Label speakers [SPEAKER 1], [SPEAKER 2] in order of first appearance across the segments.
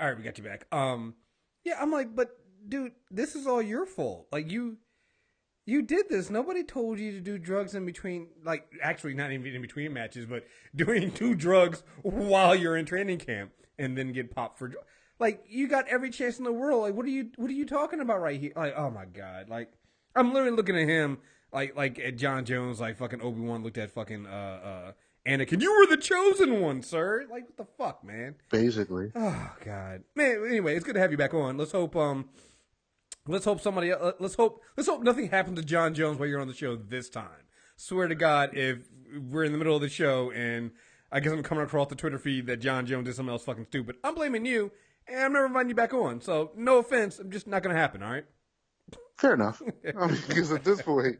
[SPEAKER 1] All right, we got you back. Yeah, I'm like, but dude, this is all your fault. Like you did this. Nobody told you to do drugs in between. Like, actually, not even in between matches, but doing 2 drugs while you're in training camp and then get popped for. Like, you got every chance in the world. Like, what are you talking about right here? Like, oh my god. Like, I'm literally looking at him like at John Jones, like fucking Obi-Wan looked at fucking Anakin. You were the chosen one, sir. Like, what the fuck, man?
[SPEAKER 2] Basically.
[SPEAKER 1] Oh god, man. Anyway, it's good to have you back on. Let's hope somebody. Let's hope nothing happens to John Jones while you're on the show this time. Swear to God, if we're in the middle of the show and I guess I'm coming across the Twitter feed that John Jones did something else fucking stupid, I'm blaming you, and I'm never inviting you back on. So no offense, I'm just not gonna happen. All right.
[SPEAKER 2] Fair enough. I mean, because at this point,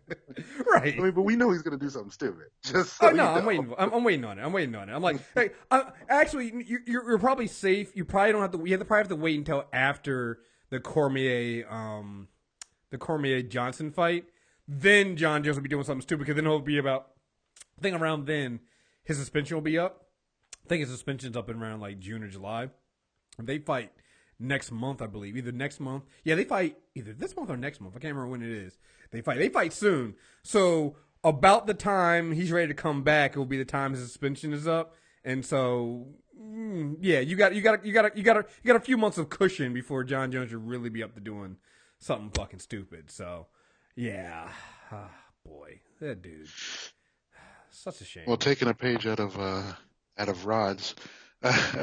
[SPEAKER 1] right?
[SPEAKER 2] I mean, but we know he's gonna do something stupid. Just so
[SPEAKER 1] I'm waiting. I'm waiting on it. I'm like, hey, actually, you're probably safe. You probably don't have to. You probably have to wait until after the Cormier Johnson fight. Then John Jones will be doing something stupid because then he'll be about. I think around then his suspension will be up. I think his suspension's up in around like June or July. They fight next month, I believe. Either next month. Yeah, they fight either this month or next month. I can't remember when it is. They fight soon. So about the time he's ready to come back, it will be the time his suspension is up. And so yeah, you got a few months of cushion before John Jones should really be up to doing something fucking stupid. So yeah. Boy, that dude. Such a shame.
[SPEAKER 2] Well, taking a page out of Rod's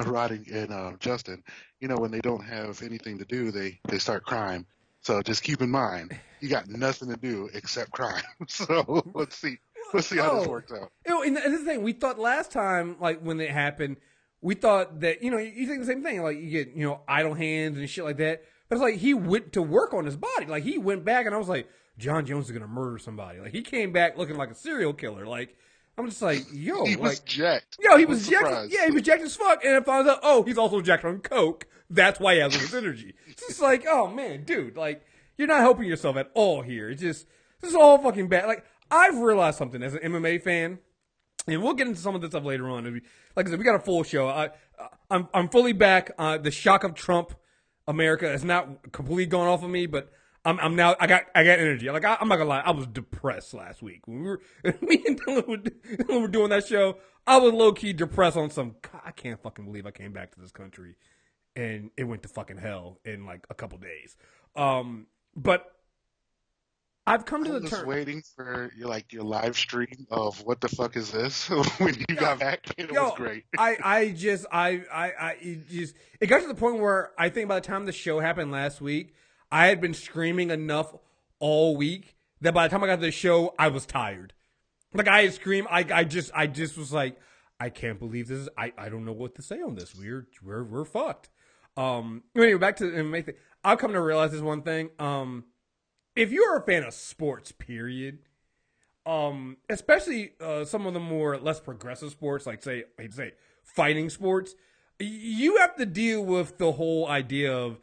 [SPEAKER 2] Roddy and Justin, you know, when they don't have anything to do, they start crime. So just keep in mind, you got nothing to do except crime. So let's see how this works out.
[SPEAKER 1] You know, and this is the thing, we thought last time, like when it happened, we thought that, you know, you think the same thing, like you get, you know, idle hands and shit like that. But it's like he went to work on his body. Like he went back and I was like, John Jones is gonna murder somebody. Like he came back looking like a serial killer. Like I'm just like, yo,
[SPEAKER 2] he was jacked.
[SPEAKER 1] Yo, he was jacked. Yeah, he was jacked as fuck. And if I was like, oh, he's also jacked on coke. That's why he has all this energy. It's just like, oh man, dude, like you're not helping yourself at all here. It's just this is all fucking bad. Like I've realized something as an MMA fan, and we'll get into some of this stuff later on. Like I said, we got a full show. I'm fully back. The shock of Trump America has not completely gone off of me, but I'm now. I got energy. Like I'm not gonna lie, I was depressed last week when me and Dylan were doing that show. I was low key depressed on some. God, I can't fucking believe I came back to this country, and it went to fucking hell in like a couple days. But I've come to the
[SPEAKER 2] term.
[SPEAKER 1] Just
[SPEAKER 2] waiting for your live stream of what the fuck is this when you got back. It was great.
[SPEAKER 1] It got to the point where I think by the time the show happened last week, I had been screaming enough all week that by the time I got to the show, I was tired. Like I had screamed. I just was like, I can't believe this. I don't know what to say on this. We're fucked. Anyway, back to the main thing. I've come to realize this one thing. If you're a fan of sports, period, especially some of the more less progressive sports, like say fighting sports, you have to deal with the whole idea of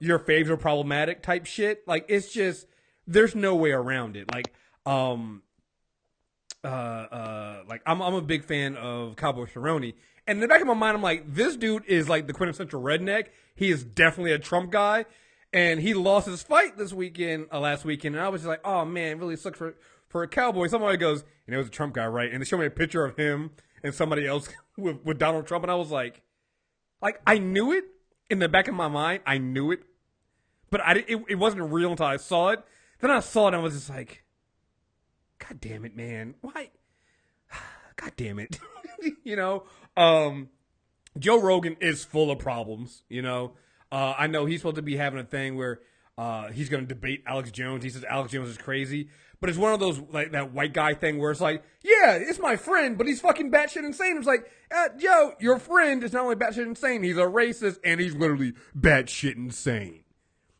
[SPEAKER 1] your faves are problematic type shit. Like it's just there's no way around it. Like I'm a big fan of Cowboy Cerrone, and in the back of my mind, I'm like, this dude is like the quintessential redneck. He is definitely a Trump guy. And he lost his fight last weekend, and I was just like, oh man, it really sucks for a cowboy. Somebody goes, it was a Trump guy, right? And they showed me a picture of him and somebody else with Donald Trump, and I was like I knew it in the back of my mind, I knew it, but it wasn't real until I saw it. Then I saw it, and I was just like, God damn it, man, why? God damn it, you know. Joe Rogan is full of problems, you know. I know he's supposed to be having a thing where he's going to debate Alex Jones. He says Alex Jones is crazy. But it's one of those, like, that white guy thing where it's like, yeah, it's my friend, but he's fucking batshit insane. It's like, Joe, your friend is not only batshit insane, he's a racist, and he's literally batshit insane.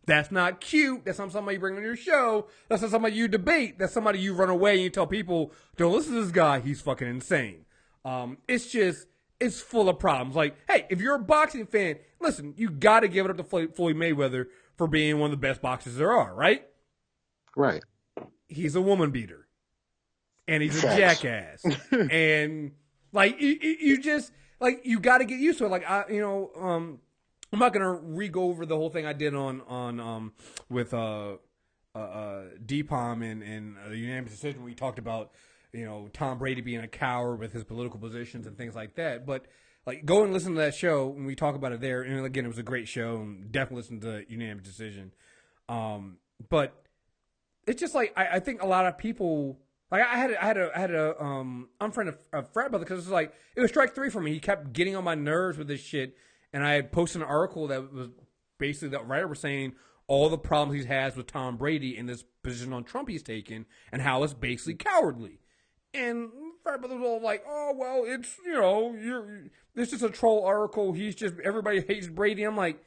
[SPEAKER 1] That's not cute. That's not somebody you bring on your show. That's not somebody you debate. That's somebody you run away and you tell people, don't listen to this guy, he's fucking insane. It's full of problems. Like, hey, if you're a boxing fan, listen, you got to give it up to Floyd Mayweather for being one of the best boxers there are, right?
[SPEAKER 2] Right.
[SPEAKER 1] He's a woman beater. And he's a jackass. And, like, you just, like, you got to get used to it. Like, I'm not gonna re-go over the whole thing I did on with DPOM and the unanimous decision. We talked about Tom Brady being a coward with his political positions and things like that. But like, go and listen to that show when we talk about it there. And again, it was a great show, and definitely listen to unanimous decision. But it's just like I think a lot of people. Like I had a unfriend a frat brother because it was strike three for me. He kept getting on my nerves with this shit, and I had posted an article that was basically the writer was saying all the problems he has with Tom Brady and this position on Trump he's taken, and how it's basically cowardly. And frat brother was all like, "Oh well, it's this is a troll article. He's just everybody hates Brady." I'm like,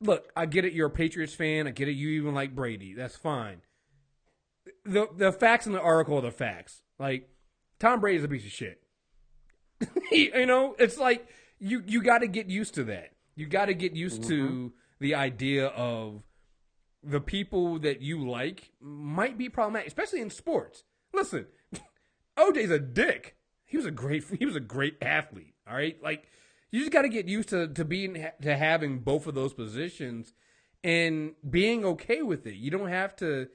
[SPEAKER 1] "Look, I get it. You're a Patriots fan. I get it. You even like Brady. That's fine." The facts in the article are the facts. Like, Tom Brady's a piece of shit. It's like you got to get used to that. You got to get used to the idea of the people that you like might be problematic, especially in sports. Listen, OJ's a dick. He was a great athlete. All right, like you just got to get used to having both of those positions and being okay with it. You don't have to.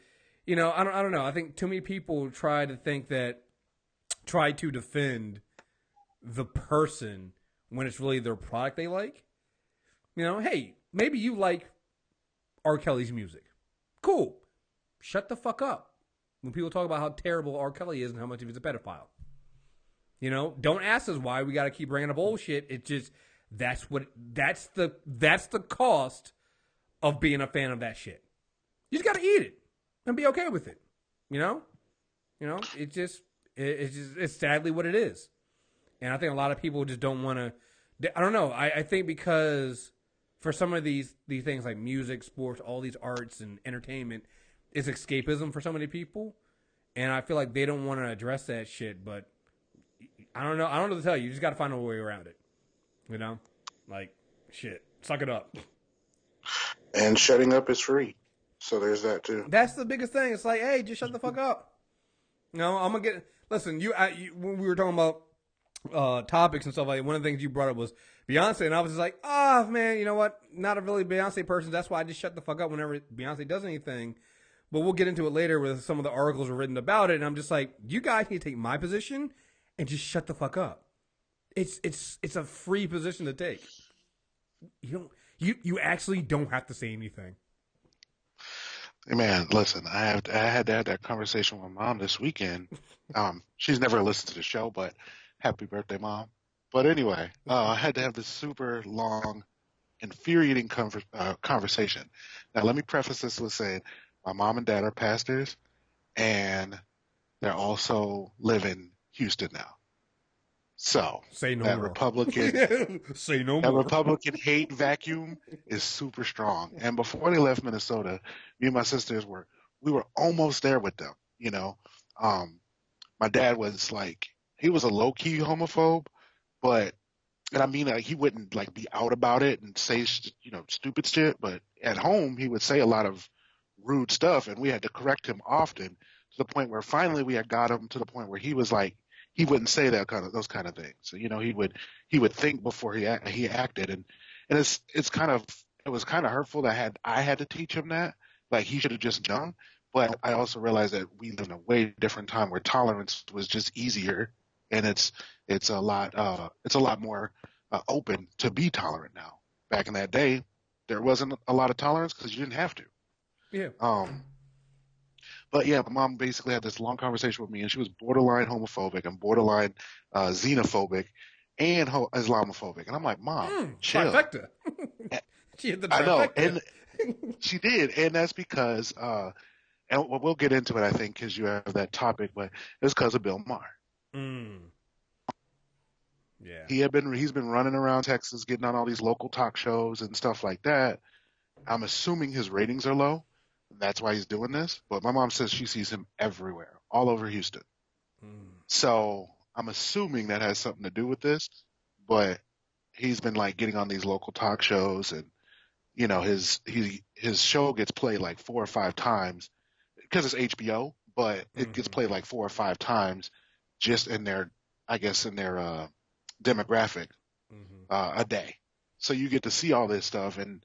[SPEAKER 1] I don't know. I think too many people try to defend the person when it's really their product they like. Hey, maybe you like R. Kelly's music. Cool. Shut the fuck up when people talk about how terrible R. Kelly is and how much of he's a pedophile. Don't ask us why we got to keep bringing up old shit. It's just that's the cost of being a fan of that shit. You just got to eat it. And be okay with it, it's sadly what it is, and I think a lot of people just don't want to. I don't know. I think because for some of these things like music, sports, all these arts and entertainment, is escapism for so many people, and I feel like they don't want to address that shit. But I don't know. I don't know what to tell you. You just got to find a way around it. Like shit. Suck it up.
[SPEAKER 2] And shutting up is free. So there's that too.
[SPEAKER 1] That's the biggest thing. It's like, hey, just shut the fuck up. I'm gonna get. Listen, when we were talking about topics and stuff like that, one of the things you brought up was Beyonce, and I was just like, man, you know what? Not a really Beyonce person. That's why I just shut the fuck up whenever Beyonce does anything. But we'll get into it later with some of the articles were written about it, and I'm just like, you guys need to take my position and just shut the fuck up. It's a free position to take. You actually don't have to say anything.
[SPEAKER 2] Hey man, listen, I had to have that conversation with Mom this weekend. She's never listened to the show, but happy birthday, Mom. But anyway, I had to have this super long, infuriating conversation. Now, let me preface this with saying my mom and dad are pastors, and they're also live in Houston now. So
[SPEAKER 1] say no
[SPEAKER 2] that
[SPEAKER 1] more.
[SPEAKER 2] Republican
[SPEAKER 1] say no
[SPEAKER 2] that
[SPEAKER 1] more.
[SPEAKER 2] Republican hate vacuum is super strong. And before they left Minnesota, me and my sisters we were almost there with them. My dad was he was a low key homophobe, and I mean he wouldn't be out about it and say stupid shit, but at home he would say a lot of rude stuff, and we had to correct him often to the point where finally we had got him to the point where he was he wouldn't say those kind of things. So, he would think before he acted, and it was kind of hurtful that I had to teach him that. He should have just done. But I also realized that we live in a way different time where tolerance was just easier, and it's a lot more open to be tolerant now. Back in that day, there wasn't a lot of tolerance because you didn't have to.
[SPEAKER 1] Yeah.
[SPEAKER 2] But yeah, my mom basically had this long conversation with me, and she was borderline homophobic and borderline xenophobic and Islamophobic. And I'm like, Mom, chill.
[SPEAKER 1] Trifecta. She hit the trifecta.
[SPEAKER 2] I know, and she did, and that's because, and we'll get into it, I think, because you have that topic, but it's because of Bill Maher.
[SPEAKER 1] Yeah.
[SPEAKER 2] He's been running around Texas, getting on all these local talk shows and stuff like that. I'm assuming his ratings are low. That's why he's doing this. But my mom says she sees him everywhere, all over Houston. So I'm assuming that has something to do with this. But he's been getting on these local talk shows, and his show gets played 4 or 5 times because it's HBO. But it gets played 4 or 5 times just in their demographic a day. So you get to see all this stuff, and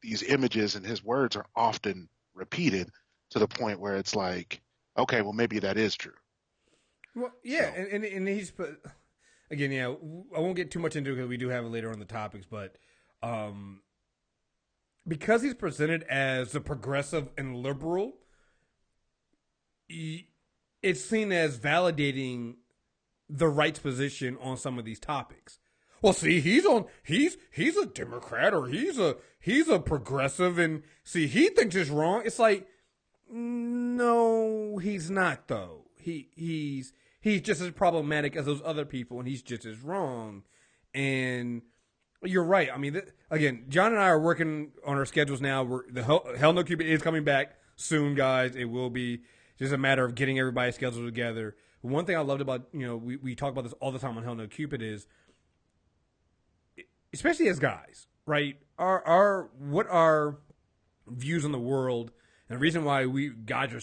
[SPEAKER 2] these images and his words are often repeated to the point where it's like, okay, well maybe that is true.
[SPEAKER 1] Well, yeah,
[SPEAKER 2] So
[SPEAKER 1] and he's put again. Yeah, I won't get too much into it because we do have it later on the topics, but because he's presented as a progressive and liberal, it's seen as validating the right's position on some of these topics. Well, see, he's a Democrat or he's a progressive, and see, he thinks it's wrong. It's like, no, he's not though. He's just as problematic as those other people, and he's just as wrong. And you're right. I mean, again, John and I are working on our schedules now. The Hell No Cupid is coming back soon, guys. It will be just a matter of getting everybody's schedule together. One thing I loved about, we talk about this all the time on Hell No Cupid is, especially as guys, right? What our views on the world, and the reason why we guys are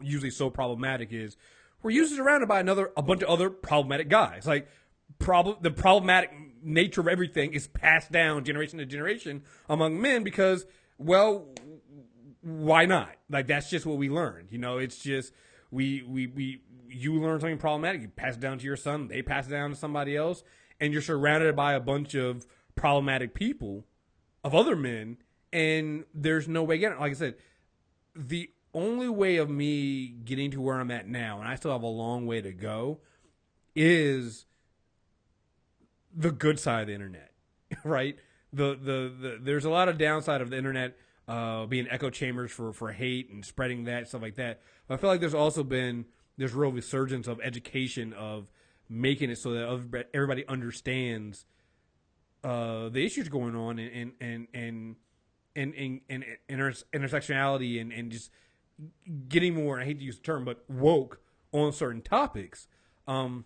[SPEAKER 1] usually so problematic is we're usually surrounded by a bunch of other problematic guys. Like the problematic nature of everything is passed down generation to generation among men because, well, why not? Like that's just what we learned. It's just you learn something problematic, you pass it down to your son, they pass it down to somebody else, and you're surrounded by a bunch of problematic people, of other men, and there's no way getting it. Like I said, the only way of me getting to where I'm at now, and I still have a long way to go, is the good side of the internet, right? There's a lot of downside of the internet being echo chambers for hate and spreading that, stuff like that. But I feel like there's real resurgence of education, of making it so that everybody understands the issues going on and intersectionality and just getting more, and I hate to use the term, but woke on certain topics, and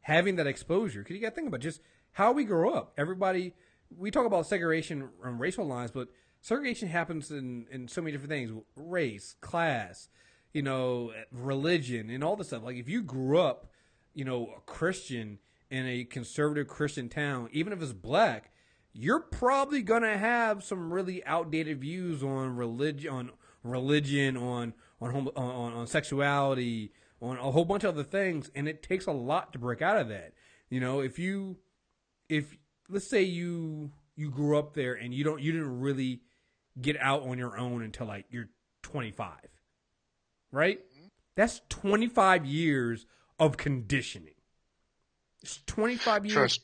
[SPEAKER 1] having that exposure. Because you got to think about just how we grow up. Everybody, we talk about segregation on racial lines, but segregation happens in so many different things: race, class, religion, and all this stuff. Like if you grew up, a Christian in a conservative Christian town, even if it's black, you're probably gonna have some really outdated views on religion, on sexuality, on a whole bunch of other things, and it takes a lot to break out of that. If let's say you grew up there and you didn't really get out on your own until like you're 25, right? That's 25 years of conditioning. It's 25 years.
[SPEAKER 2] trust.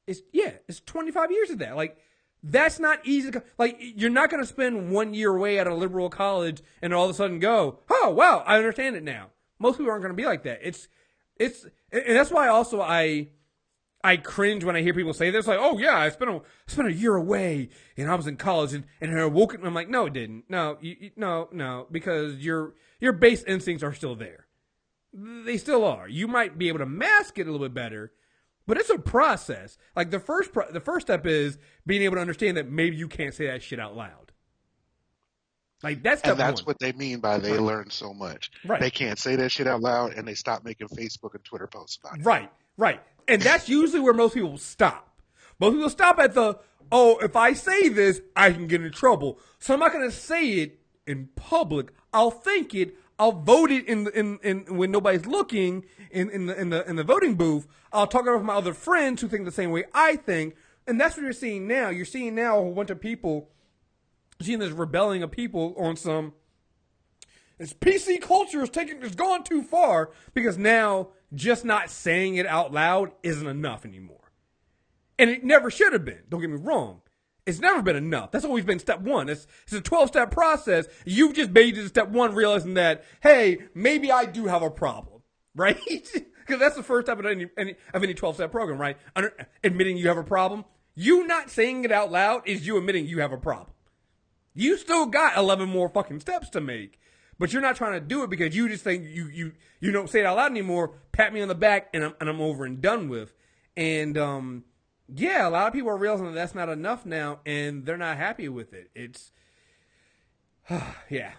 [SPEAKER 1] It's 25 years of that. Like, that's not easy. Like, you're not going to spend 1 year away at a liberal college and all of a sudden go, oh, wow, I understand it now. Most people aren't going to be like that. And that's why also I cringe when I hear people say this, like, oh yeah, I spent a year away and I was in college and I woke up and I'm like, no, it didn't. No, no, because your base instincts are still there. They still are. You might be able to mask it a little bit better, but it's a process. Like the first step is being able to understand that maybe you can't say that shit out loud. Like that's step
[SPEAKER 2] And that's
[SPEAKER 1] one.
[SPEAKER 2] what they mean by they learn so much.
[SPEAKER 1] Right.
[SPEAKER 2] They can't say that shit out loud, and they stop making Facebook and Twitter posts about it.
[SPEAKER 1] Right. And that's usually where most people stop. Most people stop at if I say this, I can get in trouble. So I'm not going to say it in public. I'll think it. I'll vote it in when nobody's looking in the voting booth. I'll talk about my other friends who think the same way I think, and that's what you're seeing now. You're seeing now a whole bunch of people, seeing this rebelling of people on some. This PC culture is gone too far because now just not saying it out loud isn't enough anymore, and it never should have been. Don't get me wrong. It's never been enough. That's always been step one. It's a 12-step process. You've just made it to step one, realizing that, hey, maybe I do have a problem, right? Because that's the first step of any 12-step program, right? Admitting you have a problem. You not saying it out loud is you admitting you have a problem. You still got 11 more fucking steps to make, but you're not trying to do it because you just think you don't say it out loud anymore. Pat me on the back, and I'm over and done with. And yeah, a lot of people are realizing that that's not enough now, and they're not happy with it. It's, yeah.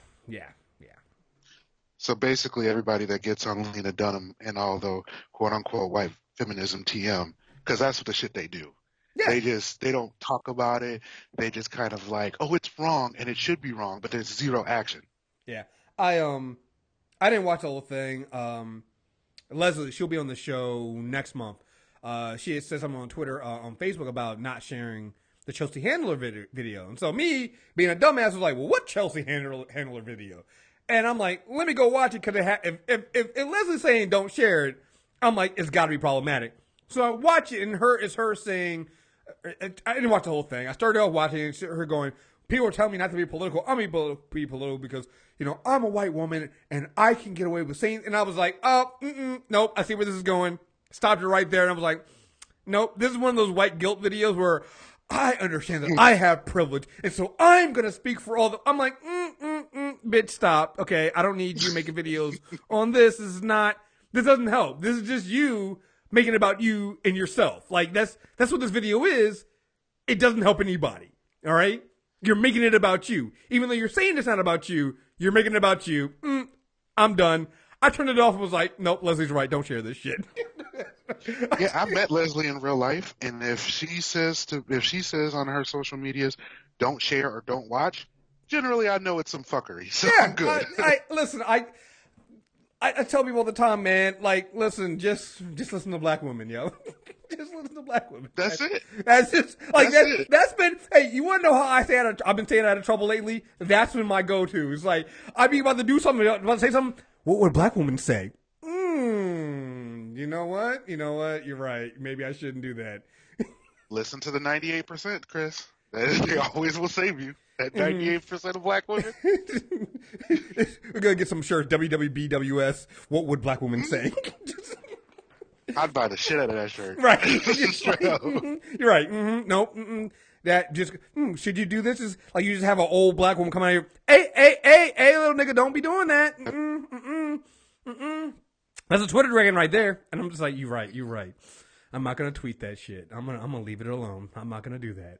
[SPEAKER 2] So basically, everybody that gets on Lena Dunham and all the quote unquote white feminism TM, because that's what the shit they do.
[SPEAKER 1] Yeah.
[SPEAKER 2] They don't talk about it. They just kind of like, oh, it's wrong and it should be wrong, but there's zero action.
[SPEAKER 1] Yeah. I I didn't watch the whole thing. Leslie, she'll be on the show next month. She had said something on Twitter, on Facebook about not sharing the Chelsea Handler video. And so me, being a dumbass, was like, well, what Chelsea Handler video? And I'm like, let me go watch it because if Leslie's saying don't share it, I'm like, it's got to be problematic. So I watch it, and it's her saying, I didn't watch the whole thing. I started off watching it, and her going, people are telling me not to be political. I'm going to be political because, I'm a white woman, and I can get away with saying, and I was like, nope, I see where this is going. Stopped it right there, and I was like, nope, this is one of those white guilt videos where I understand that I have privilege, and so I'm going to speak for all the, I'm like, bitch, stop. Okay, I don't need you making videos on this. This doesn't help. This is just you making it about you and yourself. Like, that's what this video is. It doesn't help anybody. All right? You're making it about you. Even though you're saying it's not about you, you're making it about you. I'm done. I turned it off and was like, nope, Leslie's right. Don't share this shit.
[SPEAKER 2] Yeah, I met Leslie in real life, and if she says on her social medias, don't share or don't watch, generally I know it's some fuckery. So
[SPEAKER 1] Yeah,
[SPEAKER 2] I'm good.
[SPEAKER 1] Listen, I tell people all the time, man, like, listen, just listen to black women, yo. Just listen to black women.
[SPEAKER 2] That's it.
[SPEAKER 1] That's just like
[SPEAKER 2] That's
[SPEAKER 1] that's been. Hey, you want to know how I've been staying out of trouble lately? That's been my go-to. It's like I'd be about to do something, about to say something. What would black women say? You know what? You're right. Maybe I shouldn't do that.
[SPEAKER 2] Listen to the 98%, Chris. They always will save you. That 98% of black women.
[SPEAKER 1] We're gonna get some shirts. WWBWS. What would black women say?
[SPEAKER 2] I'd buy the shit out of that shirt.
[SPEAKER 1] Right. You're right. Nope. That just, should you do this? Is like you just have an old black woman come out here. Hey, little nigga, don't be doing that. That's a Twitter dragon right there. And I'm just like, you're right. I'm not gonna tweet that shit. I'm gonna leave it alone. I'm not gonna do that.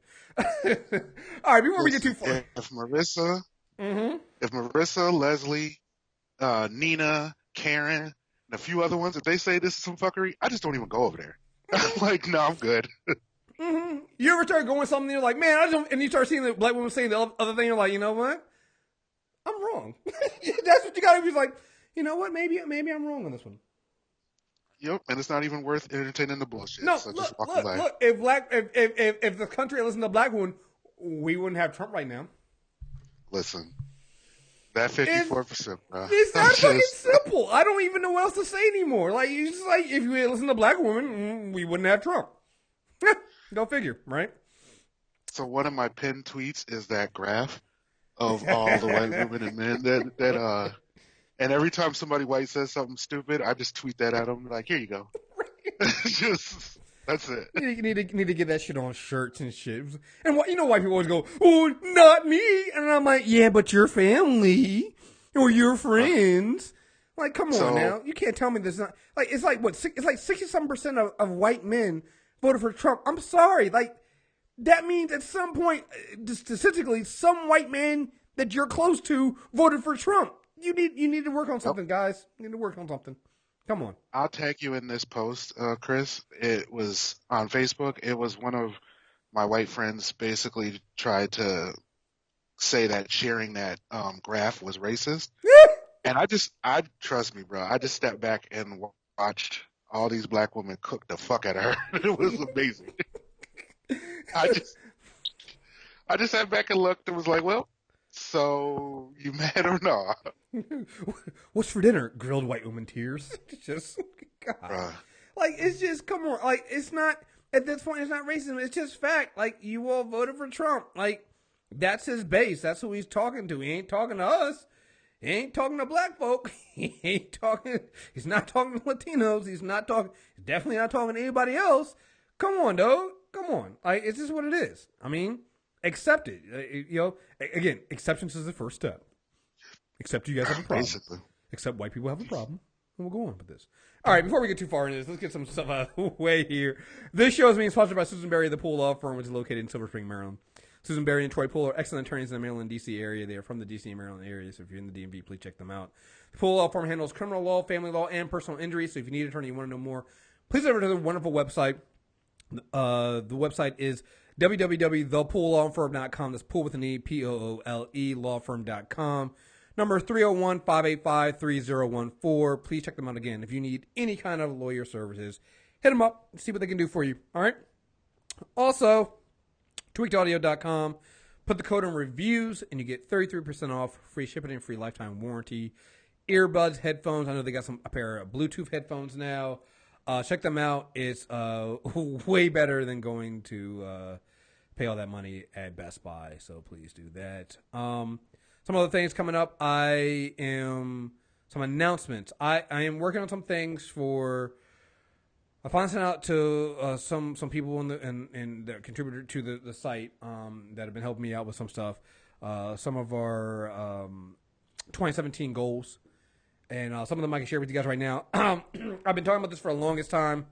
[SPEAKER 1] All right, before we get too far.
[SPEAKER 2] If Marissa, Leslie, Nina, Karen, and a few other ones, if they say this is some fuckery, I just don't even go over there. I'm like, no, I'm good.
[SPEAKER 1] You ever start going something, you're like, man, and you start seeing the black women saying the other thing, you're like, you know what? I'm wrong. That's what you gotta be like, you know what? Maybe I'm wrong on this one.
[SPEAKER 2] Yep, and it's not even worth entertaining the bullshit.
[SPEAKER 1] No,
[SPEAKER 2] so
[SPEAKER 1] look. If the country listened to black women, we wouldn't have Trump right now.
[SPEAKER 2] Listen, that 54%, bro.
[SPEAKER 1] It's not fucking simple. I don't even know what else to say anymore. Like, you just like, if you had listened to black women, we wouldn't have Trump. Go figure, right?
[SPEAKER 2] So one of my pinned tweets is that graph of all the white women and men that and every time somebody white says something stupid, I just tweet that at them like, here you go. Just that's it.
[SPEAKER 1] You need to get that shit on shirts and shit. And white people always go, oh, not me. And I'm like, yeah, but your family or your friends. Like, come on now. You can't tell me there's not. Like, it's like, what? It's like 67% of white men voted for Trump. I'm sorry. Like, that means at some point, statistically, some white man that you're close to voted for Trump. You need to work on something, guys. You need to work on something. Come on.
[SPEAKER 2] I'll tag you in this post, Chris. It was on Facebook. It was one of my white friends basically tried to say that sharing that graph was racist. And I trust me, bro. I just stepped back and watched all these black women cook the fuck out of her. It was amazing. I just sat back and looked and was like, well, so you mad or not?
[SPEAKER 1] What's for dinner? Grilled white woman tears. Just God. Like, it's just, come on. Like, it's not, at this point, it's not racism. It's just fact. Like, you all voted for Trump. Like, that's his base. That's who he's talking to. He ain't talking to us. He ain't talking to black folk. He's not talking to Latinos. He's definitely not talking to anybody else. Come on, dog. Come on. Like, it's just what it is. I mean, accept it. Again, acceptance is the first step. Accept you guys have a problem. Basically. Accept white people have a problem. And we'll go on with this. All right, before we get too far into this, let's get some stuff out of the way here. This show is being sponsored by Susan Berry, the Pool Law Firm, which is located in Silver Spring, Maryland. Susan Berry and Troy Pool are excellent attorneys in the Maryland, D.C. area. They are from the D.C. and Maryland area, so if you're in the DMV, please check them out. The Pool Law Firm handles criminal law, family law, and personal injury, so if you need an attorney, you want to know more, please head over to the wonderful website, The website is www.thepoollawfirm.com. That's pool with an E, Poole, lawfirm.com. Number 301-585-3014. Please check them out again. If you need any kind of lawyer services, hit them up, see what they can do for you. All right? Also, tweakedaudio.com. Put the code in reviews, and you get 33% off, free shipping and free lifetime warranty. Earbuds, headphones. I know they got a pair of Bluetooth headphones now. Check them out. It's way better than going to pay all that money at Best Buy. So please do that. Some other things coming up. Some announcements. I am working on some things for. I finally sent out to some people in that contributed to the site that have been helping me out with some stuff. Some of our 2017 goals. And some of them I can share with you guys right now. I've been talking about this for the longest time.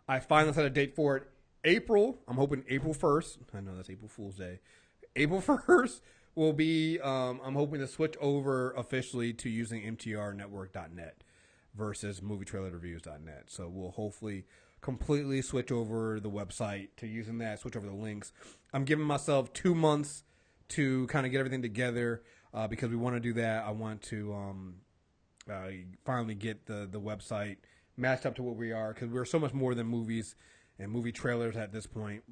[SPEAKER 1] I finally set a date for it. April. I'm hoping April 1st. I know that's April Fool's Day. April 1st will be, I'm hoping to switch over officially to using mtrnetwork.net versus movietrailerreviews.net. So we'll hopefully completely switch over the website to using that, switch over the links. I'm giving myself 2 months to kind of get everything together because we want to do that. I want to finally get the website matched up to what we are, because we're so much more than movies and movie trailers at this point.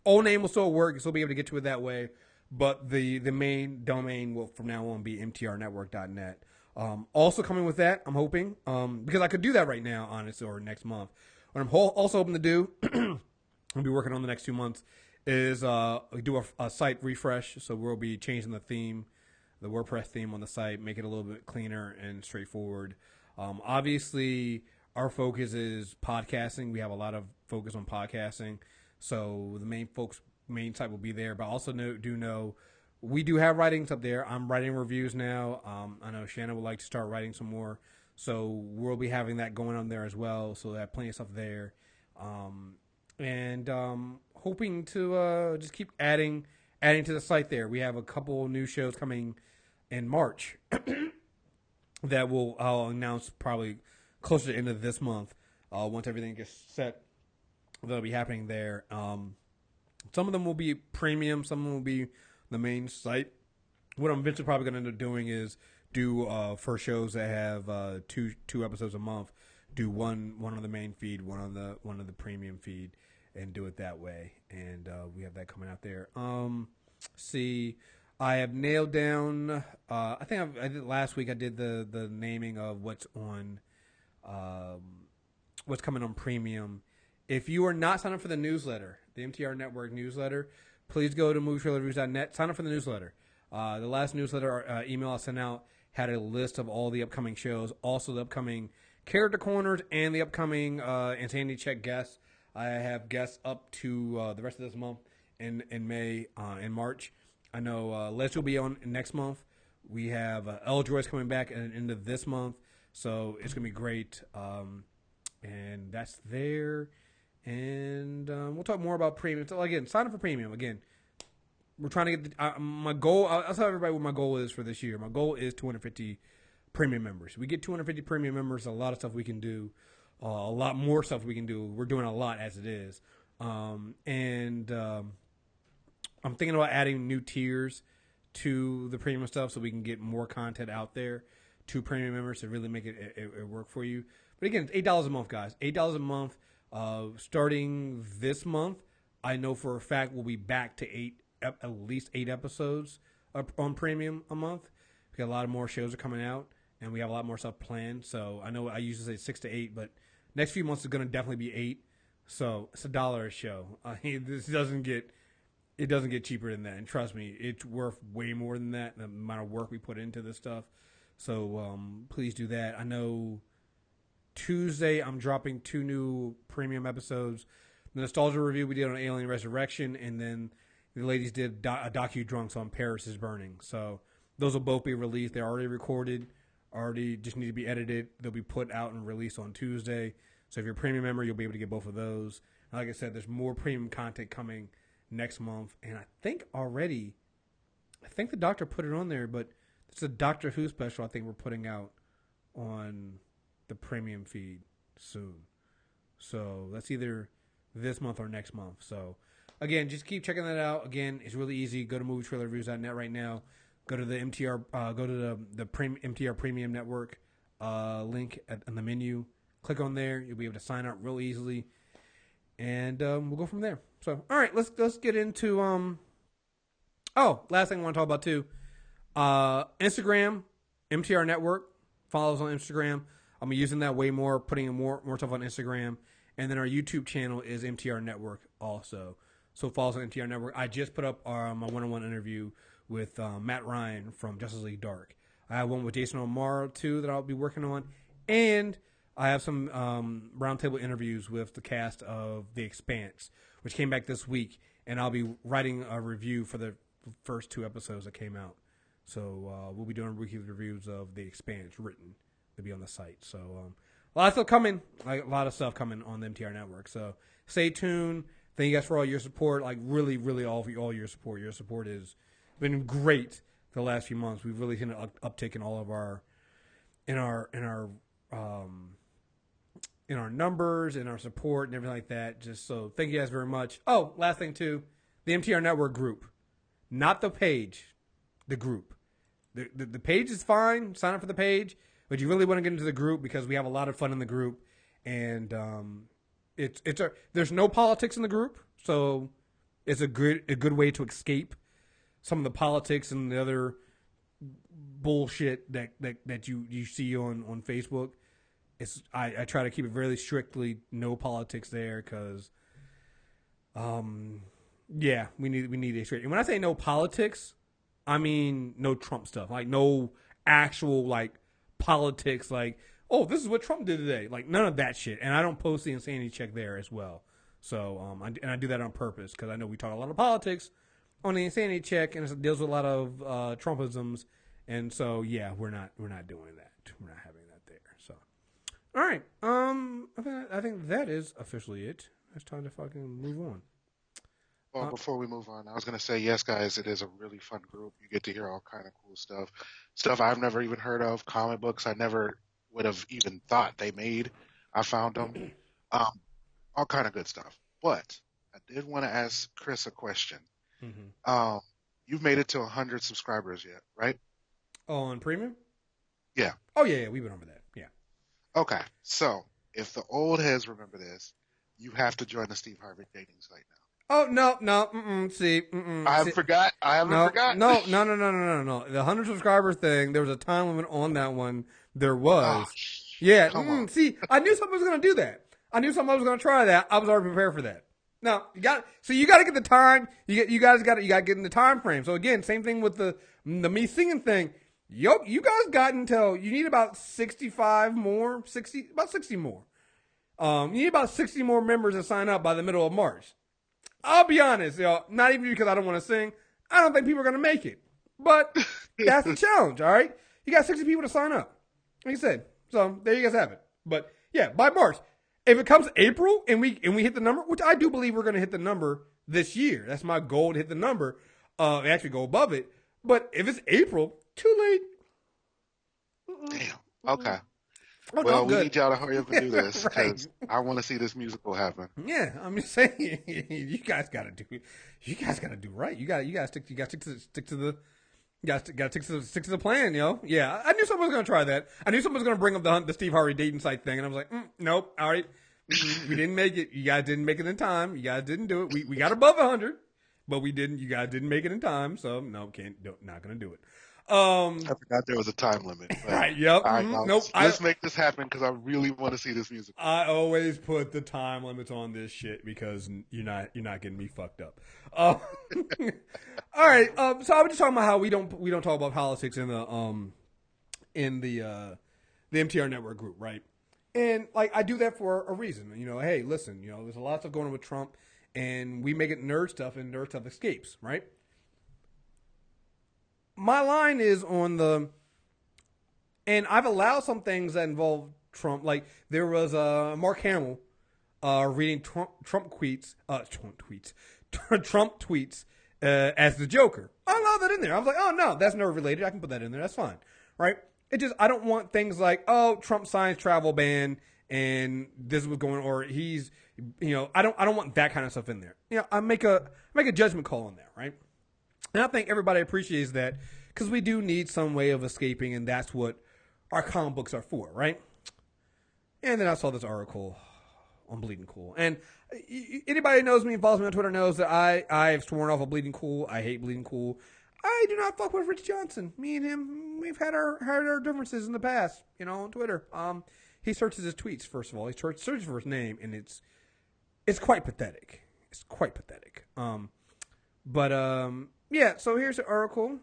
[SPEAKER 1] Old name will still work. You'll still be able to get to it that way. But the main domain will from now on be mtrnetwork.net. Also coming with that, I'm hoping, because I could do that right now, honestly, or next month. What I'm also hoping to do, I'll be working on the next 2 months, is do a site refresh. So we'll be changing the theme, the WordPress theme on the site, make it a little bit cleaner and straightforward. Obviously, our focus is podcasting. We have a lot of focus on podcasting. So the main site will be there. But I also know we do have writings up there. I'm writing reviews now. I know Shannon would like to start writing some more. So we'll be having that going on there as well. So I have plenty of stuff there. And hoping to just keep adding to the site there. We have a couple new shows coming in March that I'll announce probably closer to the end of this month. Once everything gets set, that'll be happening there. Some of them will be premium. Some of them will be the main site. What I'm eventually probably going to end up doing is do for shows that have two episodes a month. Do one on the main feed, one on the premium feed, and do it that way. And we have that coming out there. See, I have nailed down. I think I did last week. I did the naming of what's on, what's coming on premium. If you are not signed up for the newsletter, the MTR Network newsletter, please go to movietrailerreviews.net. Sign up for the newsletter. The last newsletter email I sent out had a list of all the upcoming shows, also the upcoming character corners and the upcoming Insanity Check guests. I have guests up to the rest of this month in May and March. I know Les will be on next month. We have Eldroy's coming back at the end of this month, so it's going to be great. And that's there. And we'll talk more about premium. So again, sign up for premium. Again, we're trying to get my goal. I'll tell everybody what my goal is for this year. My goal is 250 premium members. We get 250 premium members. A lot of stuff we can do. A lot more stuff we can do. We're doing a lot as it is. And I'm thinking about adding new tiers to the premium stuff so we can get more content out there to premium members to really make it work for you. But again, it's $8 a month, guys. $8 a month. Starting this month, I know for a fact we'll be back to at least 8 episodes on premium a month. Because a lot of more shows are coming out, and we have a lot more stuff planned. So I know I usually say 6 to 8, but next few months is going to definitely be 8. So it's $1 a show. This doesn't get cheaper than that. And trust me, it's worth way more than that. The amount of work we put into this stuff. So please do that. I know Tuesday I'm dropping 2 new premium episodes. The nostalgia review we did on Alien Resurrection, and then the ladies did a docu-drunks on Paris is Burning. So those will both be released. They're already recorded, already just need to be edited. They'll be put out and released on Tuesday. So if you're a premium member, you'll be able to get both of those. And like I said, there's more premium content coming next month. And I think the doctor put it on there, but it's a Doctor Who special I think we're putting out on the premium feed soon. So that's either this month or next month. So, again, just keep checking that out. Again, it's really easy. Go to movietrailerreviews.net right now. Go to the MTR, go to the MTR Premium Network link in the menu. Click on there. You'll be able to sign up real easily, and we'll go from there. So, all right, let's get into last thing I want to talk about too. Instagram, MTR Network. Follow us on Instagram. I'm using that way more, putting more stuff on Instagram. And then our YouTube channel is MTR Network also. So follow us on MTR Network. I just put up my one-on-one interview with Matt Ryan from Justice League Dark. I have one with Jason O'Mara too that I'll be working on. And I have some roundtable interviews with the cast of The Expanse, which came back this week. And I'll be writing a review for the first 2 episodes that came out. So we'll be doing weekly reviews of The Expanse written to be on the site. So a lot of stuff coming. A lot of stuff coming on the MTR Network. So stay tuned. Thank you guys for all your support. Like really, really all your support. Your support has been great the last few months. We've really seen an uptick in all of our numbers, in our support, and everything like that. Just so thank you guys very much. Oh, last thing too, the MTR Network group, not the page, the group. The page is fine. Sign up for the page, but you really want to get into the group because we have a lot of fun in the group, and there's no politics in the group, so it's a good way to escape some of the politics and the other bullshit that you see on Facebook. I try to keep it very strictly no politics there because we need a straight. And when I say no politics, I mean no Trump stuff, like no actual like politics, like, oh, this is what Trump did today, like none of that shit. And I don't post the insanity check there as well. So I do that on purpose because I know we talk a lot of politics on the insanity check, and it deals with a lot of Trumpisms. And so yeah, we're not doing that. We're not having that there. So all right, I think that is officially it. It's time to fucking move on.
[SPEAKER 2] Well, before we move on, I was going to say, yes, guys, it is a really fun group. You get to hear all kind of cool stuff I've never even heard of, comic books I never would have even thought they made. I found them, all kind of good stuff. But I did want to ask Chris a question. Mm-hmm. You've made it to 100 subscribers yet, right?
[SPEAKER 1] Oh, on Premium?
[SPEAKER 2] Yeah.
[SPEAKER 1] Oh, yeah, we've been over that. Yeah.
[SPEAKER 2] Okay, so if the old heads remember this, you have to join the Steve Harvey dating site now.
[SPEAKER 1] Oh, no.
[SPEAKER 2] I haven't forgot.
[SPEAKER 1] No. The 100 subscriber thing, there was a time limit on that one. There was. Yeah. See, I knew somebody was going to do that. I knew somebody was going to try that. I was already prepared for that. No, you got to get the time. You guys got to get in the time frame. So again, same thing with the me singing thing. Yo, you guys got until you need about 65 more, about 60 more. You need about 60 more members to sign up by the middle of March. I'll be honest, not even because I don't want to sing. I don't think people are going to make it. But that's the challenge, all right? You got 60 people to sign up, like I said. So there you guys have it. But yeah, by March. If it comes April and we hit the number, which I do believe we're going to hit the number this year. That's my goal, to hit the number, actually go above it. But if it's April, too late.
[SPEAKER 2] Damn. Okay. Well, we need y'all to hurry up and do this because I want to see this musical happen.
[SPEAKER 1] Yeah, I'm just saying, you guys got to do it. You guys got to do right. You got to stick to the plan, yo. Yeah, I knew someone was gonna try that. I knew someone was gonna bring up the Steve Harvey dating site thing, and I was like, nope. All right, we didn't make it. You guys didn't make it in time. You guys didn't do it. We got above 100, but we didn't. You guys didn't make it in time, so no, not gonna do it.
[SPEAKER 2] I forgot there was a time limit.
[SPEAKER 1] Right. Yep.
[SPEAKER 2] All right,
[SPEAKER 1] nope.
[SPEAKER 2] Let's make this happen because I really want to see this music.
[SPEAKER 1] I always put the time limits on this shit because you're not getting me fucked up. All right. So I was just talking about how we don't talk about politics in the MTR Network group, right? And like I do that for a reason. Hey, listen, there's a lot of stuff going on with Trump, and we make it nerd stuff, and nerd stuff escapes, right? My line is on and I've allowed some things that involve Trump. Like there was Mark Hamill reading Trump tweets as the Joker. I allowed that in there. I was like, oh no, that's nerd related. I can put that in there. That's fine, right? I don't want things like, oh, Trump signs travel ban and this is what's going on, or he's, I don't want that kind of stuff in there. I make a judgment call in there, right? And I think everybody appreciates that because we do need some way of escaping, and that's what our comic books are for, right? And then I saw this article on Bleeding Cool. And anybody who knows me and follows me on Twitter knows that I have sworn off of Bleeding Cool. I hate Bleeding Cool. I do not fuck with Rich Johnson. Me and him, we've had our differences in the past, on Twitter. He searches his tweets, first of all. He searches for his name, and it's quite pathetic. It's quite pathetic. Yeah, so here's the article.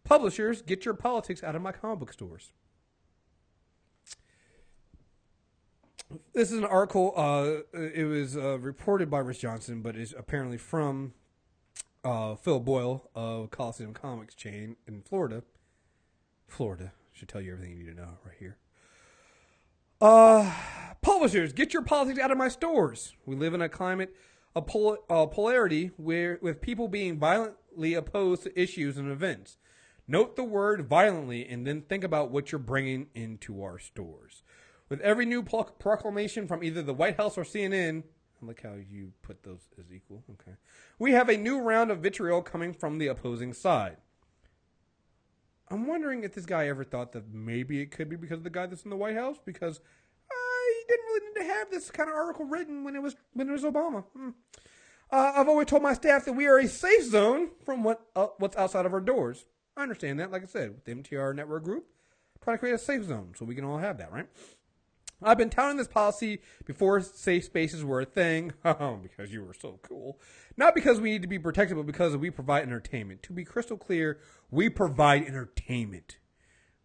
[SPEAKER 1] Publishers, get your politics out of my comic book stores. This is an article. It was reported by Rich Johnson, but is apparently from Phil Boyle of Coliseum Comics chain in Florida. Florida should tell you everything you need to know right here. Publishers, get your politics out of my stores. We live in a climate of polarity with people being violently opposed to issues and events. Note the word violently and then think about what you're bringing into our stores. With every new proclamation from either the White House or CNN, I like how you put those as equal. Okay. We have a new round of vitriol coming from the opposing side. I'm wondering if this guy ever thought that maybe it could be because of the guy that's in the White House, because he didn't really need to have this kind of article written when it was Obama. I've always told my staff that we are a safe zone from what's outside of our doors. I understand that, like I said, with the MTR network group, trying to create a safe zone so we can all have that, right? I've been touting this policy before safe spaces were a thing, because you were so cool. Not because we need to be protected, but because we provide entertainment. To be crystal clear, we provide entertainment.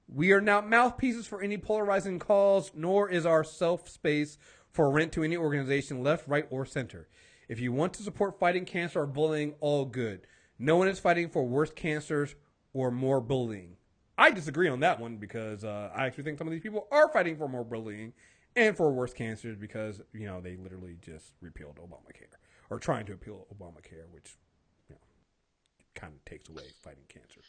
[SPEAKER 1] We are not mouthpieces for any polarizing cause, nor is our self-space for rent to any organization, left, right, or center. If you want to support fighting cancer or bullying, all good. No one is fighting for worse cancers or more bullying. I disagree on that one because I actually think some of these people are fighting for more bullying and for worse cancers because, they literally just repealed Obamacare or trying to repeal Obamacare, which, kind of takes away fighting cancer.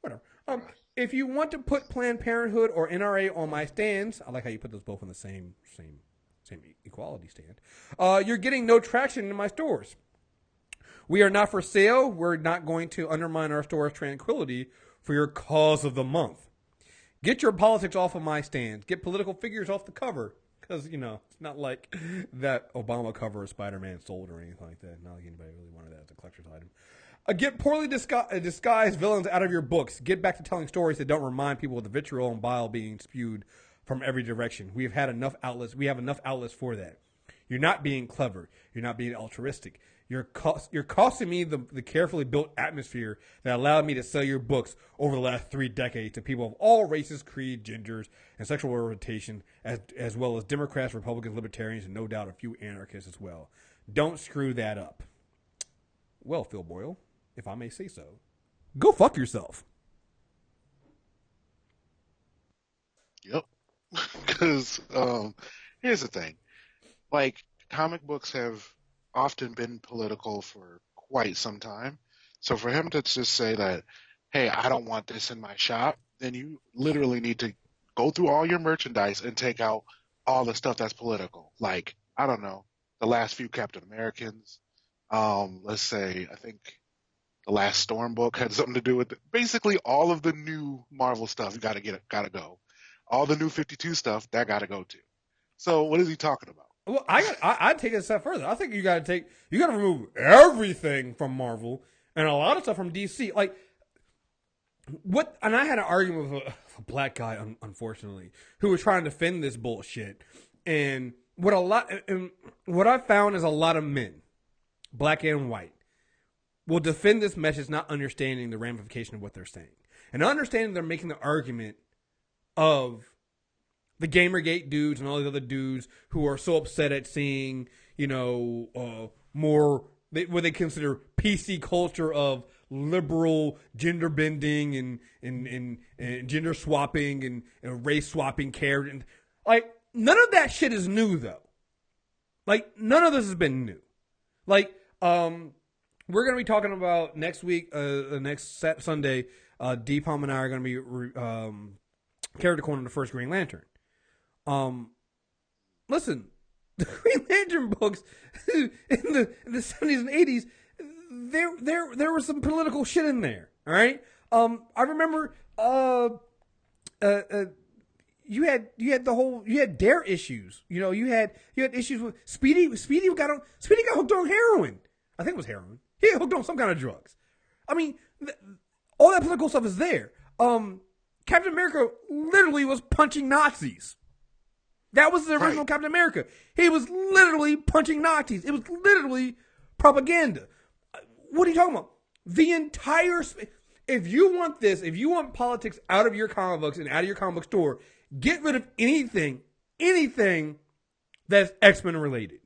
[SPEAKER 1] But whatever. If you want to put Planned Parenthood or NRA on my stands, I like how you put those both on the same equality stand, you're getting no traction in my stores. We are not for sale. We're not going to undermine our store's tranquility for your cause of the month. Get your politics off of my stands. Get political figures off the cover. Because, it's not like that Obama cover of Spider-Man sold or anything like that. Not like anybody really wanted that as a collector's item. Get poorly disguised villains out of your books. Get back to telling stories that don't remind people of the vitriol and bile being spewed from every direction. We have enough outlets for that. You're not being clever. You're not being altruistic. You're costing me the carefully built atmosphere that allowed me to sell your books over the last 3 decades to people of all races, creed, genders, and sexual orientation, as well as Democrats, Republicans, Libertarians, and no doubt a few anarchists as well. Don't screw that up. Well, Phil Boyle, if I may say so, go fuck yourself.
[SPEAKER 2] Yep. Because here's the thing. Like, comic books have often been political for quite some time. So for him to just say that, hey, I don't want this in my shop, then you literally need to go through all your merchandise and take out all the stuff that's political. Like, I don't know, the last few Captain Americans. Let's say, I think the last Storm book had something to do with it. Basically all of the new Marvel stuff gotta go. All the new 52 stuff, that gotta go too. So what is he talking about?
[SPEAKER 1] Well, I'd take it a step further. I think you got to remove everything from Marvel and a lot of stuff from DC. Like, what? And I had an argument with a black guy, unfortunately, who was trying to defend this bullshit. And what I found is a lot of men, black and white, will defend this message, not understanding the ramification of what they're saying, and understanding they're making the argument of the Gamergate dudes and all these other dudes who are so upset at seeing, more what they consider PC culture of liberal gender bending and gender swapping and race swapping character. And, like, none of that shit is new, though. Like, none of this has been new. Like, we're going to be talking about next week, next Sunday, Deepam and I are going to be character corner the first Green Lantern. listen, the Green Lantern books in the 70s and 80s, there was some political shit in there. All right. I remember you had Dare issues. You had issues with Speedy. Speedy got hooked on heroin. I think it was heroin. He got hooked on some kind of drugs. I mean, all that political stuff is there. Captain America literally was punching Nazis. That was the original right. Captain America. He was literally punching Nazis. It was literally propaganda. What are you talking about? The entire... If you want politics out of your comic books and out of your comic book store, get rid of anything that's X-Men related.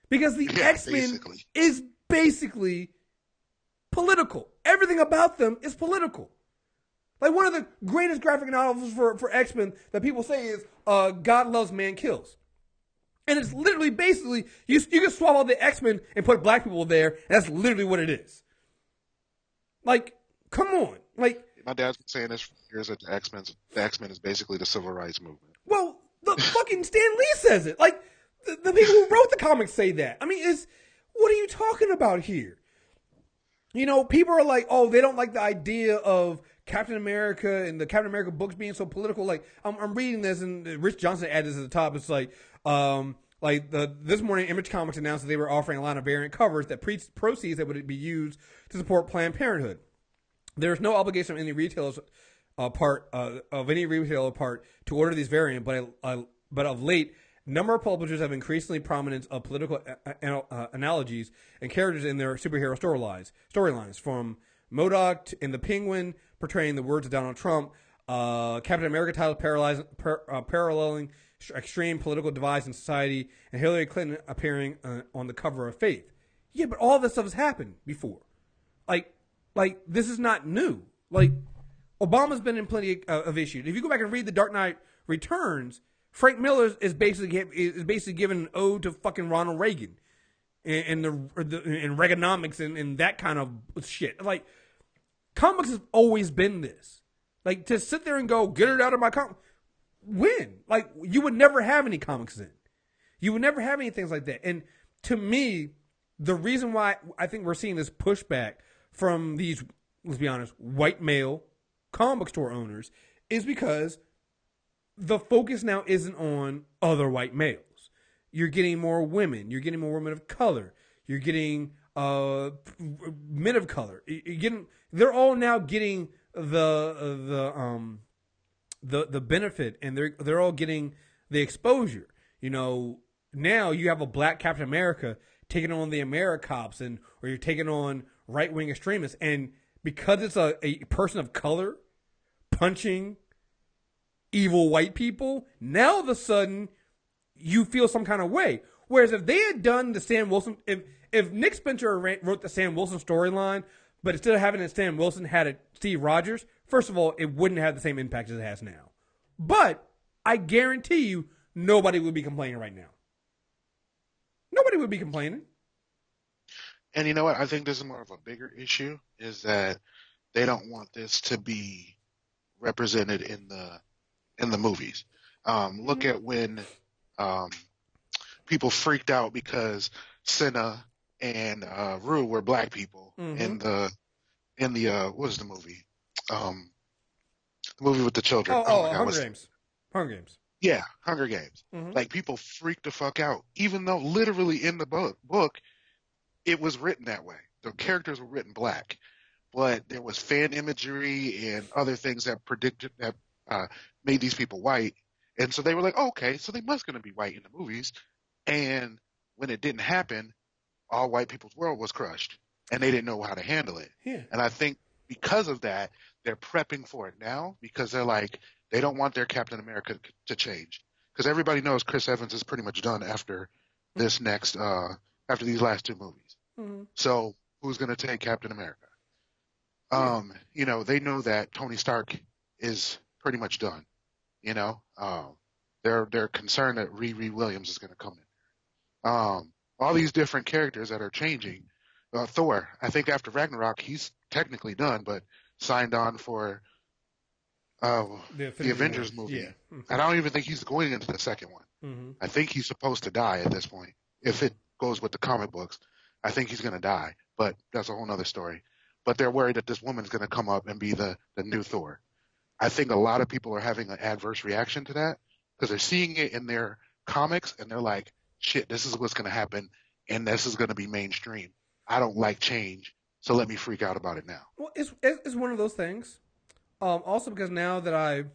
[SPEAKER 1] Because the X-Men is basically political. Everything about them is political. Like one of the greatest graphic novels for X-Men that people say is God Loves, Man Kills. And it's literally basically, you can swallow the X-Men and put black people there, and that's literally what it is. Like, come on. Like,
[SPEAKER 2] my dad's been saying this for years that the X-Men is basically the civil rights movement.
[SPEAKER 1] Well, the fucking Stan Lee says it. Like, the people who wrote the comics say that. I mean, what are you talking about here? People are like, oh, they don't like the idea of Captain America and the Captain America books being so political. Like, I'm reading this, and Rich Johnson added this at the top. It's like this morning, Image Comics announced that they were offering a line of variant covers that proceeds that would be used to support Planned Parenthood. There is no obligation on any retailer's part to order these variants, but of late, number of publishers have increasingly prominence of political analogies and characters in their superhero storylines, from MODOK and the Penguin portraying the words of Donald Trump, Captain America titles paralleling extreme political divides in society, and Hillary Clinton appearing on the cover of Faith. Yeah, but all this stuff has happened before. Like this is not new. Like, Obama's been in plenty of issues. If you go back and read The Dark Knight Returns, Frank Miller is basically giving an ode to fucking Ronald Reagan and Reaganomics and that kind of shit. Like, comics has always been this. Like, to sit there and go, get it out of my comic, when? Like, you would never have any comics then. You would never have any things like that. And to me, the reason why I think we're seeing this pushback from these, let's be honest, white male comic book store owners is because the focus now isn't on other white males. You're getting more women. You're getting more women of color. You're getting men of color. They're all now getting the benefit, and they're all getting the exposure. Now you have a black Captain America taking on the AmeriCops, or you're taking on right-wing extremists, and because it's a person of color punching evil white people, now all of a sudden you feel some kind of way. Whereas if they had done the Sam Wilson, if Nick Spencer wrote the Sam Wilson storyline, but instead of having it Sam Wilson had it Steve Rogers, first of all, it wouldn't have the same impact as it has now. But I guarantee you, nobody would be complaining right now. Nobody would be complaining.
[SPEAKER 2] And you know what? I think this is more of a bigger issue, is that they don't want this to be represented in the movies. Look at when people freaked out because Senna and Rue were black people in the what was the movie? The movie with the children.
[SPEAKER 1] Hunger Games. Hunger Games.
[SPEAKER 2] Yeah, Hunger Games. Mm-hmm. Like, people freaked the fuck out, even though literally in the book it was written that way. The characters were written black, but there was fan imagery and other things that made these people white. And so they were like, oh, okay, so they must going to be white in the movies. And when it didn't happen, all white people's world was crushed, and they didn't know how to handle it.
[SPEAKER 1] Yeah.
[SPEAKER 2] And I think because of that, they're prepping for it now, because they're like, they don't want their Captain America to change. Because everybody knows Chris Evans is pretty much done after this next, after these last two movies. Mm-hmm. So who's going to take Captain America? They know that Tony Stark is pretty much done. They're concerned that Riri Williams is going to come in. All these different characters that are changing. Thor, I think after Ragnarok, he's technically done, but signed on for the Avengers movie. Yeah. Mm-hmm. And I don't even think he's going into the second one.
[SPEAKER 1] Mm-hmm.
[SPEAKER 2] I think he's supposed to die at this point. If it goes with the comic books, I think he's going to die. But that's a whole nother story. But they're worried that this woman's going to come up and be the new Thor. I think a lot of people are having an adverse reaction to that because they're seeing it in their comics and they're like, shit, this is what's going to happen and this is going to be mainstream. I don't like change, so let me freak out about it now.
[SPEAKER 1] Well, it's one of those things. Also because now that I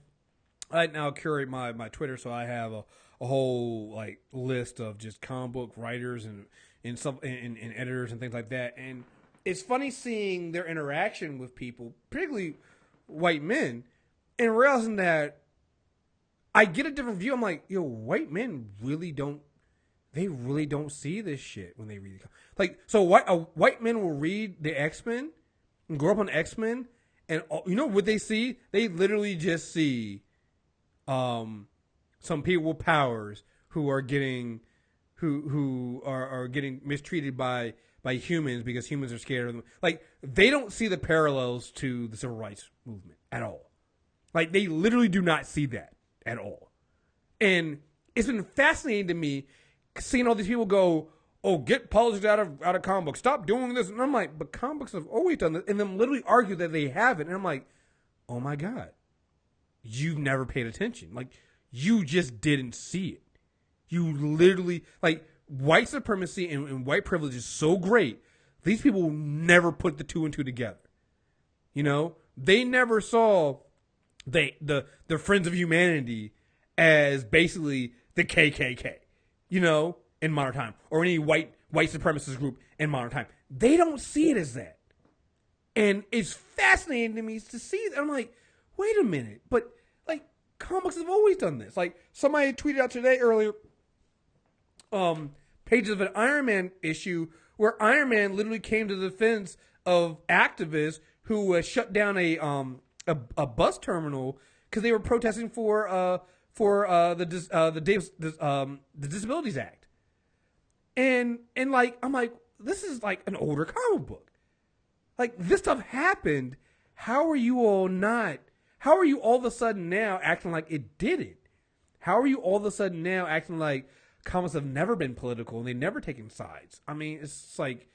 [SPEAKER 1] now curate my Twitter, so I have a whole like list of just comic book writers and some and editors and things like that. And it's funny seeing their interaction with people, particularly white men, and realizing that I get a different view. I'm like, yo, white men really don't see this shit when they read it. Like, so white men will read the X-Men and grow up on X-Men, and you know what they see? They literally just see some people with powers who are getting who are getting mistreated by humans because humans are scared of them. Like, they don't see the parallels to the civil rights movement at all. Like, they literally do not see that at all. And it's been fascinating to me seeing all these people go, oh, get politics out of comic books. Stop doing this. And I'm like, but comic books have always done this. And then literally argue that they haven't. And I'm like, oh my God, you've never paid attention. Like, you just didn't see it. You literally, like, white supremacy and white privilege is so great. These people never put the two and two together. You know, they never saw the Friends of Humanity as basically the KKK, you know, in modern time, or any white supremacist group in modern time. They don't see it as that. And it's fascinating to me to see that. I'm like, wait a minute, but like, comics have always done this. Like, somebody tweeted out today earlier, pages of an Iron Man issue where Iron Man literally came to the defense of activists who shut down a bus terminal because they were protesting for the Disabilities Act. And like, I'm like, this is like an older comic book. Like, this stuff happened. How are you all of a sudden now acting like it didn't? How are you all of a sudden now acting like comics have never been political and they've never taken sides? I mean, it's like,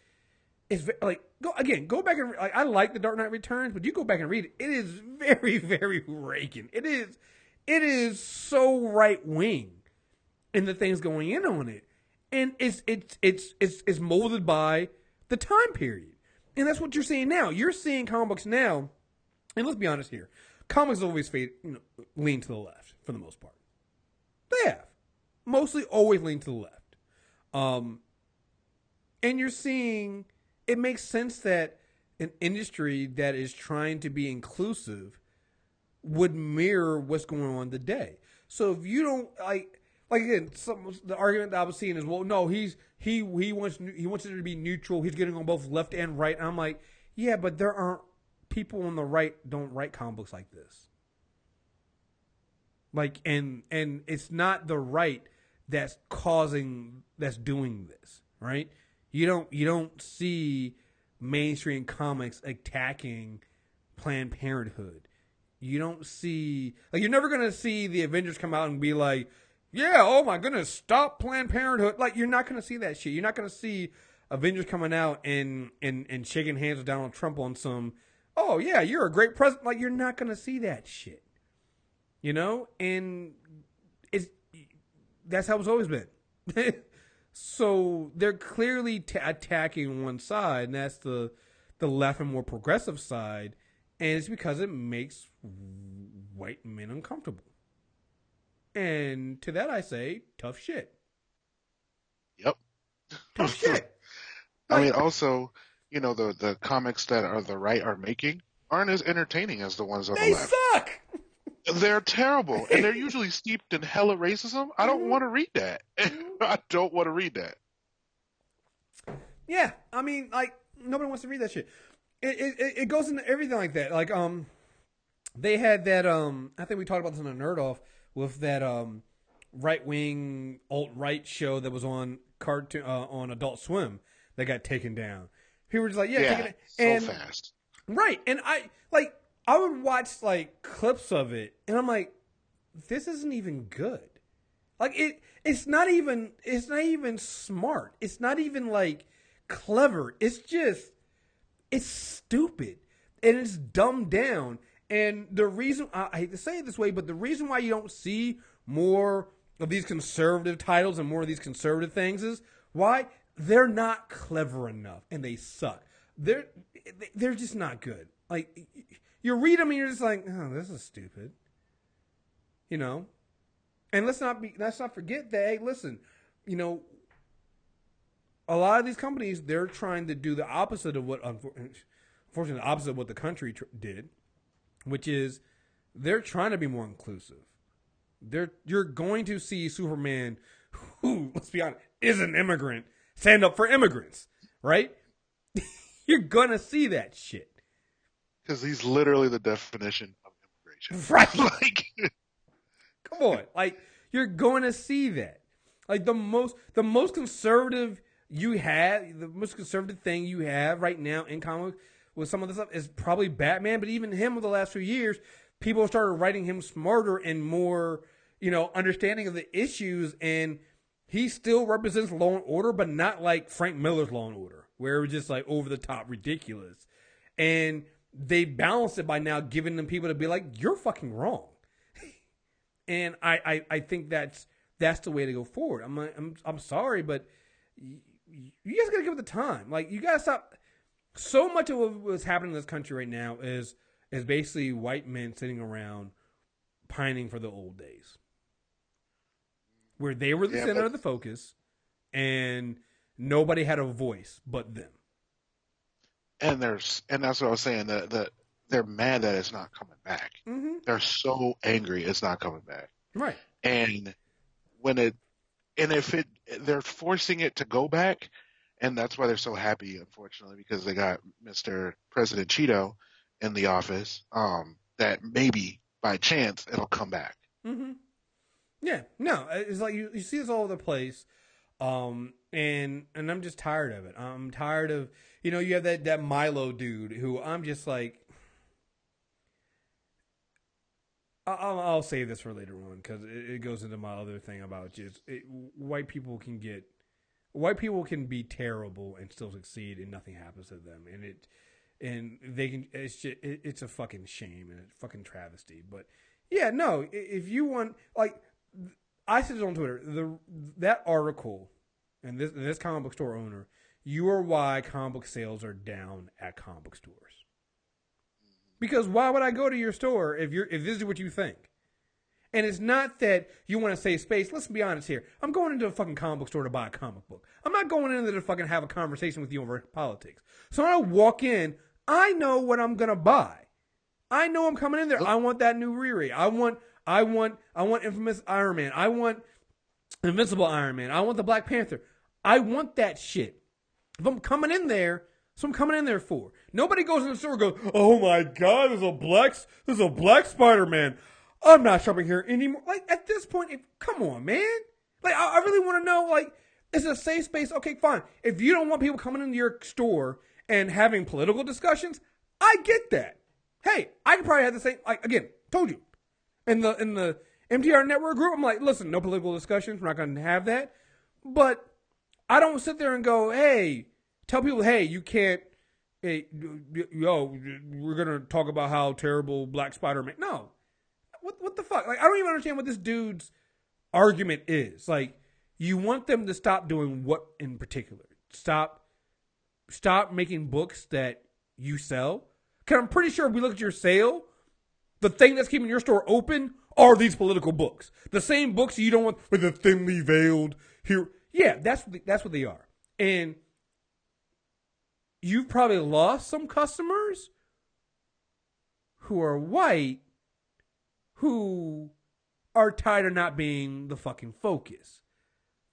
[SPEAKER 1] it's like, go back and, like, I like The Dark Knight Returns, but you go back and read it. It is very, very Reagan. It is so right wing in the things going in on it. And it's molded by the time period. And that's what you're seeing now. You're seeing comic books now, and let's be honest here, comics always lean to the left for the most part. They have. Mostly always lean to the left. And you're seeing, it makes sense that an industry that is trying to be inclusive would mirror what's going on today. So if you don't, like again, the argument that I was seeing is, well, no, he wants it to be neutral. He's getting on both left and right. And I'm like, yeah, but there aren't people on the right don't write comic books like this. Like, and it's not the right that's doing this, right? You don't see mainstream comics attacking Planned Parenthood. You don't see, like, you're never gonna see the Avengers come out and be like, yeah, oh my goodness, stop Planned Parenthood. Like, you're not gonna see that shit. You're not gonna see Avengers coming out and shaking hands with Donald Trump on some, oh yeah, you're a great president. Like, you're not gonna see that shit. You know? And that's how it's always been. So they're clearly attacking one side, and that's the left and more progressive side, and it's because it makes white men uncomfortable. And to that I say, tough shit.
[SPEAKER 2] Yep.
[SPEAKER 1] Tough shit.
[SPEAKER 2] I mean, also, you know, the comics that are the right are making aren't as entertaining as the ones on the left.
[SPEAKER 1] They suck!
[SPEAKER 2] They're terrible, and they're usually steeped in hella racism. I don't want to read that. I don't want to read that.
[SPEAKER 1] Yeah, I mean, like, nobody wants to read that shit. It goes into everything like that. Like, they had that, I think we talked about this on a Nerd Off, with that right-wing alt-right show that was on cartoon on Adult Swim that got taken down. People were just like, yeah,
[SPEAKER 2] so fast.
[SPEAKER 1] Right, and I would watch, like, clips of it, and I'm like, this isn't even good. Like it's not even smart. It's not even like clever. It's stupid and it's dumbed down. And the reason, I hate to say it this way, but the reason why you don't see more of these conservative titles and more of these conservative things is why they're not clever enough and they suck. They're just not good. Like you read them and you're just like, oh, this is stupid. You know? And let's not forget that, hey, listen, you know, a lot of these companies, they're trying to do the opposite of what, unfortunately, the opposite of what the country did, which is they're trying to be more inclusive. You're going to see Superman, who, let's be honest, is an immigrant, stand up for immigrants, right? You're going to see that shit.
[SPEAKER 2] Because he's literally the definition of immigration.
[SPEAKER 1] Right.
[SPEAKER 2] Like,
[SPEAKER 1] come on. Like, you're going to see that. Like, the most conservative the most conservative thing you have right now in comics with some of this stuff is probably Batman, but even him over the last few years, people started writing him smarter and more, you know, understanding of the issues, and he still represents Law and Order, but not like Frank Miller's Law and Order, where it was just like over the top ridiculous. And they balanced it by now giving them people to be like, you're fucking wrong. And I think that's the way to go forward. I'm sorry, but you guys gotta give it the time. Like, you gotta stop. So much of what's happening in this country right now is basically white men sitting around pining for the old days, where they were the center of the focus, and nobody had a voice but them.
[SPEAKER 2] And that's what I was saying. That they're mad that it's not coming back.
[SPEAKER 1] Mm-hmm.
[SPEAKER 2] They're so angry it's not coming back.
[SPEAKER 1] Right.
[SPEAKER 2] And they're forcing it to go back, and that's why they're so happy, unfortunately, because they got Mr. President Cheeto in the office. That maybe by chance it'll come back.
[SPEAKER 1] Mm-hmm. Yeah. No, it's like you see this all over the place. And I'm just tired of it. I'm tired of, you know, you have that Milo dude who I'm just like, I'll save this for later on because it goes into my other thing about just white people can be terrible and still succeed and nothing happens to them, and they can. It's a fucking shame and a fucking travesty. But yeah, no, if you want, like, I said it on Twitter, that article and this comic book store owner, you are why comic book sales are down at comic book stores. Because why would I go to your store if this is what you think? And it's not that you want to save space. Let's be honest here. I'm going into a fucking comic book store to buy a comic book. I'm not going in there to fucking have a conversation with you over politics. So when I walk in, I know what I'm gonna buy. I know I'm coming in there. I want that new Riri. I want Infamous Iron Man. I want Invincible Iron Man. I want the Black Panther. I want that shit. If I'm coming in there, that's what I'm coming in there for. Nobody goes in the store and goes, oh my God, there's a black Spider-Man. I'm not shopping here anymore. Like, at this point, come on, man. Like, I really want to know, like, is it a safe space? Okay, fine. If you don't want people coming into your store and having political discussions, I get that. Hey, I could probably have the same, like, again, told you. In the MTR network group, I'm like, listen, no political discussions. We're not going to have that. But I don't sit there and go, hey, tell people, hey, you can't, hey, yo, we're going to talk about how terrible Black Spider-Man. No. What the fuck? Like, I don't even understand what this dude's argument is. Like, you want them to stop doing what in particular? Stop making books that you sell? Because I'm pretty sure if we look at your sale, the thing that's keeping your store open are these political books. The same books you don't want with the thinly veiled here. Yeah, that's what they are. And you've probably lost some customers who are white who are tired of not being the fucking focus.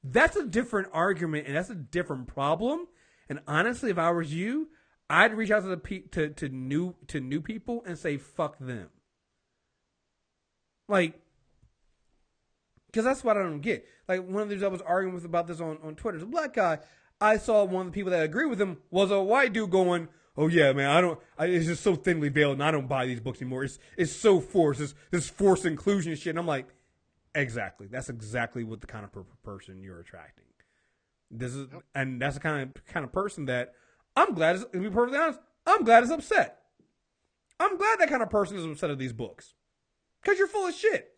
[SPEAKER 1] That's a different argument and that's a different problem. And honestly, if I was you, I'd reach out to new people and say fuck them. Like, because that's what I don't get. Like, one of the dudes I was arguing with about this on Twitter is a black guy. I saw one of the people that agree with him was a white dude going, oh yeah, man, it's just so thinly veiled and I don't buy these books anymore. It's so forced, this forced inclusion shit. And I'm like, Exactly. That's exactly what the kind of person you're attracting. And that's the kind of person that I'm glad is, to be perfectly honest, I'm glad is upset. I'm glad that kind of person is upset at these books. Because you're full of shit.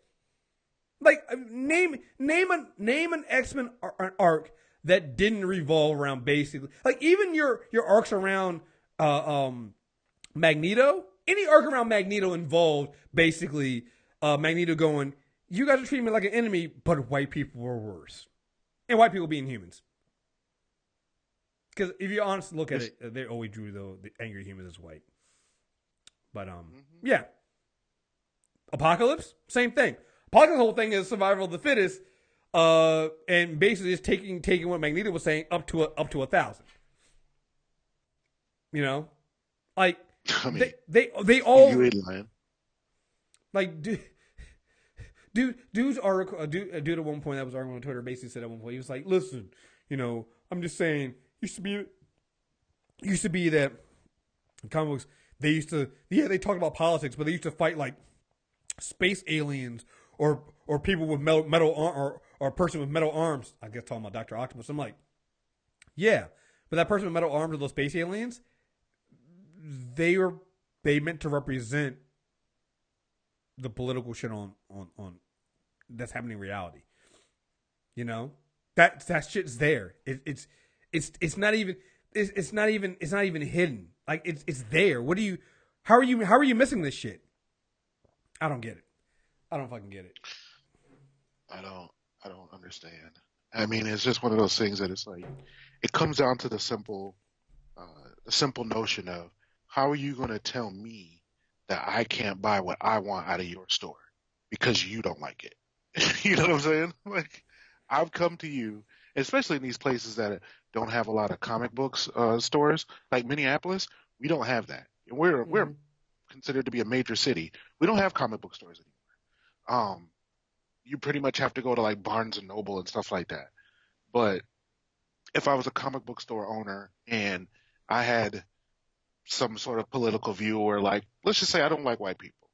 [SPEAKER 1] Like, name an X-Men arc that didn't revolve around basically, like, even your arcs around Magneto, any arc around Magneto involved basically Magneto going, you guys are treating me like an enemy, but white people were worse. And white people being humans. Because if you honestly look at it, they always drew the angry humans as white. But yeah. Apocalypse, same thing. Apocalypse whole thing is survival of the fittest, and basically it's taking what Magneto was saying up to 1,000. You know, like
[SPEAKER 2] I mean,
[SPEAKER 1] they all
[SPEAKER 2] you ain't lying.
[SPEAKER 1] Like dude's article, dude at one point that was arguing on Twitter basically said at one point he was like, listen, you know, I'm just saying used to be that comic books they talked about politics, but they used to fight like space aliens or people with metal or a person with metal arms. I guess talking about Dr. Octopus. I'm like, yeah, but that person with metal arms or those space aliens, they meant to represent the political shit on that's happening in reality. You know, that shit's there. It's not even hidden. Like it's there. How are you missing this shit? I don't get it. I don't fucking get it.
[SPEAKER 2] I don't understand. I mean, it's just one of those things that it's like, it comes down to the simple notion of, how are you going to tell me that I can't buy what I want out of your store because you don't like it? You know what I'm saying? Like, I've come to you, especially in these places that don't have a lot of comic books stores, like Minneapolis. We don't have that. We're considered to be a major city. We don't have comic book stores anymore. You pretty much have to go to like Barnes and Noble and stuff like that. But if I was a comic book store owner and I had some sort of political view, or like, let's just say I don't like white people,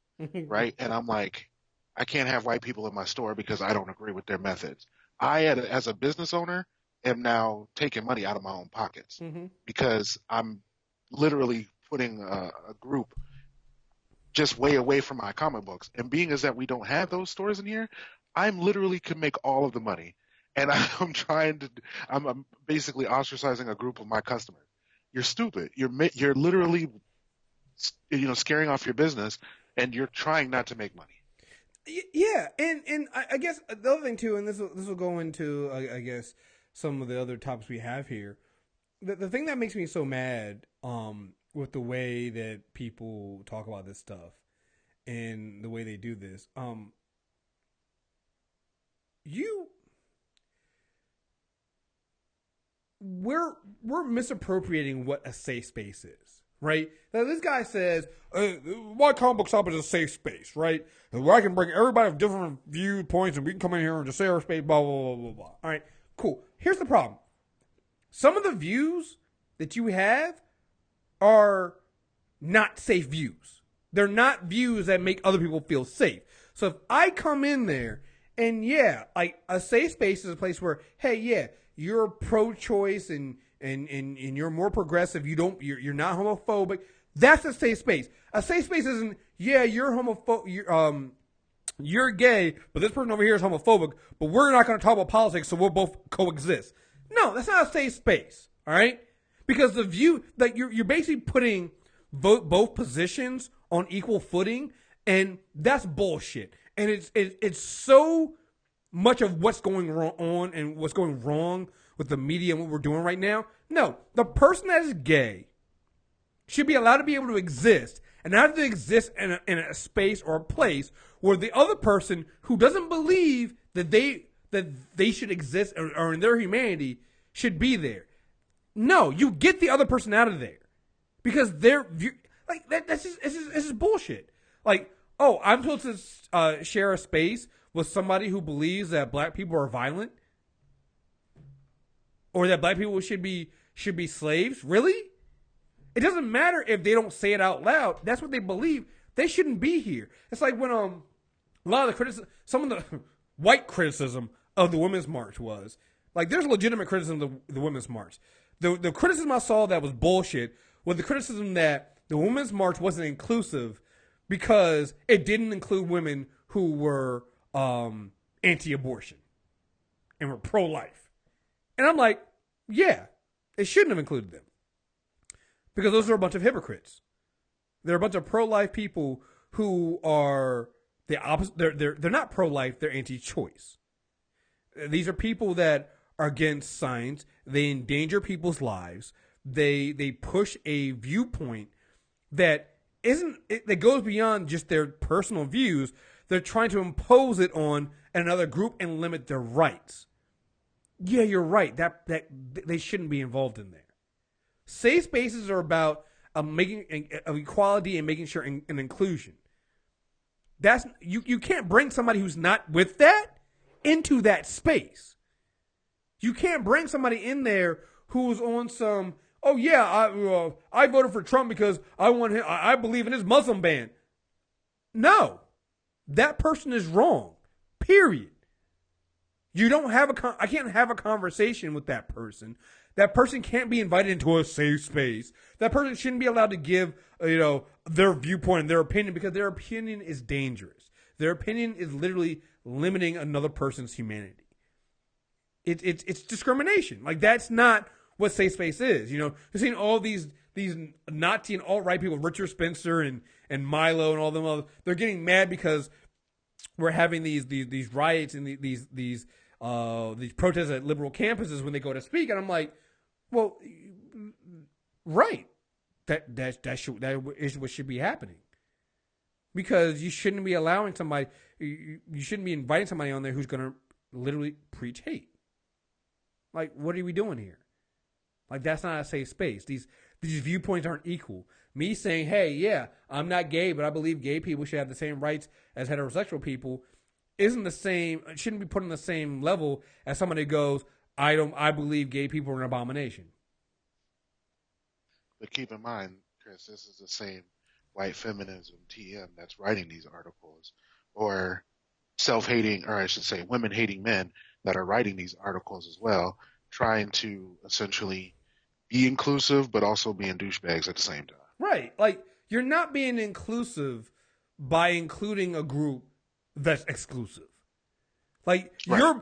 [SPEAKER 2] right? And I'm like, I can't have white people in my store because I don't agree with their methods. As a business owner, am now taking money out of my own pockets because I'm literally putting a group just way away from my comic books. And being as that we don't have those stores in here, I'm literally can make all of the money. And I'm basically ostracizing a group of my customers. You're stupid. You're literally, scaring off your business, and you're trying not to make money.
[SPEAKER 1] Yeah, and I guess the other thing too, and this will go into I guess some of the other topics we have here. The thing that makes me so mad with the way that people talk about this stuff and the way they do this, we're misappropriating what a safe space is, right? Now this guy says, my comic book shop is a safe space, right? Where I can bring everybody with different viewpoints and we can come in here and just say our space, blah, blah, blah, blah, blah. All right, cool. Here's the problem. Some of the views that you have are not safe views. They're not views that make other people feel safe. So if I come in there and like a safe space is a place where, hey, you're pro-choice and you're more progressive. You're not homophobic. That's a safe space. A safe space isn't, you're homophobic. You're gay, but this person over here is homophobic. But we're not going to talk about politics, so we'll both coexist. No, that's not a safe space. All right, because the view that you're basically putting both positions on equal footing, and that's bullshit. And it's so much of what's going on and what's going wrong with the media and what we're doing right now. No, the person that is gay should be allowed to be able to exist, and not to exist in a space or a place where the other person who doesn't believe that they should exist or in their humanity should be there. No, you get the other person out of there because they're like that's just bullshit. Like, oh, I'm supposed to share a space with somebody who believes that black people are violent, or that black people should be slaves. Really? It doesn't matter if they don't say it out loud. That's what they believe. They shouldn't be here. It's like when a lot of the criticism, some of the white criticism of the Women's March was. Like, there's legitimate criticism of the Women's March. The criticism I saw that was bullshit was the criticism that the Women's March wasn't inclusive because it didn't include women who were anti-abortion and were pro-life. And I'm like, yeah, it shouldn't have included them because those are a bunch of hypocrites. They're a bunch of pro-life people who are the opposite. They're not pro-life. They're anti-choice. These are people that are against science. They endanger people's lives. They push a viewpoint that that goes beyond just their personal views. They're trying to impose it on another group and limit their rights. Yeah, you're right. That they shouldn't be involved in there. Safe spaces are about making of equality and making sure an inclusion. That's you can't bring somebody who's not with that into that space. You can't bring somebody in there who's on some, oh yeah, I voted for Trump because I want him. I believe in his Muslim ban. No, that person is wrong. Period. You don't have I can't have a conversation with that person. That person can't be invited into a safe space. That person shouldn't be allowed to give, their viewpoint and their opinion because their opinion is dangerous. Their opinion is literally limiting another person's humanity. It's discrimination. Like, that's not what safe space is. You're seeing all these Nazi and alt-right people, Richard Spencer and Milo and all them. They're getting mad because we're having these riots and these protests at liberal campuses when they go to speak, and I'm like, well, right, that is what should be happening, because you shouldn't be allowing somebody, you shouldn't be inviting somebody on there who's going to literally preach hate. Like, what are we doing here? Like, that's not a safe space. These viewpoints aren't equal. Me saying, hey, yeah, I'm not gay, but I believe gay people should have the same rights as heterosexual people, isn't the same. It shouldn't be put on the same level as somebody who goes, I believe gay people are an abomination.
[SPEAKER 2] But keep in mind, Chris, this is the same white feminism TM that's writing these articles, or self-hating, or I should say women-hating men that are writing these articles as well, trying to essentially be inclusive but also being douchebags at the same time.
[SPEAKER 1] Right. Like, you're not being inclusive by including a group that's exclusive. Like, right.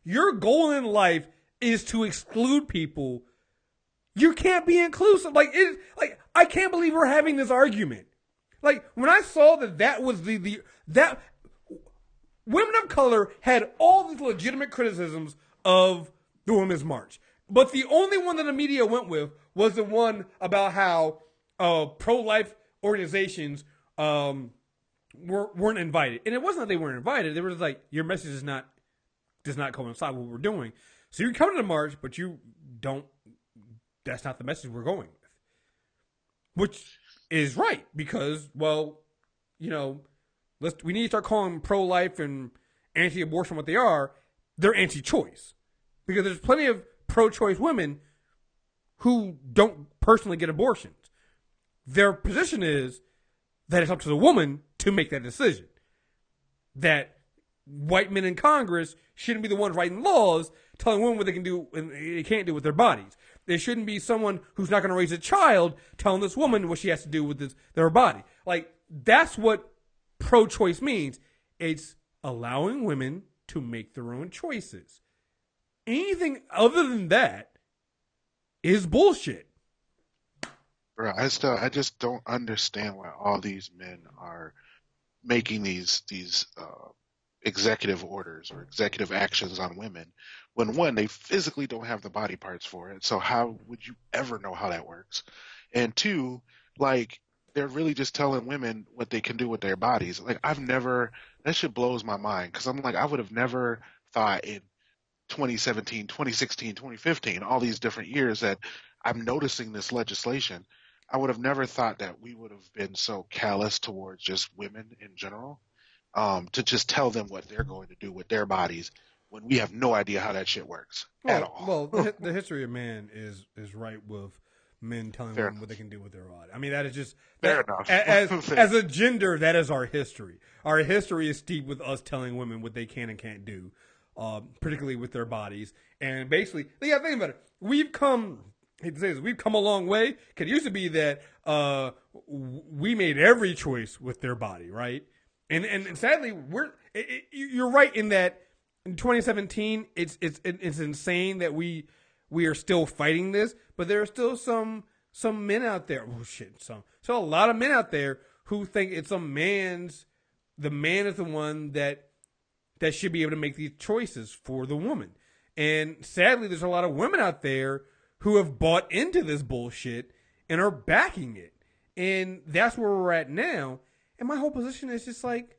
[SPEAKER 1] Your goal in life is to exclude people. You can't be inclusive. Like, I can't believe we're having this argument. Like, when I saw that was that women of color had all these legitimate criticisms of the Women's March, but the only one that the media went with was the one about how pro-life organizations weren't invited. And it wasn't that they weren't invited. They were just like, your message does not coincide with what we're doing. So you're coming to the march, but you don't. That's not the message we're going with. Which is right, because, well, we need to start calling pro-life and anti-abortion what they are. They're anti-choice. Because there's plenty of pro-choice women who don't personally get abortions. Their position is that it's up to the woman to make that decision. That white men in Congress shouldn't be the ones writing laws telling women what they can do and they can't do with their bodies. There shouldn't be someone who's not going to raise a child telling this woman what she has to do with their body. Like, that's what pro-choice means. It's allowing women to make their own choices. Anything other than that is bullshit.
[SPEAKER 2] Bro, I just don't understand why all these men are making these executive orders or executive actions on women when, one, they physically don't have the body parts for it. So how would you ever know how that works? And two, like, they're really just telling women what they can do with their bodies. Like, that shit blows my mind, because I'm like, I would have never thought in 2017, 2016, 2015, all these different years that I'm noticing this legislation, I would have never thought that we would have been so callous towards just women in general, to just tell them what they're going to do with their bodies when we have no idea how that shit works at all.
[SPEAKER 1] Well, the history of man is right with men telling
[SPEAKER 2] Fair
[SPEAKER 1] women what they can do with their body. I mean, that is just
[SPEAKER 2] Fair enough.
[SPEAKER 1] As a gender, that is our history. Our history is steeped with us telling women what they can and can't do, particularly with their bodies. And basically, think about it. We've come a long way. Because it used to be that we made every choice with their body, right? And sadly, you're right in that in 2017, it's insane that we are still fighting this, but there are still some men out there. Oh shit, so a lot of men out there who think it's the man is the one that should be able to make these choices for the woman. And sadly, there's a lot of women out there who have bought into this bullshit and are backing it. And that's where we're at now. And my whole position is just like,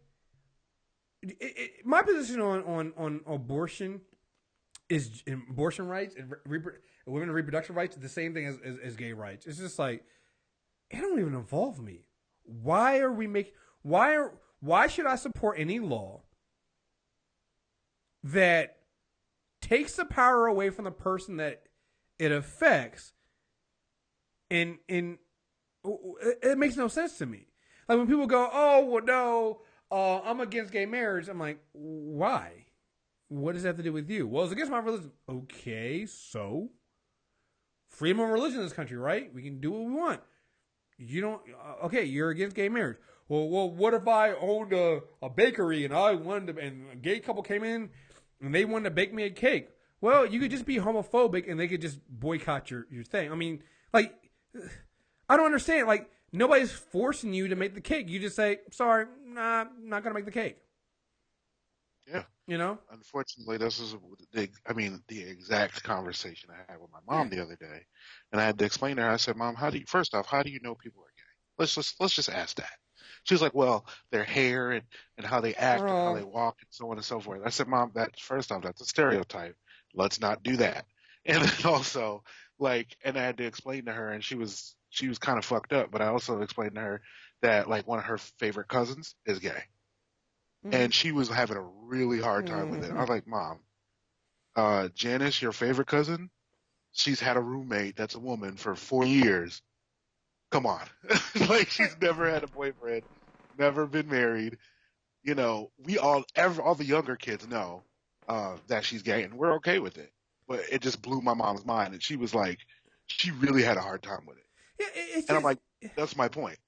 [SPEAKER 1] my position on abortion is abortion rights and women's reproductive rights is the same thing as gay rights. It's just like, it don't even involve me. Why should I support any law that takes the power away from the person that it affects? And it makes no sense to me. Like when people go, oh, well, no, I'm against gay marriage. I'm like, why? What does that have to do with you? Well, it's against my religion. Okay, so freedom of religion in this country, right? We can do what we want. You don't. Okay, you're against gay marriage. Well, what if I owned a bakery and and a gay couple came in and they wanted to bake me a cake? Well, you could just be homophobic and they could just boycott your thing. I mean, like, I don't understand. Like, nobody's forcing you to make the cake. You just say, sorry, nah, I'm not going to make the cake.
[SPEAKER 2] Yeah.
[SPEAKER 1] You know?
[SPEAKER 2] Unfortunately, this is the exact conversation I had with my mom the other day. And I had to explain to her, I said, Mom, how do you know people are gay? Let's just ask that. She was like, well, their hair and how they act and how they walk and so on and so forth. I said, Mom, that's a stereotype. Let's not do that. And then also, and I had to explain to her, and she was kind of fucked up, but I also explained to her that, one of her favorite cousins is gay. Mm-hmm. And she was having a really hard time with it. I was like, Mom, Janice, your favorite cousin, she's had a roommate that's a woman for 4 years. Come on. She's never had a boyfriend, never been married. You know, all the younger kids know that she's gay, and we're okay with it. But it just blew my mom's mind, and she was like, she really had a hard time with it. Yeah, and I'm like, that's my point.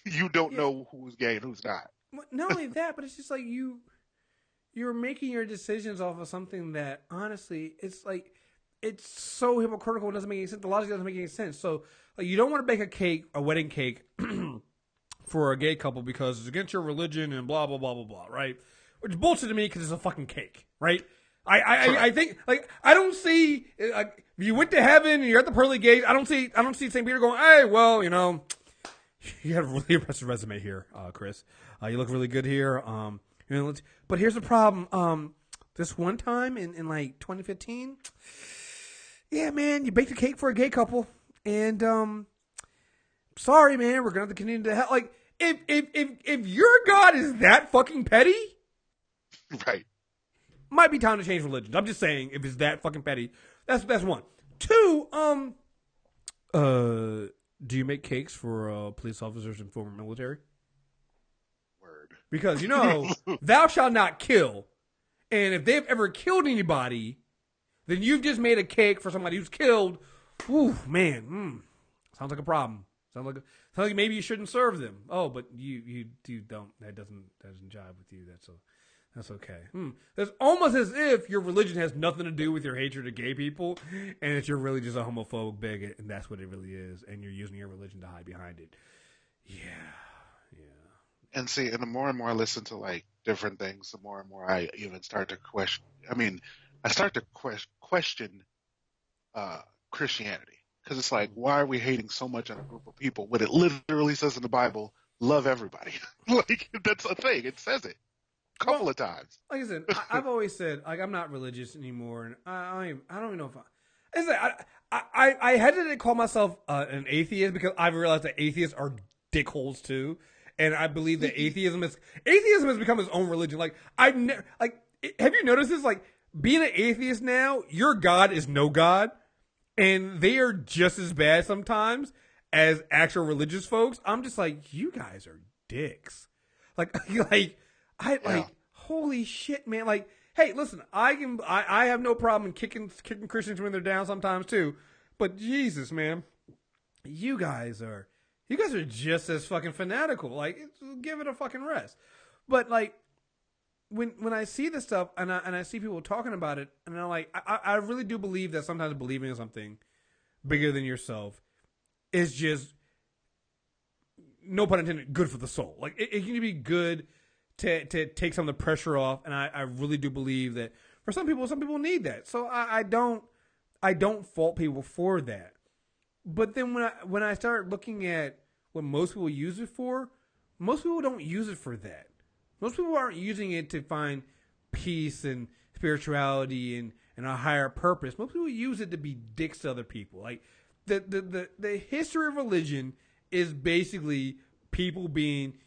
[SPEAKER 2] You don't know who's gay and who's not.
[SPEAKER 1] Not only that, but it's just like you're making your decisions off of something that, honestly, it's like, it's so hypocritical. It doesn't make any sense. The logic doesn't make any sense. So, you don't want to bake a wedding cake for a gay couple because it's against your religion and blah, blah, blah, blah, blah, right? Which is bullshit to me because it's a fucking cake, right? I think, I don't see, if you went to heaven and you're at the pearly gates, I don't see St. Peter going, hey, well, you have a really impressive resume here, Chris. You look really good here. But here's the problem. This one time in 2015, yeah, man, you baked a cake for a gay couple, and sorry, man, we're gonna have to continue to hell. If your God is that fucking petty,
[SPEAKER 2] right?
[SPEAKER 1] Might be time to change religions. I'm just saying, if it's that fucking petty, that's one. Two, do you make cakes for police officers and former military?
[SPEAKER 2] Word.
[SPEAKER 1] Because, thou shalt not kill. And if they've ever killed anybody, then you've just made a cake for somebody who's killed. Ooh, man. Sounds like a problem. Sounds like maybe you shouldn't serve them. Oh, but you don't. That doesn't jive with you. That's okay. It's almost as if your religion has nothing to do with your hatred of gay people, and that you're really just a homophobic bigot, and that's what it really is, and you're using your religion to hide behind it. Yeah.
[SPEAKER 2] And see, and the more and more I listen to different things, the more and more I even start to question. I start to question Christianity, because it's like, why are we hating so much on a group of people when it literally says in the Bible, love everybody? That's a thing. It says it. Couple of times.
[SPEAKER 1] Like I said, I've always said, I'm not religious anymore, and I don't even know if I hesitate to call myself an atheist because I've realized that atheists are dickholes too, and I believe that atheism has become its own religion. Have you noticed this? Being an atheist now, your God is no God, and they are just as bad sometimes as actual religious folks. I'm just like, you guys are dicks. Like, holy shit, man. Like, hey, listen, I have no problem kicking Christians when they're down sometimes too, but Jesus, man, you guys are just as fucking fanatical. Like, give it a fucking rest. But like, when I see this stuff and I see people talking about it, and I'm like, I really do believe that sometimes believing in something bigger than yourself is just, no pun intended, good for the soul. Like, it can be good to take some of the pressure off, and I really do believe that for some people need that. So I don't fault people for that. But then when I start looking at what most people use it for, most people don't use it for that. Most people aren't using it to find peace and spirituality and a higher purpose. Most people use it to be dicks to other people. Like, the history of religion is basically people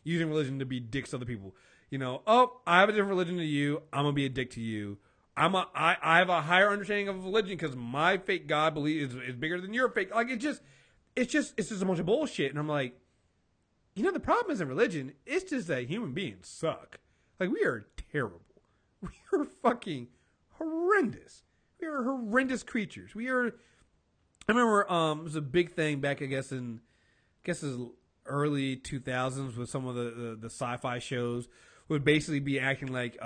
[SPEAKER 1] using religion to be dicks to other people. You know, oh, I have a different religion than you, I'm gonna be a dick to you. I have a higher understanding of religion because my fake God is bigger than your fake. Like, it's just a bunch of bullshit. And I'm like, you know, the problem isn't religion. It's just that human beings suck. Like, we are terrible. We are fucking horrendous. We are horrendous creatures. I remember it was a big thing back, I guess it was early 2000s with some of the sci-fi shows would basically be acting like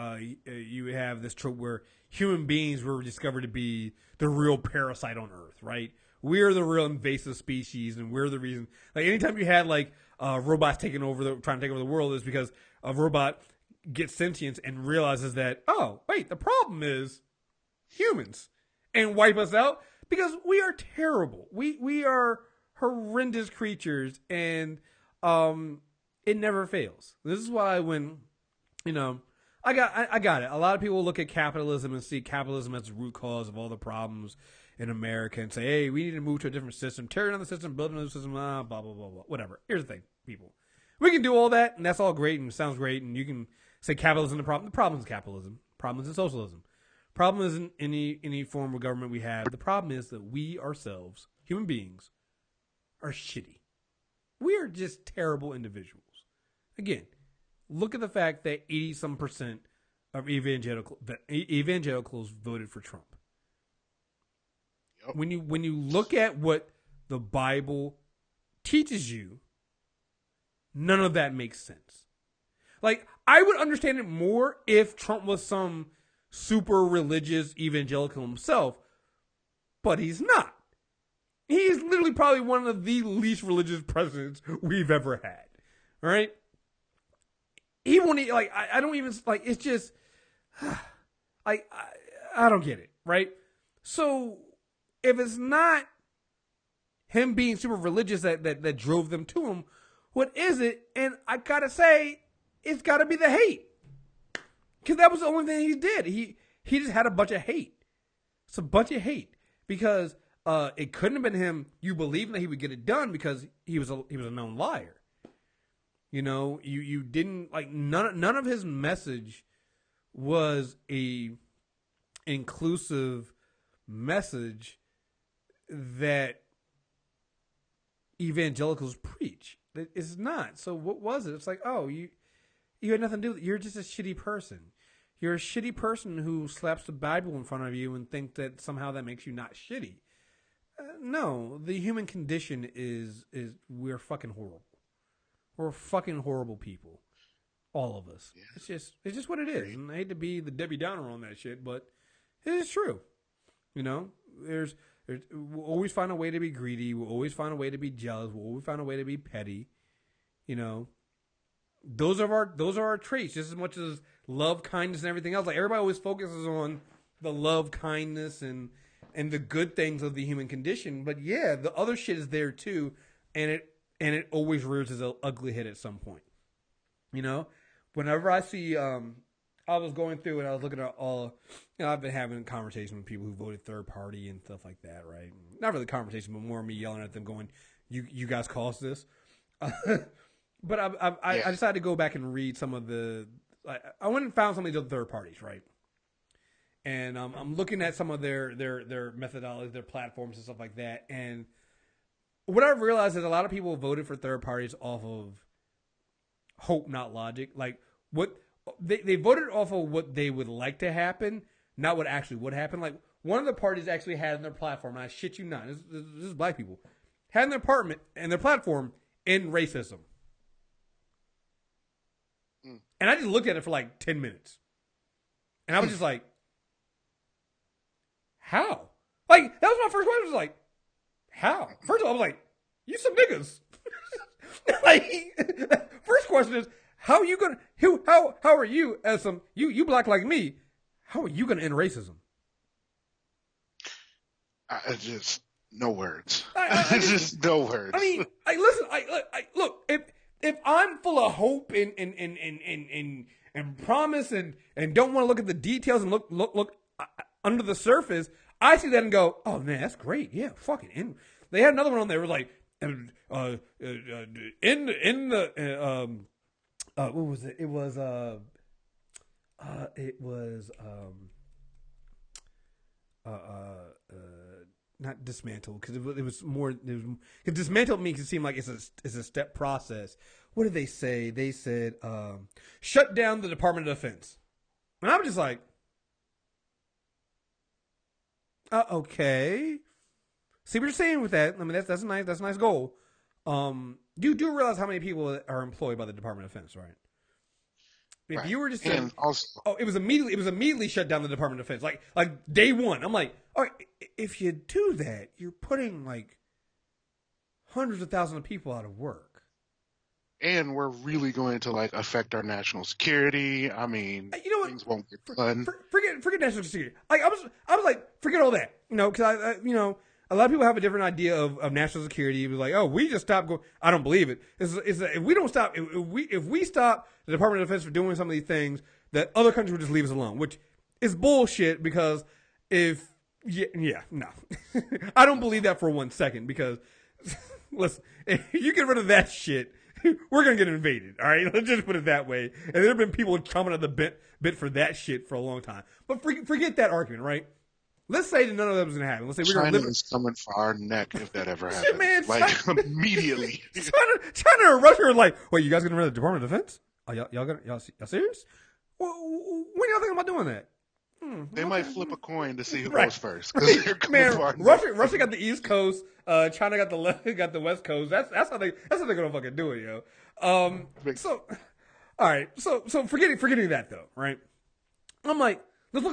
[SPEAKER 1] you would have this trope where human beings were discovered to be the real parasite on Earth, right? We're the real invasive species, and we're the reason. Like, anytime you had like robots trying to take over the world, is because a robot gets sentience and realizes that, oh wait, the problem is humans, and wipe us out because we are terrible. We are horrendous creatures, and it never fails. This is why when, you know, I got it. A lot of people look at capitalism and see capitalism as the root cause of all the problems in America and say, hey, we need to move to a different system, tear down the system, build another system, blah, blah, blah, blah. Whatever. Here's the thing, people. We can do all that, and that's all great, and it sounds great, and you can say capitalism is the problem. The problem is capitalism. The problem isn't socialism. The problem isn't any form of government we have. The problem is that we ourselves, human beings, are shitty. We are just terrible individuals. Again, look at the fact that 80-some% of evangelicals voted for Trump. Yep. When you look at what the Bible teaches you, none of that makes sense. Like, I would understand it more if Trump was some super religious evangelical himself, but he's not. He is literally probably one of the least religious presidents we've ever had. All right? He won't, like, I don't even, like, it's just, I don't get it, right? So, if it's not him being super religious that drove them to him, what is it? And I gotta say, it's gotta be the hate. Because that was the only thing he did. He just had a bunch of hate. It's a bunch of hate. Because it couldn't have been him, you believing that he would get it done because he was a known liar. You know, you didn't, like, none of his message was a inclusive message that evangelicals preach. It's not. So what was it? It's like, oh, you had nothing to do with it. You're just a shitty person. You're a shitty person who slaps the Bible in front of you and think that somehow that makes you not shitty. No, the human condition is we're fucking horrible. We're fucking horrible people. All of us. Yeah. It's just what it is. And I hate to be the Debbie Downer on that shit, but it is true. You know, we'll always find a way to be greedy. We'll always find a way to be jealous. We'll always find a way to be petty. You know, those are our traits just as much as love, kindness, and everything else. Like, everybody always focuses on the love, kindness, and the good things of the human condition. But yeah, the other shit is there too, and it always rears its ugly head at some point. You know, whenever I see, I was going through and I was looking at all, you know, I've been having conversations with people who voted third party and stuff like that, right? Not really conversation, but more me yelling at them going, you guys caused this. But I decided to go back and read some of I went and found some of these other third parties, right? and I'm looking at some of their methodologies, their platforms, and stuff like that. And what I've realized is a lot of people voted for third parties off of hope, not logic. Like what they voted off of what they would like to happen, not what actually would happen. Like one of the parties actually had in their platform, and I shit you not, this is black people, had in their apartment and their platform end racism. And I just looked at it for like 10 minutes. And I was just like, how? Like, that was my first question. I was like, how? First of all, I was like, you some niggas. Like, first question is, how are you going to, how are you as some, you black like me, how are you going to end racism?
[SPEAKER 2] I just, no words.
[SPEAKER 1] Just
[SPEAKER 2] no words.
[SPEAKER 1] I mean, listen, look, if I'm full of hope and promise and don't want to look at the details and look under the surface, I see that and go, oh man, that's great. Yeah, fucking. And they had another one on there. It was like, what was it? It was not dismantle, because it was more. Because dismantle to me can seem like it's a step process. What did they say? They said shut down the Department of Defense, and I was just like, okay. See what you're saying with that? I mean, that's a nice goal. You do realize how many people are employed by the Department of Defense, right? If you were just saying, it was immediately shut down the Department of Defense, like day one. I'm like, all right, if you do that, you're putting like hundreds of thousands of people out of work,
[SPEAKER 2] and we're really going to like affect our national security. I mean, you know what? Things won't get done.
[SPEAKER 1] Forget national security. Like I was like, forget all that, because I a lot of people have a different idea of national security. It was like, oh, we just stopped going. I don't believe it. It's if we don't stop, if we stop the Department of Defense from doing some of these things, that other countries would just leave us alone, which is bullshit. Because no, I don't believe that for 1 second. Because listen, if you get rid of that shit, we're gonna get invaded. All right, let's just put it that way. And there have been people chomping at the bit for that shit for a long time. But forget that argument, right? Let's say that none of that was going to happen. Let's say we're going to live.
[SPEAKER 2] China is coming for our neck if that ever happens. Man, like immediately.
[SPEAKER 1] China or Russia are like, wait, you guys going to run the Department of Defense? Are y'all serious? When y'all thinking about doing that?
[SPEAKER 2] They might flip a coin to see who
[SPEAKER 1] right.
[SPEAKER 2] goes first. Man,
[SPEAKER 1] Russia got the East Coast. China got the West Coast. That's how they're gonna fucking do it, yo. So, all right. So forgetting that though, right? I'm like, let's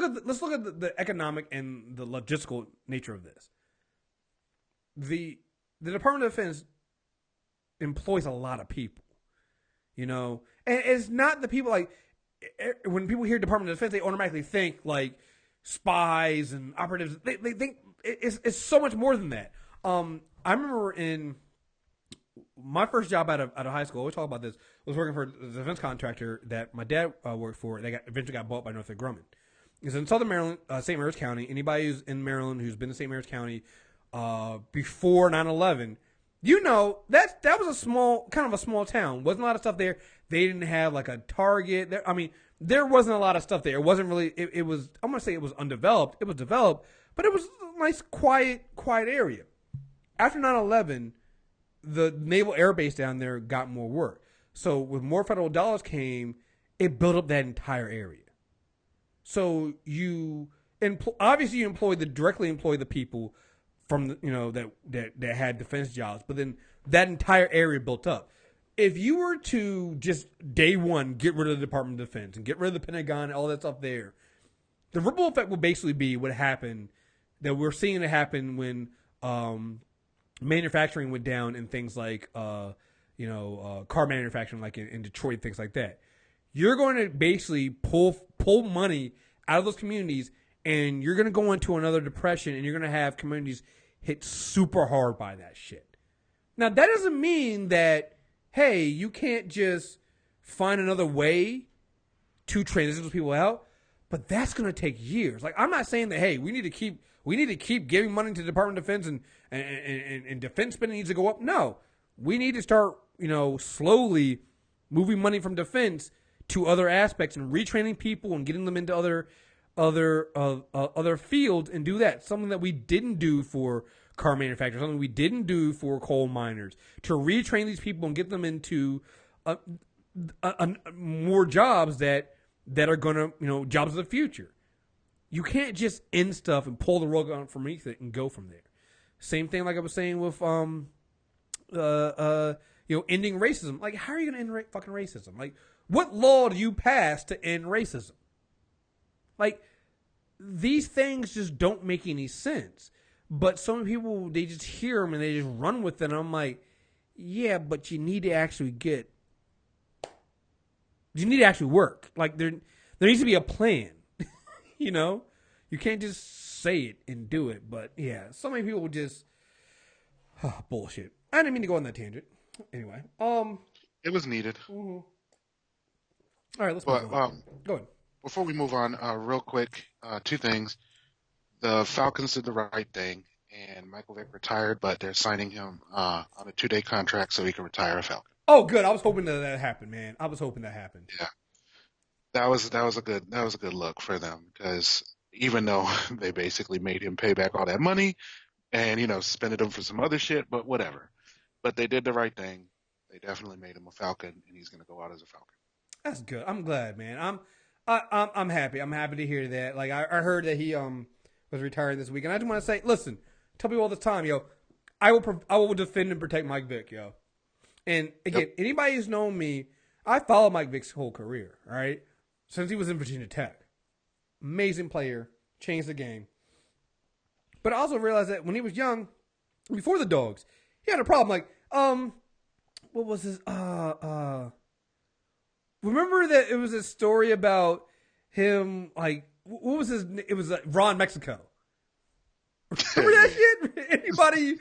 [SPEAKER 1] look at the economic and the logistical nature of this. The Department of Defense employs a lot of people, and it's not the people like. When people hear Department of Defense, they automatically think like spies and operatives. They think it's so much more than that. I remember in my first job out of high school, I always talk about this, was working for a defense contractor that my dad worked for. They eventually got bought by Northrop Grumman. It's in Southern Maryland, St. Mary's County. Anybody who's in Maryland who's been to St. Mary's County before 9/11, that was a small town. Wasn't a lot of stuff there. They didn't have like a Target. There wasn't a lot of stuff there. It wasn't really. It was. I'm gonna say it was undeveloped. It was developed, but it was a nice, quiet area. After 9/11, the Naval Air Base down there got more work. So with more federal dollars came, it built up that entire area. So you obviously directly employ the people from that had defense jobs, but then that entire area built up. If you were to just day one get rid of the Department of Defense and get rid of the Pentagon and all that stuff there, the ripple effect will basically be what happened that we're seeing it happen when manufacturing went down in things like car manufacturing, like in Detroit, things like that. You're going to basically pull money out of those communities, and you're going to go into another depression, and you're going to have communities hit super hard by that shit. Now, that doesn't mean that, hey, you can't just find another way to transition those people out, but that's going to take years. Like, I'm not saying that, hey, we need to keep giving money to the Department of Defense and defense spending needs to go up. No, we need to start, slowly moving money from defense to other aspects and retraining people and getting them into other other fields and do that. Something that we didn't do for car manufacturers, something we didn't do for coal miners, to retrain these people and get them into more jobs that are gonna, jobs of the future. You can't just end stuff and pull the rug out from underneath it and go from there. Same thing, like I was saying with ending racism. Like, how are you gonna end fucking racism? Like, what law do you pass to end racism? Like, these things just don't make any sense. But some people, they just hear them and they just run with it. And I'm like, yeah, but you need to actually work. Like, there needs to be a plan. You can't just say it and do it. But yeah, so many people just bullshit. I didn't mean to go on that tangent. Anyway,
[SPEAKER 2] it was needed.
[SPEAKER 1] Mm-hmm. All right, let's move on. Go ahead.
[SPEAKER 2] Before we move on, real quick, two things. The Falcons did the right thing, and Michael Vick retired, but they're signing him on a 2-day contract so he can retire a Falcon.
[SPEAKER 1] Oh, good. I was hoping that happened, man. I was hoping that happened.
[SPEAKER 2] Yeah, that was a good look for them, because even though they basically made him pay back all that money, and suspended him for some other shit, but whatever. But they did the right thing. They definitely made him a Falcon, and he's going to go out as a Falcon. That's
[SPEAKER 1] good. I'm glad, man. I'm happy. I'm happy to hear that. Like, I heard that he was retiring this week, and I just want to say, listen, tell people all the time, yo, I will defend and protect Mike Vick, yo. And again, anybody who's known me, I followed Mike Vick's whole career, all right, since he was in Virginia Tech. Amazing player, changed the game. But I also realized that when he was young, before the Dogs, he had a problem. Like, what was his? Remember that it was a story about him, like, what was his? It was Ron Mexico. Remember that shit? Anybody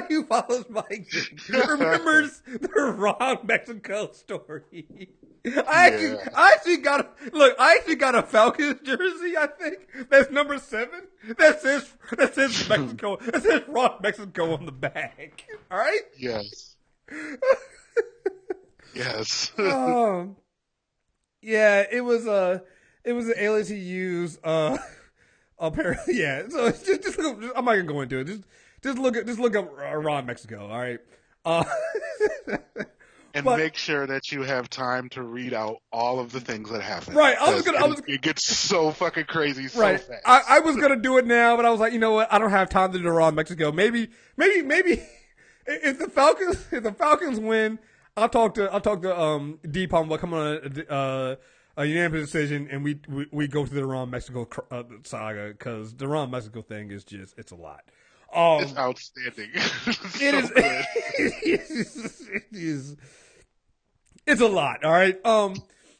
[SPEAKER 1] who follows Mike remembers the Ron Mexico story. I actually got a Falcons jersey, I think. That's number 7. That says Mexico. That says Ron Mexico on the back. All right?
[SPEAKER 2] Yes. Yes.
[SPEAKER 1] Yeah, it was an alias he used. Apparently, yeah. So just look, I'm not gonna go into it. Just look up Ron Mexico. All right.
[SPEAKER 2] And make sure that you have time to read out all of the things that happen.
[SPEAKER 1] Right.
[SPEAKER 2] It gets so fucking crazy so
[SPEAKER 1] right.
[SPEAKER 2] fast.
[SPEAKER 1] I was gonna do it now, but I was like, you know what? I don't have time to do Ron Mexico. Maybe if the Falcons win, I'll talk to D Palm about coming on a unanimous decision, and we go to the Ron Mexico saga, because the Ron Mexico thing is just, it's a lot.
[SPEAKER 2] It's outstanding.
[SPEAKER 1] It's a lot. All right.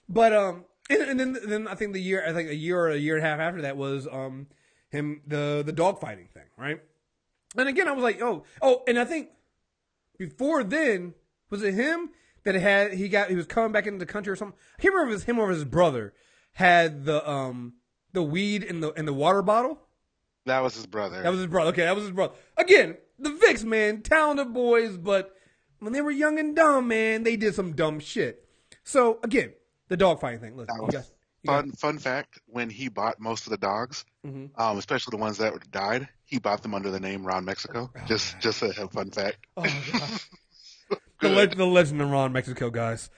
[SPEAKER 1] But and then I think a year or a year and a half after that was him the dog fighting thing, right? And again, I was like, oh, and I think before then, was it him that he was coming back into the country or something? I can't remember if it was him or his brother had the weed in the water bottle.
[SPEAKER 2] That was his brother.
[SPEAKER 1] Okay, that was his brother. Again, the Vicks, man, talented boys, but when they were young and dumb, man, they did some dumb shit. So again, the dogfighting thing. Listen,
[SPEAKER 2] fun fact: when he bought most of the dogs, especially the ones that died, he bought them under the name Ron Mexico. Just a fun fact.
[SPEAKER 1] Oh, God. the legend of Ron Mexico, guys.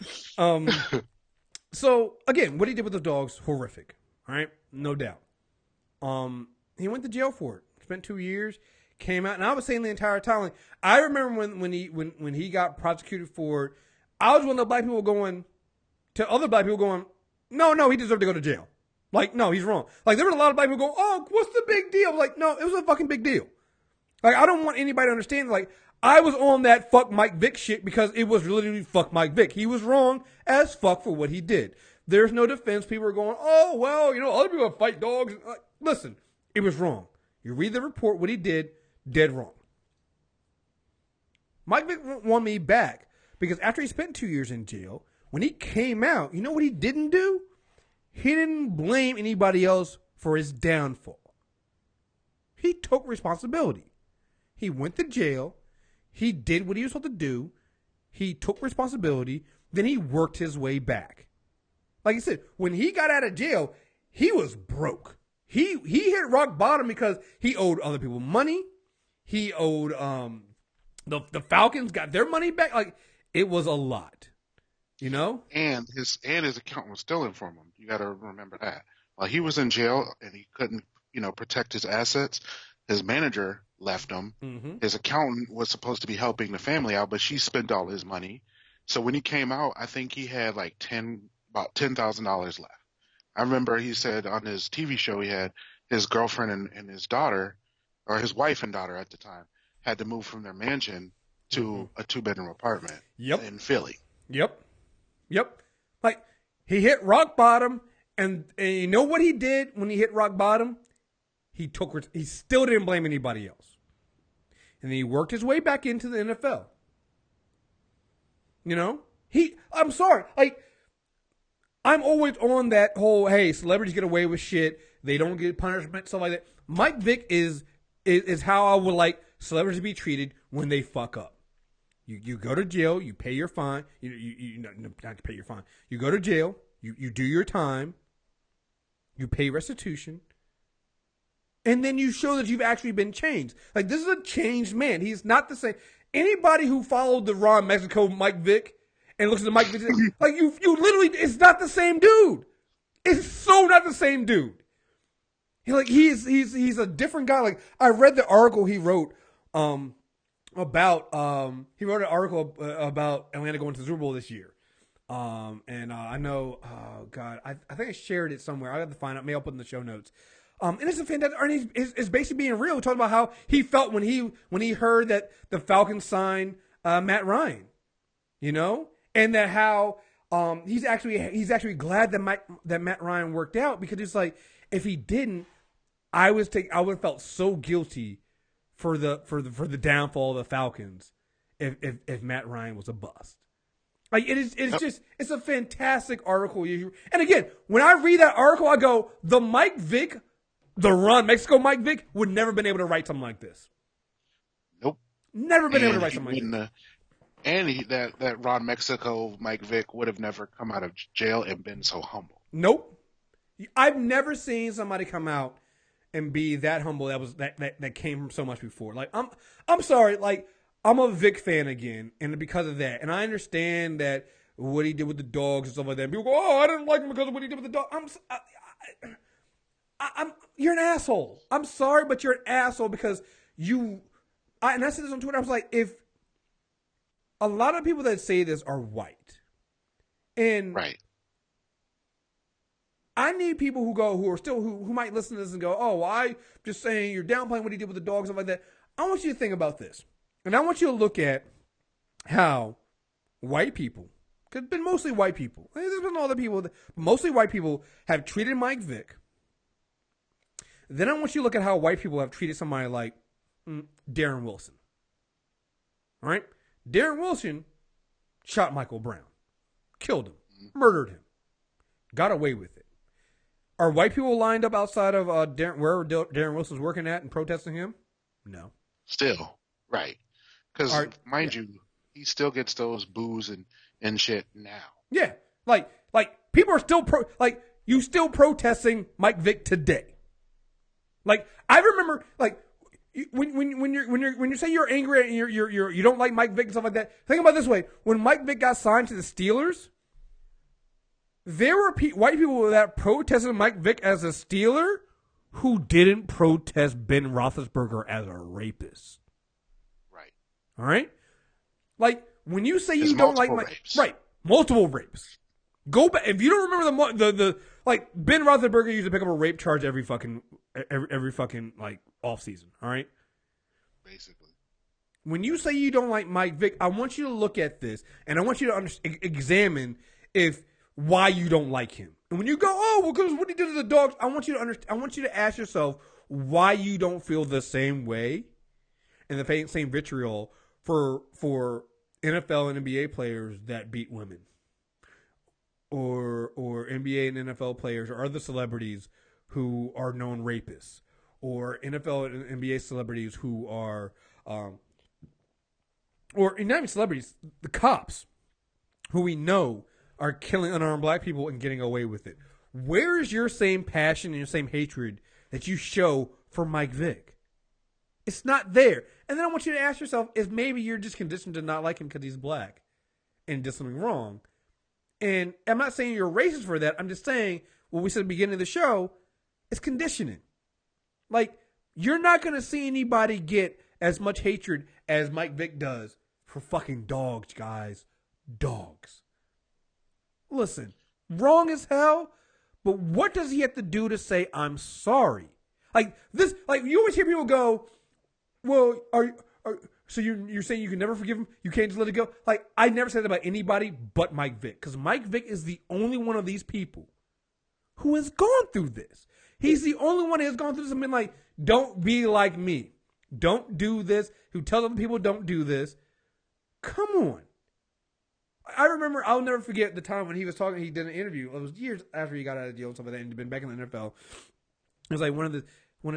[SPEAKER 1] So again, what he did with the dogs, horrific. All right, no doubt. He went to jail for it. Spent 2 years, came out, and I was saying the entire time, like, I remember when he got prosecuted for it, I was one of the black people going to other black people going, no, he deserved to go to jail. Like, no, he's wrong. Like, there were a lot of black people going, oh, what's the big deal? Like, no, it was a fucking big deal. Like, I don't want anybody to understand, like, I was on that fuck Mike Vick shit because it was literally fuck Mike Vick. He was wrong as fuck for what he did. There's no defense. People are going, oh, well, other people fight dogs. Like, listen, it was wrong. You read the report, what he did, dead wrong. Mike Vick won me back because after he spent 2 years in jail, when he came out, you know what he didn't do? He didn't blame anybody else for his downfall. He took responsibility. He went to jail. He did what he was supposed to do. He took responsibility. Then he worked his way back. Like I said, when he got out of jail, he was broke. he hit rock bottom because he owed other people money. He owed the Falcons got their money back. Like, it was a lot, you know.
[SPEAKER 2] And his accountant was stealing from him. You got to remember that. While he was in jail and he couldn't, protect his assets, his manager left him.
[SPEAKER 1] Mm-hmm.
[SPEAKER 2] His accountant was supposed to be helping the family out, but she spent all his money. So when he came out, I think he had like about $10,000 left. I remember he said on his TV show he had his girlfriend and his daughter, or his wife and daughter at the time, had to move from their mansion to a 2-bedroom apartment in Philly.
[SPEAKER 1] Yep. Like, he hit rock bottom, and you know what he did when he hit rock bottom? He still didn't blame anybody else. And then he worked his way back into the NFL. You know? I'm sorry. Like, I'm always on that whole, hey, celebrities get away with shit. They don't get punishment, stuff like that. Mike Vick is how I would like celebrities to be treated when they fuck up. You go to jail, you pay your fine. You not to pay your fine. You go to jail, you do your time, you pay restitution, and then you show that you've actually been changed. Like, this is a changed man. He's not the same. Anybody who followed the Raw in Mexico Mike Vick and looks at the Mike Vick, like, you literally, it's not the same dude. It's so not the same dude. He's a different guy. Like, I read the article he wrote about an article about Atlanta going to the Super Bowl this year. I know, oh God, I think I shared it somewhere. I have to find out. Maybe I'll put it in the show notes. And it's a fantastic, and it's basically being real. Talking about how he felt when he heard that the Falcons signed Matt Ryan, and that how he's actually glad that Matt Ryan worked out, because it's like, if he didn't, I would have felt so guilty for the downfall of the Falcons if Matt Ryan was a bust. Like, it's a fantastic article. And again, when I read that article, I go, the Mike Vick, the Run Mexico Mike Vick would never been able to write something like this.
[SPEAKER 2] Nope.
[SPEAKER 1] Never been able to write something like this.
[SPEAKER 2] And that Ron Mexico Mike Vick would have never come out of jail and been so humble.
[SPEAKER 1] Nope. I've never seen somebody come out and be that humble that came from so much before. Like, I'm sorry, like, I'm a Vic fan again, and because of that. And I understand that what he did with the dogs and stuff like that. And people go, oh, I didn't like him because of what he did with the dog. You're an asshole. I'm sorry, but you're an asshole because and I said this on Twitter. I was like, if a lot of people that say this are white, and
[SPEAKER 2] right,
[SPEAKER 1] I need people who might listen to this and go, oh, well, I just saying you're downplaying what he did with the dogs and stuff like that. I want you to think about this, and I want you to look at how white people, because it's been mostly white people. There's been other people, but mostly white people have treated Mike Vick. Then I want you to look at how white people have treated somebody like Darren Wilson. All right? Darren Wilson shot Michael Brown, killed him, murdered him, got away with it. Are white people lined up outside of wherever Darren Wilson's working at and protesting him? No. Still,
[SPEAKER 2] right. Because, mind you, he still gets those boos and shit now.
[SPEAKER 1] Yeah. Like people are still you still protesting Mike Vick today. Like, I remember, like, when you say you're angry and you don't like Mike Vick and stuff like that, think about it this way: when Mike Vick got signed to the Steelers, there were white people that protested Mike Vick as a Steeler who didn't protest Ben Roethlisberger as a rapist.
[SPEAKER 2] Right.
[SPEAKER 1] All right. Like, when you say you don't like Mike, right? Multiple rapes. Go back if you don't remember the like Ben Roethlisberger used to pick up a rape charge every fucking like off season. All right.
[SPEAKER 2] Basically.
[SPEAKER 1] When you say you don't like Mike Vick, I want you to look at this and I want you to examine why you don't like him. And when you go, oh, well, because what he did to the dogs, I want you to ask yourself why you don't feel the same way and the same vitriol for NFL and NBA players that beat women, or NBA and NFL players or other celebrities who are known rapists, or NFL and NBA celebrities who are, or not even celebrities, the cops who we know are killing unarmed black people and getting away with it. Where is your same passion and your same hatred that you show for Mike Vick. It's not there. And then I want you to ask yourself if maybe you're just conditioned to not like him because he's black and did something wrong. And I'm not saying you're racist for that. I'm just saying what we said at the beginning of the show is conditioning. Like, you're not going to see anybody get as much hatred as Mike Vick does for fucking dogs, guys. Dogs. Listen, wrong as hell, but what does he have to do to say, I'm sorry? Like, this, like, you always hear people go, well, so you're saying you can never forgive him? You can't just let it go? Like, I never said that about anybody but Mike Vick, because Mike Vick is the only one of these people who has gone through this. He's the only one who has gone through this and been like, don't be like me. Don't do this. Who tells other people don't do this. Come on. I remember, I'll never forget the time when he was talking, he did an interview. It was years after he got out of jail and stuff like that and been back in the NFL. It was like one of the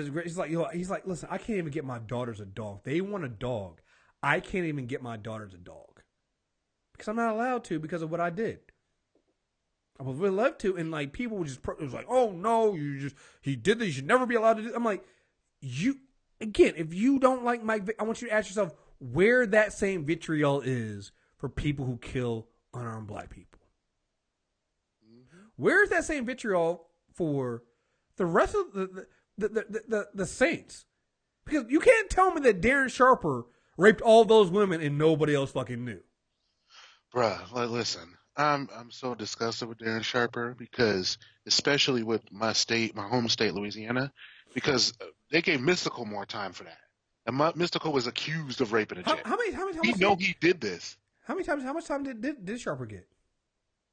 [SPEAKER 1] great, he's like, listen, I can't even get my daughters a dog. They want a dog. I can't even get my daughters a dog. Because I'm not allowed to because of what I did. I would really love to, and like people would just, it was like, oh no, he did this, you should never be allowed to do. I'm like, if you don't like Mike Vick, I want you to ask yourself where that same vitriol is for people who kill unarmed black people. Mm-hmm. Where's that same vitriol for the rest of the Saints? Because you can't tell me that Darren Sharper raped all those women and nobody else fucking knew.
[SPEAKER 2] Bruh, listen. I'm so disgusted with Darren Sharper because, especially with my home state, Louisiana, because they gave Mystical more time for that. And Mystical was accused of raping a chick.
[SPEAKER 1] How many times?
[SPEAKER 2] He did this.
[SPEAKER 1] How much time did Sharper get?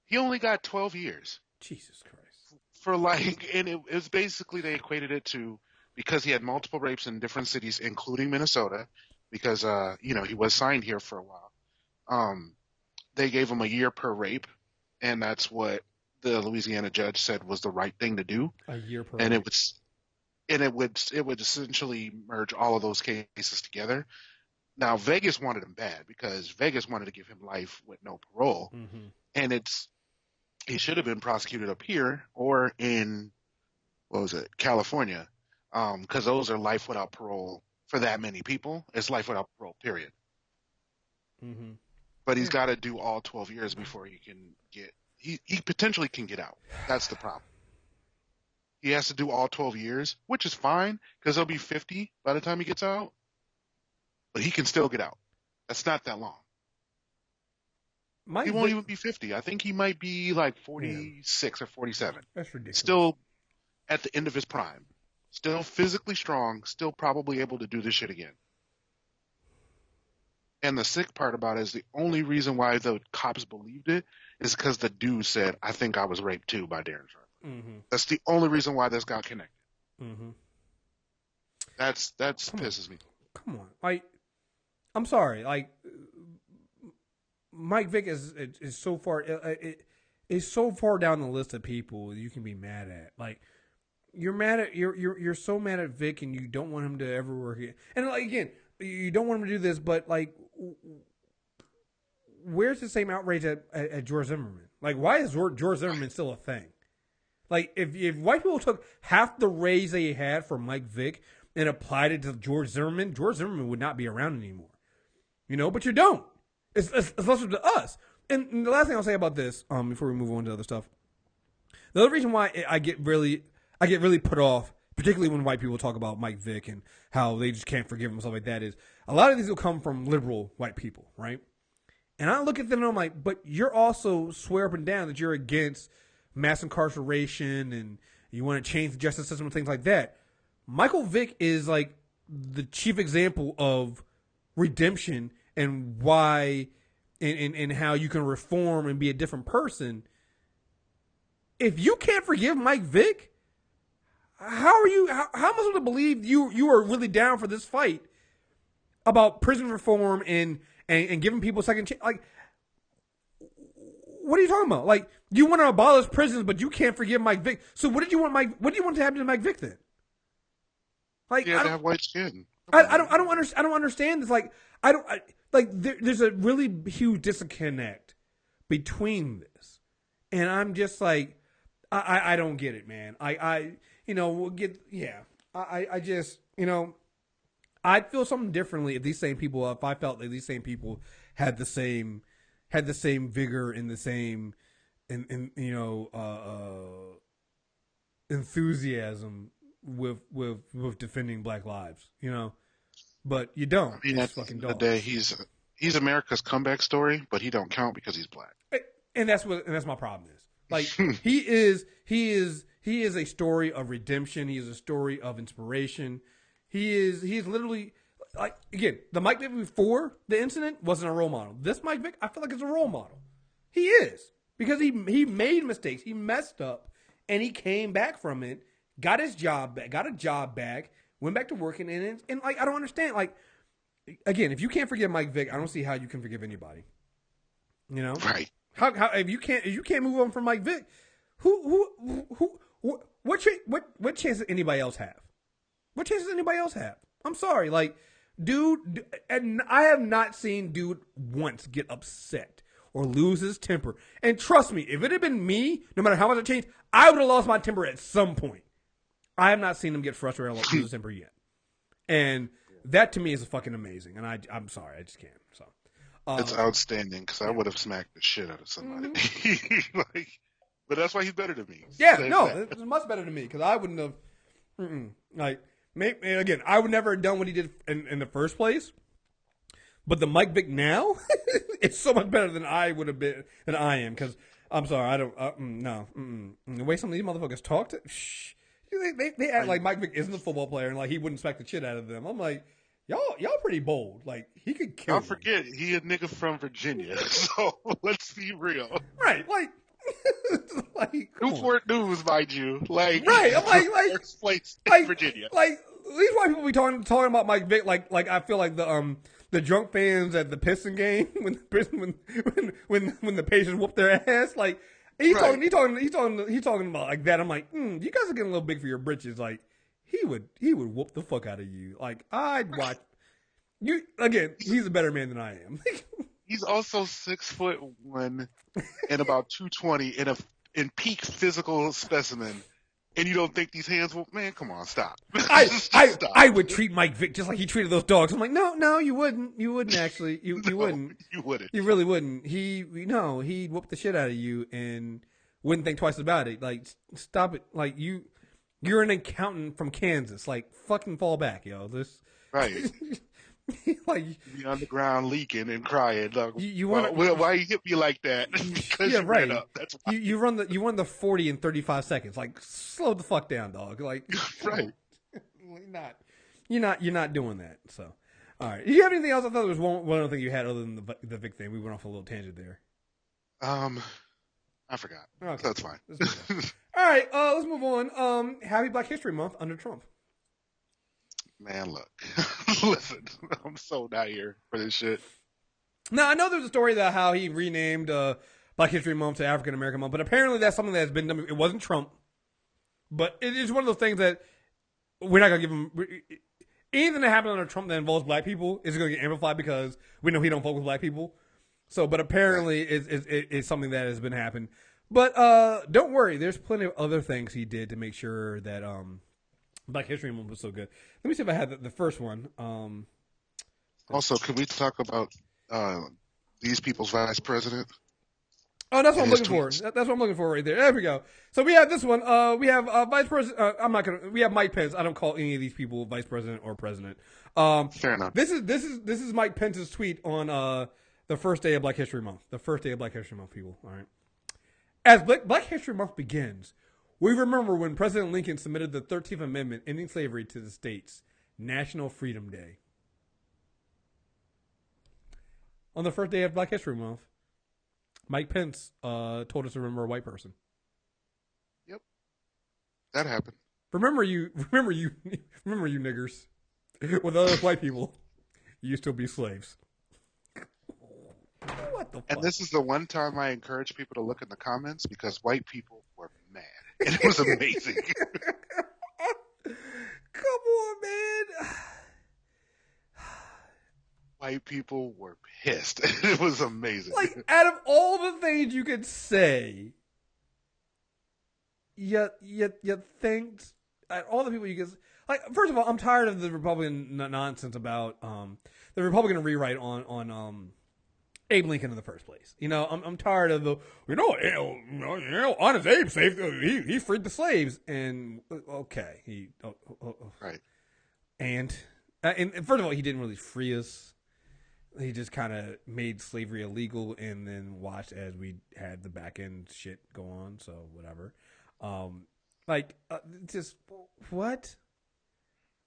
[SPEAKER 2] He only got 12 years.
[SPEAKER 1] Jesus Christ.
[SPEAKER 2] For like, and it was basically, they equated it to, because he had multiple rapes in different cities, including Minnesota, because, he was signed here for a while. They gave him a year per rape, and that's what the Louisiana judge said was the right thing to do.
[SPEAKER 1] A year per
[SPEAKER 2] and
[SPEAKER 1] rape.
[SPEAKER 2] It would essentially merge all of those cases together. Now Vegas wanted him bad because Vegas wanted to give him life with no parole, mm-hmm. and he should have been prosecuted up here or in California, because those are life without parole for that many people. It's life without parole, period. Mm-hmm. But he's got to do all 12 years before he can get – he potentially can get out. That's the problem. He has to do all 12 years, which is fine because he'll be 50 by the time he gets out. But he can still get out. That's not that long. He won't even be 50. I think he might be like 46 or 47.
[SPEAKER 1] That's ridiculous.
[SPEAKER 2] Still at the end of his prime. Still physically strong. Still probably able to do this shit again. And the sick part about it is the only reason why the cops believed it is because the dude said, I think I was raped too by Darren Sharper. Mm-hmm. That's the only reason why this got connected. Mm-hmm. That's pisses me.
[SPEAKER 1] Come on. Like, I'm sorry. Like, Mike Vick is so far, is so far down the list of people you can be mad at. Like, you're so mad at Vick and you don't want him to ever work again. And like, again, you don't want him to do this, but like, where's the same outrage at George Zimmerman? Like, why is George Zimmerman still a thing? Like, if white people took half the raise they had for Mike Vick and applied it to George Zimmerman would not be around anymore. But you don't. It's less up to us. And the last thing I'll say about this, before we move on to other stuff, the other reason why I get really put off, particularly when white people talk about Mike Vick and how they just can't forgive him and stuff like that, is a lot of these will come from liberal white people, right? And I look at them and I'm like, but you're also swear up and down that you're against mass incarceration and you want to change the justice system and things like that. Michael Vick is like the chief example of redemption and why and how you can reform and be a different person. If you can't forgive Mike Vick, how am I supposed to believe you are really down for this fight about prison reform and giving people a second chance? Like, what are you talking about? Like, you want to abolish prisons, but you can't forgive Mike Vick. So what do you want to happen to Mike Vick then? Like,
[SPEAKER 2] yeah, to have white skin.
[SPEAKER 1] I don't understand this. Like, there's a really huge disconnect between this, and I'm just like, I don't get it, man. we'll get, yeah. I just, I'd feel something differently if I felt like these same people had the same vigor and the same, enthusiasm with defending Black lives, but you don't.
[SPEAKER 2] I mean, at the end of the day, he's America's comeback story, but he don't count because he's Black.
[SPEAKER 1] And that's my problem is. Like, he is a story of redemption. He is a story of inspiration. He's literally, like, again, the Mike Vick before the incident wasn't a role model. This Mike Vick, I feel like, is a role model. He is, because he made mistakes. He messed up, and he came back from it, got a job back, went back to working, and like, I don't understand. Like, again, if you can't forgive Mike Vick, I don't see how you can forgive anybody.
[SPEAKER 2] Right.
[SPEAKER 1] How if you can't move on from Mike Vick, what chance does anybody else have? What chance does anybody else have? I'm sorry, like, dude, and I have not seen dude once get upset or lose his temper. And trust me, if it had been me, no matter how much I changed, I would have lost my temper at some point. I have not seen him get frustrated or lose his temper yet, and that to me is fucking amazing. And I'm sorry, I just can't. So.
[SPEAKER 2] It's outstanding because I would have smacked the shit out of somebody. Mm-hmm. But that's why he's better than me.
[SPEAKER 1] Yeah, it's much better than me because I wouldn't have. Again, I would never have done what he did in the first place. But the Mike Vick now, it's so much better than I would have been than I am. Because I'm sorry, I don't. No, the way some of these motherfuckers talk to, they act like Mike Vick isn't a football player and like he wouldn't smack the shit out of them. I'm like. Y'all pretty bold. Like, he could kill.
[SPEAKER 2] Don't forget, he a nigga from Virginia. So let's be real.
[SPEAKER 1] Right, like
[SPEAKER 2] Newport News, mind you. Like,
[SPEAKER 1] right, I'm like
[SPEAKER 2] first place in Virginia.
[SPEAKER 1] Like, these white people be talking about Mike Vick like I feel like the drunk fans at the Piston game when the Pacers whoop their ass. Like, he's talking about like that. I'm like, you guys are getting a little big for your britches. Like. He would whoop the fuck out of you. Like, I'd watch you again. He's a better man than I am.
[SPEAKER 2] He's also 6'1" and about 220 in peak physical specimen. And you don't think these hands will? Man, come on, stop.
[SPEAKER 1] I would treat Mike Vick just like he treated those dogs. I'm like, no, you wouldn't. You wouldn't actually. You wouldn't.
[SPEAKER 2] You wouldn't.
[SPEAKER 1] You really wouldn't. He'd whoop the shit out of you and wouldn't think twice about it. Like, stop it. Like, You're an accountant from Kansas. Like, fucking fall back, yo. This
[SPEAKER 2] right.
[SPEAKER 1] Like,
[SPEAKER 2] be on the ground leaking and crying. Like, why you hit me like that? Because
[SPEAKER 1] yeah,
[SPEAKER 2] you
[SPEAKER 1] right.
[SPEAKER 2] ran up. That's why.
[SPEAKER 1] You run the 40 in 35 seconds. Like, slow the fuck down, dog. Like,
[SPEAKER 2] right.
[SPEAKER 1] You're not doing that. So, all right. Do you have anything else? I thought there was one other thing you had other than the Vic thing. We went off a little tangent there.
[SPEAKER 2] I forgot.
[SPEAKER 1] Okay.
[SPEAKER 2] That's fine.
[SPEAKER 1] All right, let's move on. Happy Black History Month under Trump.
[SPEAKER 2] Man, look. Listen, I'm so not here for this shit.
[SPEAKER 1] Now, I know there's a story about how he renamed Black History Month to African American Month, but apparently that's something that's been done. It wasn't Trump, but it is one of those things that we're not going to give him. Anything that happens under Trump that involves black people is going to get amplified because we know he don't fuck with black people. So, but apparently it's something that has been happening. But don't worry, there's plenty of other things he did to make sure that Black History Month was so good. Let me see if I had the first one.
[SPEAKER 2] Also, can we talk about these people's vice president?
[SPEAKER 1] Oh, that's what I'm looking for. That's what I'm looking for right there. There we go. So we have this one. We have Vice President. We have Mike Pence. I don't call any of these people Vice President or President.
[SPEAKER 2] Fair enough.
[SPEAKER 1] This is Mike Pence's tweet on the first day of Black History Month. The first day of Black History Month, people. All right. As Black History Month begins, we remember when President Lincoln submitted the 13th Amendment ending slavery to the states. National Freedom Day. On the first day of Black History Month, Mike Pence told us to remember a white person.
[SPEAKER 2] Yep. That happened.
[SPEAKER 1] Remember you niggers. With other white people, you used to be slaves. What the fuck?
[SPEAKER 2] And this is the one time I encourage people to look in the comments because white people were mad. And it was amazing.
[SPEAKER 1] Come on, man.
[SPEAKER 2] White people were pissed. It was amazing.
[SPEAKER 1] Like, out of all the things you could say, you thanked all the people you get. Like, first of all, I'm tired of the Republican nonsense about the Republican rewrite on Abe Lincoln in the first place. I'm tired of the honest Abe saved he freed the slaves and okay
[SPEAKER 2] Right.
[SPEAKER 1] and first of all, he didn't really free us. He just kind of made slavery illegal and then watched as we had the back end shit go on. So whatever. Just what?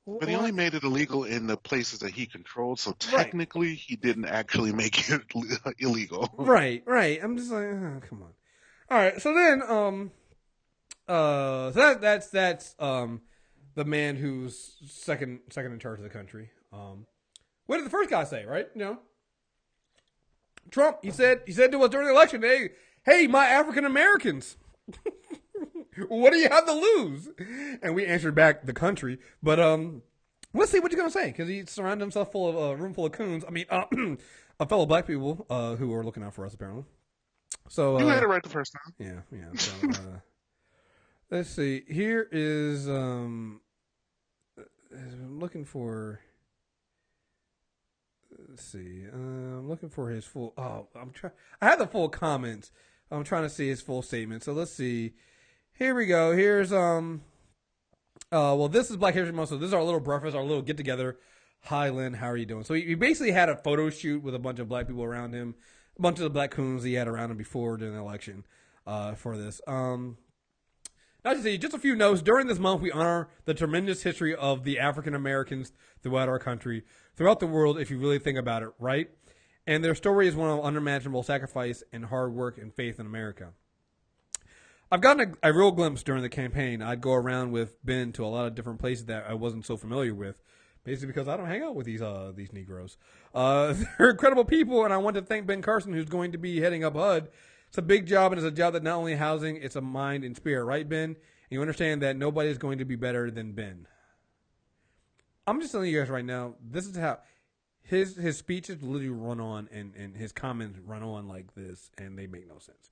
[SPEAKER 2] But he only made it illegal in the places that he controlled, so technically he didn't actually make it illegal.
[SPEAKER 1] Right. I'm just like, come on. All right, so then, so that's the man who's second in charge of the country. What did the first guy say? Right? Trump. He said to us during the election, hey, my African Americans. What do you have to lose? And we answered back the country. But let's see what you're going to say, because he surrounded himself full of a room full of coons. I mean, a fellow black people who are looking out for us, apparently. So
[SPEAKER 2] you had it right the first time.
[SPEAKER 1] Yeah. So, let's see. Here is I'm looking for. Let's see. I'm looking for his full. I have the full comments. I'm trying to see his full statement. So let's see. Here we go. Here's this is Black History Month, so this is our little breakfast, our little get together. Hi, Lynn, how are you doing? So he basically had a photo shoot with a bunch of black people around him, a bunch of the black coons he had around him before during the election for this. Now to see, just a few notes. During this month, we honor the tremendous history of the African Americans throughout our country, throughout the world, if you really think about it, right? And their story is one of unimaginable sacrifice and hard work and faith in America. I've gotten a real glimpse during the campaign. I'd go around with Ben to a lot of different places that I wasn't so familiar with, basically because I don't hang out with these Negroes. They're incredible people, and I want to thank Ben Carson, who's going to be heading up HUD. It's a big job, and it's a job that not only housing, it's a mind and spirit, right, Ben? And you understand that nobody is going to be better than Ben. I'm just telling you guys right now, this is how his speeches literally run on, and his comments run on like this, and they make no sense.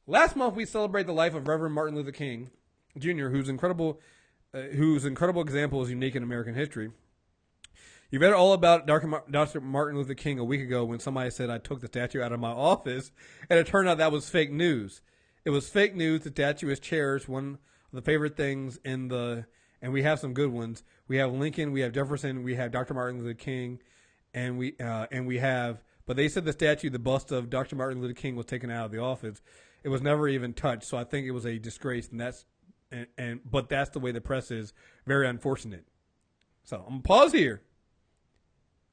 [SPEAKER 1] Last month, we celebrate the life of Reverend Martin Luther King Jr., whose incredible example is unique in American history. You read all about Dr. Martin Luther King a week ago when somebody said I took the statue out of my office, and it turned out that was fake news. It was fake news. The statue is cherished, one of the favorite things and we have some good ones. We have Lincoln, we have Jefferson, we have Dr. Martin Luther King, and we have. But they said the statue, the bust of Dr. Martin Luther King, was taken out of the office. It was never even touched, so I think it was a disgrace, but that's the way the press is. Very unfortunate. So I'm gonna pause here.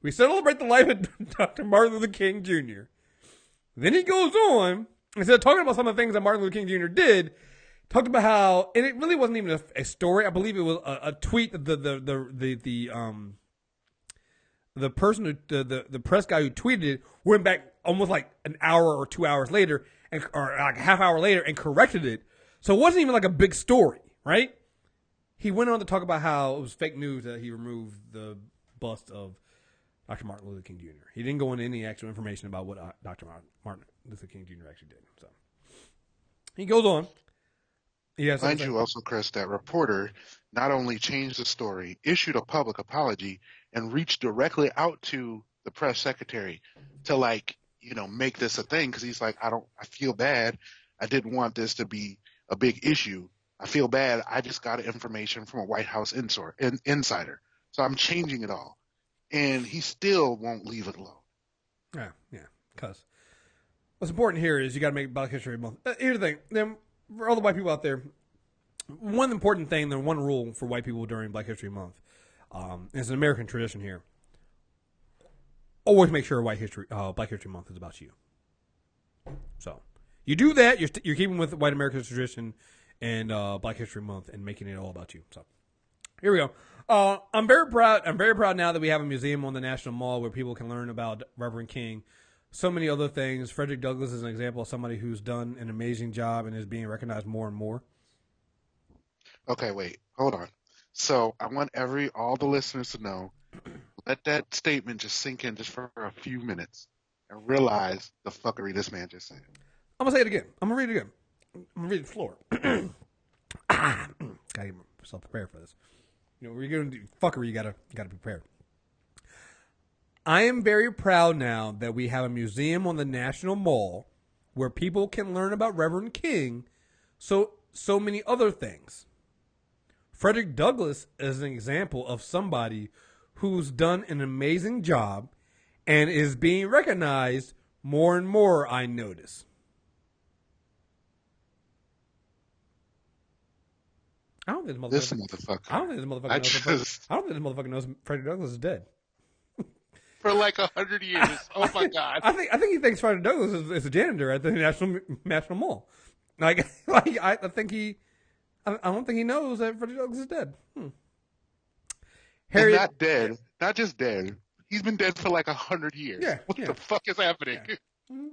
[SPEAKER 1] We celebrate the life of Dr. Martin Luther King Jr. Then he goes on, instead of talking about some of the things that Martin Luther King Jr. did, talked about how, and it really wasn't even a story. I believe it was a tweet that the person the press guy who tweeted it went back almost like an hour or 2 hours later, or like a half hour later, and corrected it. So it wasn't even like a big story, right? He went on to talk about how it was fake news that he removed the bust of Dr. Martin Luther King Jr. He didn't go into any actual information about what Dr. Martin Luther King Jr. actually did. So he goes on.
[SPEAKER 2] Mind you also, Chris, that reporter not only changed the story, issued a public apology, and reached directly out to the press secretary to make this a thing, because he's like, I feel bad. I didn't want this to be a big issue. I feel bad. I just got information from a White House insider. So I'm changing it all. And he still won't leave it alone.
[SPEAKER 1] Yeah. Because what's important here is you got to make Black History Month. Here's the thing. Then, for all the white people out there, one important thing, the one rule for white people during Black History Month, is an American tradition here. Always make sure Black History Month is about you. So you do that, you're keeping with white American tradition and Black History Month and making it all about you. So here we go. I'm very proud now that we have a museum on the National Mall where people can learn about Reverend King. So many other things. Frederick Douglass is an example of somebody who's done an amazing job and is being recognized more and more.
[SPEAKER 2] Okay, wait, hold on. So I want all the listeners to know, let that statement just sink in just for a few minutes and realize the fuckery this man just said.
[SPEAKER 1] I'm going to say it again. I'm going to read it again. I'm going to read the floor. Gotta get my yourself prepared for this. You know, we're going to do fuckery. You gotta be prepared. I am very proud now that we have a museum on the National Mall where people can learn about Reverend King, so many other things. Frederick Douglass is an example of somebody who's done an amazing job and is being recognized more and more, I notice. I don't think this motherfucker. I don't think this motherfucker knows Frederick Douglass is dead.
[SPEAKER 2] For like 100 years. Oh my God.
[SPEAKER 1] I think he thinks Frederick Douglass is a janitor at the National Mall. I don't think he knows that Frederick Douglass is dead.
[SPEAKER 2] Harriet, and not dead. Not just dead. He's been dead for like 100 years.
[SPEAKER 1] Yeah.
[SPEAKER 2] What the fuck is happening?
[SPEAKER 1] Yeah. Mm-hmm.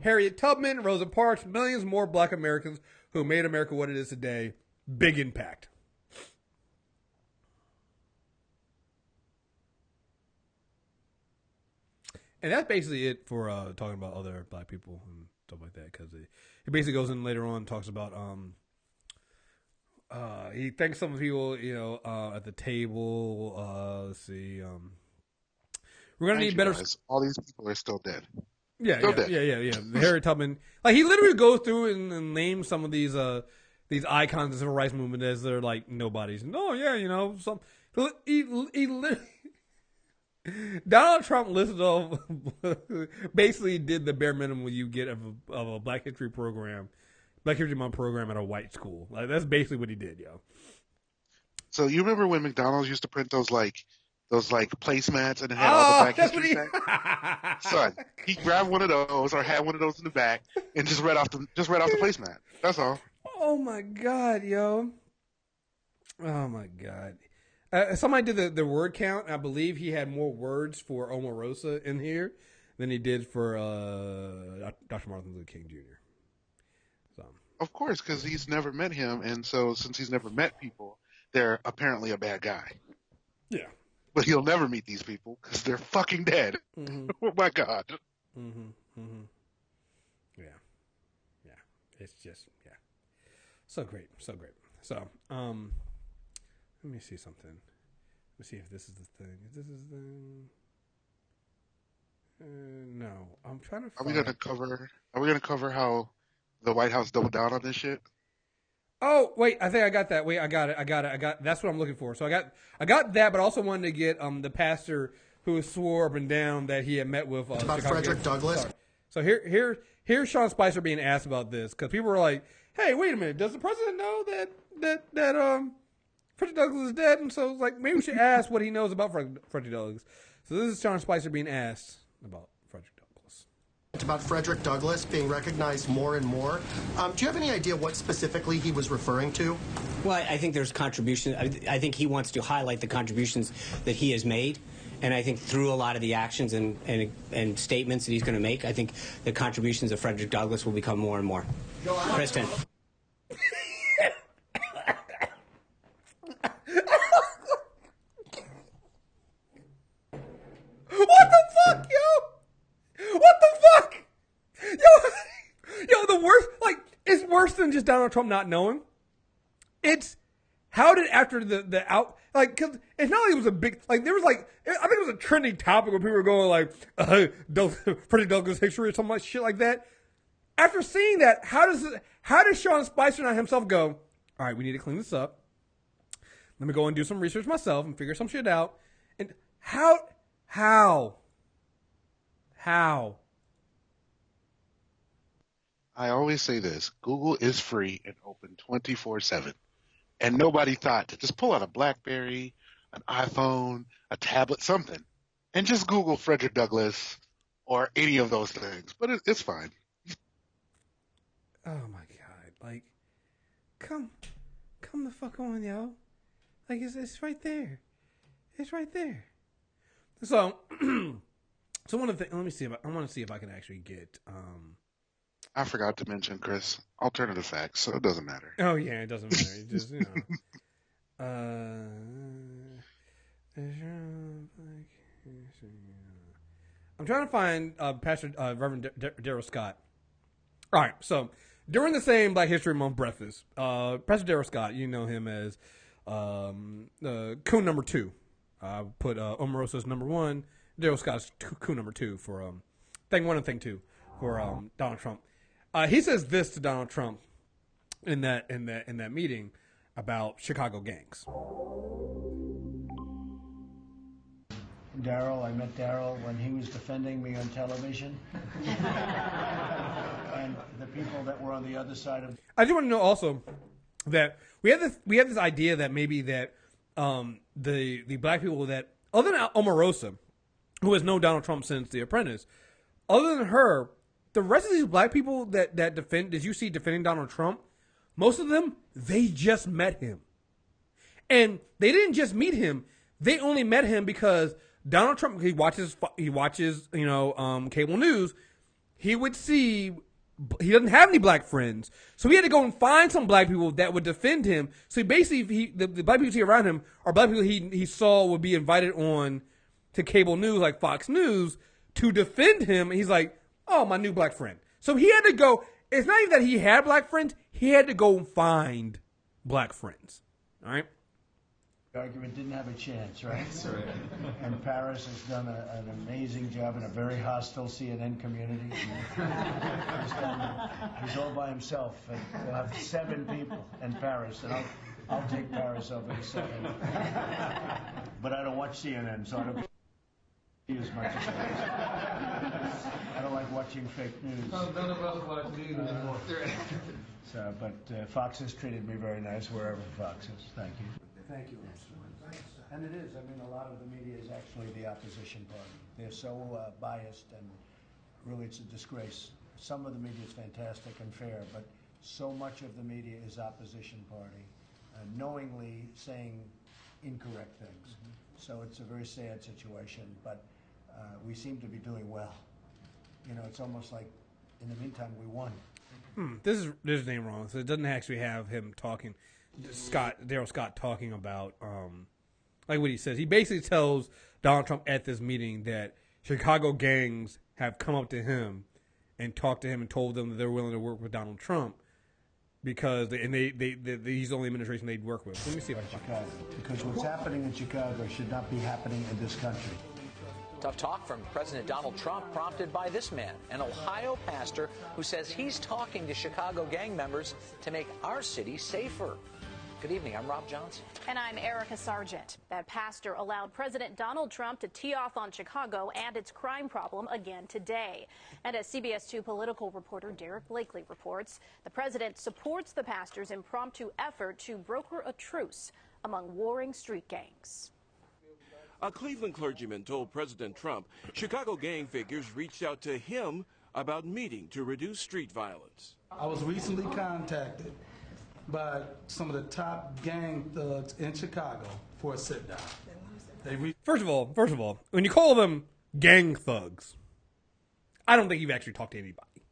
[SPEAKER 1] Harriet Tubman, Rosa Parks, millions more black Americans who made America what it is today. Big impact. And that's basically it for talking about other black people and stuff like that. Because it basically goes in later on and talks about he thanks some people, at the table. Let's see. We're gonna need better.
[SPEAKER 2] All these people are still dead.
[SPEAKER 1] Yeah. Harriet Tubman, like he literally goes through and names some of these icons of the civil rights movement as they're like nobodies. No, some he literally. Donald Trump listed off, basically did the bare minimum you get of a Black History Month program at a white school. Like that's basically what he did, yo.
[SPEAKER 2] So you remember when McDonald's used to print those placemats and it had all the Black History facts? Son, he grabbed one of those or had one of those in the back and just read off the placemat. That's all.
[SPEAKER 1] Oh my God, yo. Oh my God. Somebody did the word count. I believe he had more words for Omarosa in here than he did for Dr. Martin Luther King Jr. So.
[SPEAKER 2] Of course, because he's never met him, and so since he's never met people, they're apparently a bad guy.
[SPEAKER 1] Yeah.
[SPEAKER 2] But he'll never meet these people because they're fucking dead.
[SPEAKER 1] Mm-hmm.
[SPEAKER 2] Oh my God.
[SPEAKER 1] Mm-hmm. Mm-hmm. Yeah. It's just so great. So, let me see something. Let me see if this is the thing. If this is the no, I'm trying to.
[SPEAKER 2] Are we gonna cover how the White House doubled down on this shit?
[SPEAKER 1] Oh wait, I think I got that. Wait, I got it. That's what I'm looking for. So I got that, but I also wanted to get the pastor who swore up and down that he had met with
[SPEAKER 3] about Frederick Douglass.
[SPEAKER 1] So here's Sean Spicer being asked about this because people were like, "Hey, wait a minute, does the president know that Frederick Douglass is dead?" And so like maybe we should ask what he knows about Frederick Douglass. So this is Sean Spicer being asked about Frederick Douglass.
[SPEAKER 3] It's about Frederick Douglass being recognized more and more. Do you have any idea what specifically he was referring to?
[SPEAKER 4] Well, I think there's contributions. I think he wants to highlight the contributions that he has made. And I think through a lot of the actions and statements that he's going to make, I think the contributions of Frederick Douglass will become more and more. Kristen.
[SPEAKER 1] What the fuck, yo? What the fuck? Yo, the worst, like, it's worse than just Donald Trump not knowing. It's, how did after the out, like, cause it's not like it was a big, like, there was like, I think it was a trending topic where people were going like, Frederick Douglass history or something like shit like that. After seeing that, how does Sean Spicer not himself go, all right, we need to clean this up. Let me go and do some research myself and figure some shit out. And how?
[SPEAKER 2] I always say this. Google is free and open 24/7. And nobody thought to just pull out a BlackBerry, an iPhone, a tablet, something, and just Google Frederick Douglass or any of those things. But it's fine.
[SPEAKER 1] Oh my God. Like, come the fuck on, yo. Like, it's right there. It's right there. So one of the let me see I want to see if I can actually get
[SPEAKER 2] I forgot to mention, Chris, alternative facts, so it doesn't matter.
[SPEAKER 1] Oh yeah, it doesn't matter. It just I'm trying to find Pastor Reverend Darrell Scott. All right, so During the same Black History Month breakfast, Pastor Darrell Scott, you know him as coon number 2. I put Omarosa's number 1, Darrell Scott's coon number 2 for thing 1 and thing 2 for Donald Trump. He says this to Donald Trump in that meeting about Chicago gangs.
[SPEAKER 5] Darrell, I met Darrell when he was defending me on television. And the people that were on the other side of...
[SPEAKER 1] I do want to know also that we have this idea that maybe that the black people that, other than Omarosa, who has known Donald Trump since The Apprentice, other than her, the rest of these black people that you see defending Donald Trump, most of them, they just met him. And they didn't just meet him, they only met him because Donald Trump, he watches cable news. He would see, he doesn't have any black friends. So he had to go and find some black people that would defend him. So basically, the black people you see around him are black people he saw would be invited on to cable news like Fox News to defend him. And he's like, oh, my new black friend. So he had to go, it's not even that he had black friends, he had to go and find black friends. All right?
[SPEAKER 5] The argument didn't have a chance, right? That's right. And Paris has done an amazing job in a very hostile CNN community. He's all by himself. And we'll have 7 people in Paris, and I'll take Paris over the 7. But I don't watch CNN, so I don't see as much as I don't like watching fake news.
[SPEAKER 1] None of us watch news anymore.
[SPEAKER 5] So, but Fox has treated me very nice wherever Fox is. Thank you. Thank you. And it is. I mean, a lot of the media is actually the opposition party. They're so biased, and really it's a disgrace. Some of the media is fantastic and fair, but so much of the media is opposition party, knowingly saying incorrect things. So it's a very sad situation, but we seem to be doing well. You know, it's almost like in the meantime we won.
[SPEAKER 1] This is name wrong, so it doesn't actually have him talking. Darrell Scott talking about like what he says. He basically tells Donald Trump at this meeting that Chicago gangs have come up to him and talked to him and told them that they're willing to work with Donald Trump because he's the only administration they'd work with. Let me see if I can
[SPEAKER 5] Chicago, because what's happening in Chicago should not be happening in this country.
[SPEAKER 6] Tough talk from President Donald Trump prompted by this man, an Ohio pastor who says he's talking to Chicago gang members to make our city safer. Good evening, I'm Rob Johnson.
[SPEAKER 7] And I'm Erica Sargent. That pastor allowed President Donald Trump to tee off on Chicago and its crime problem again today. And as CBS 2 political reporter Derek Blakely reports, the president supports the pastor's impromptu effort to broker a truce among warring street gangs.
[SPEAKER 8] A Cleveland clergyman told President Trump Chicago gang figures reached out to him about meeting to reduce street violence.
[SPEAKER 9] I was recently contacted by some of the top gang thugs in Chicago for a sit-down.
[SPEAKER 1] First of all, when you call them gang thugs, I don't think you've actually talked to anybody.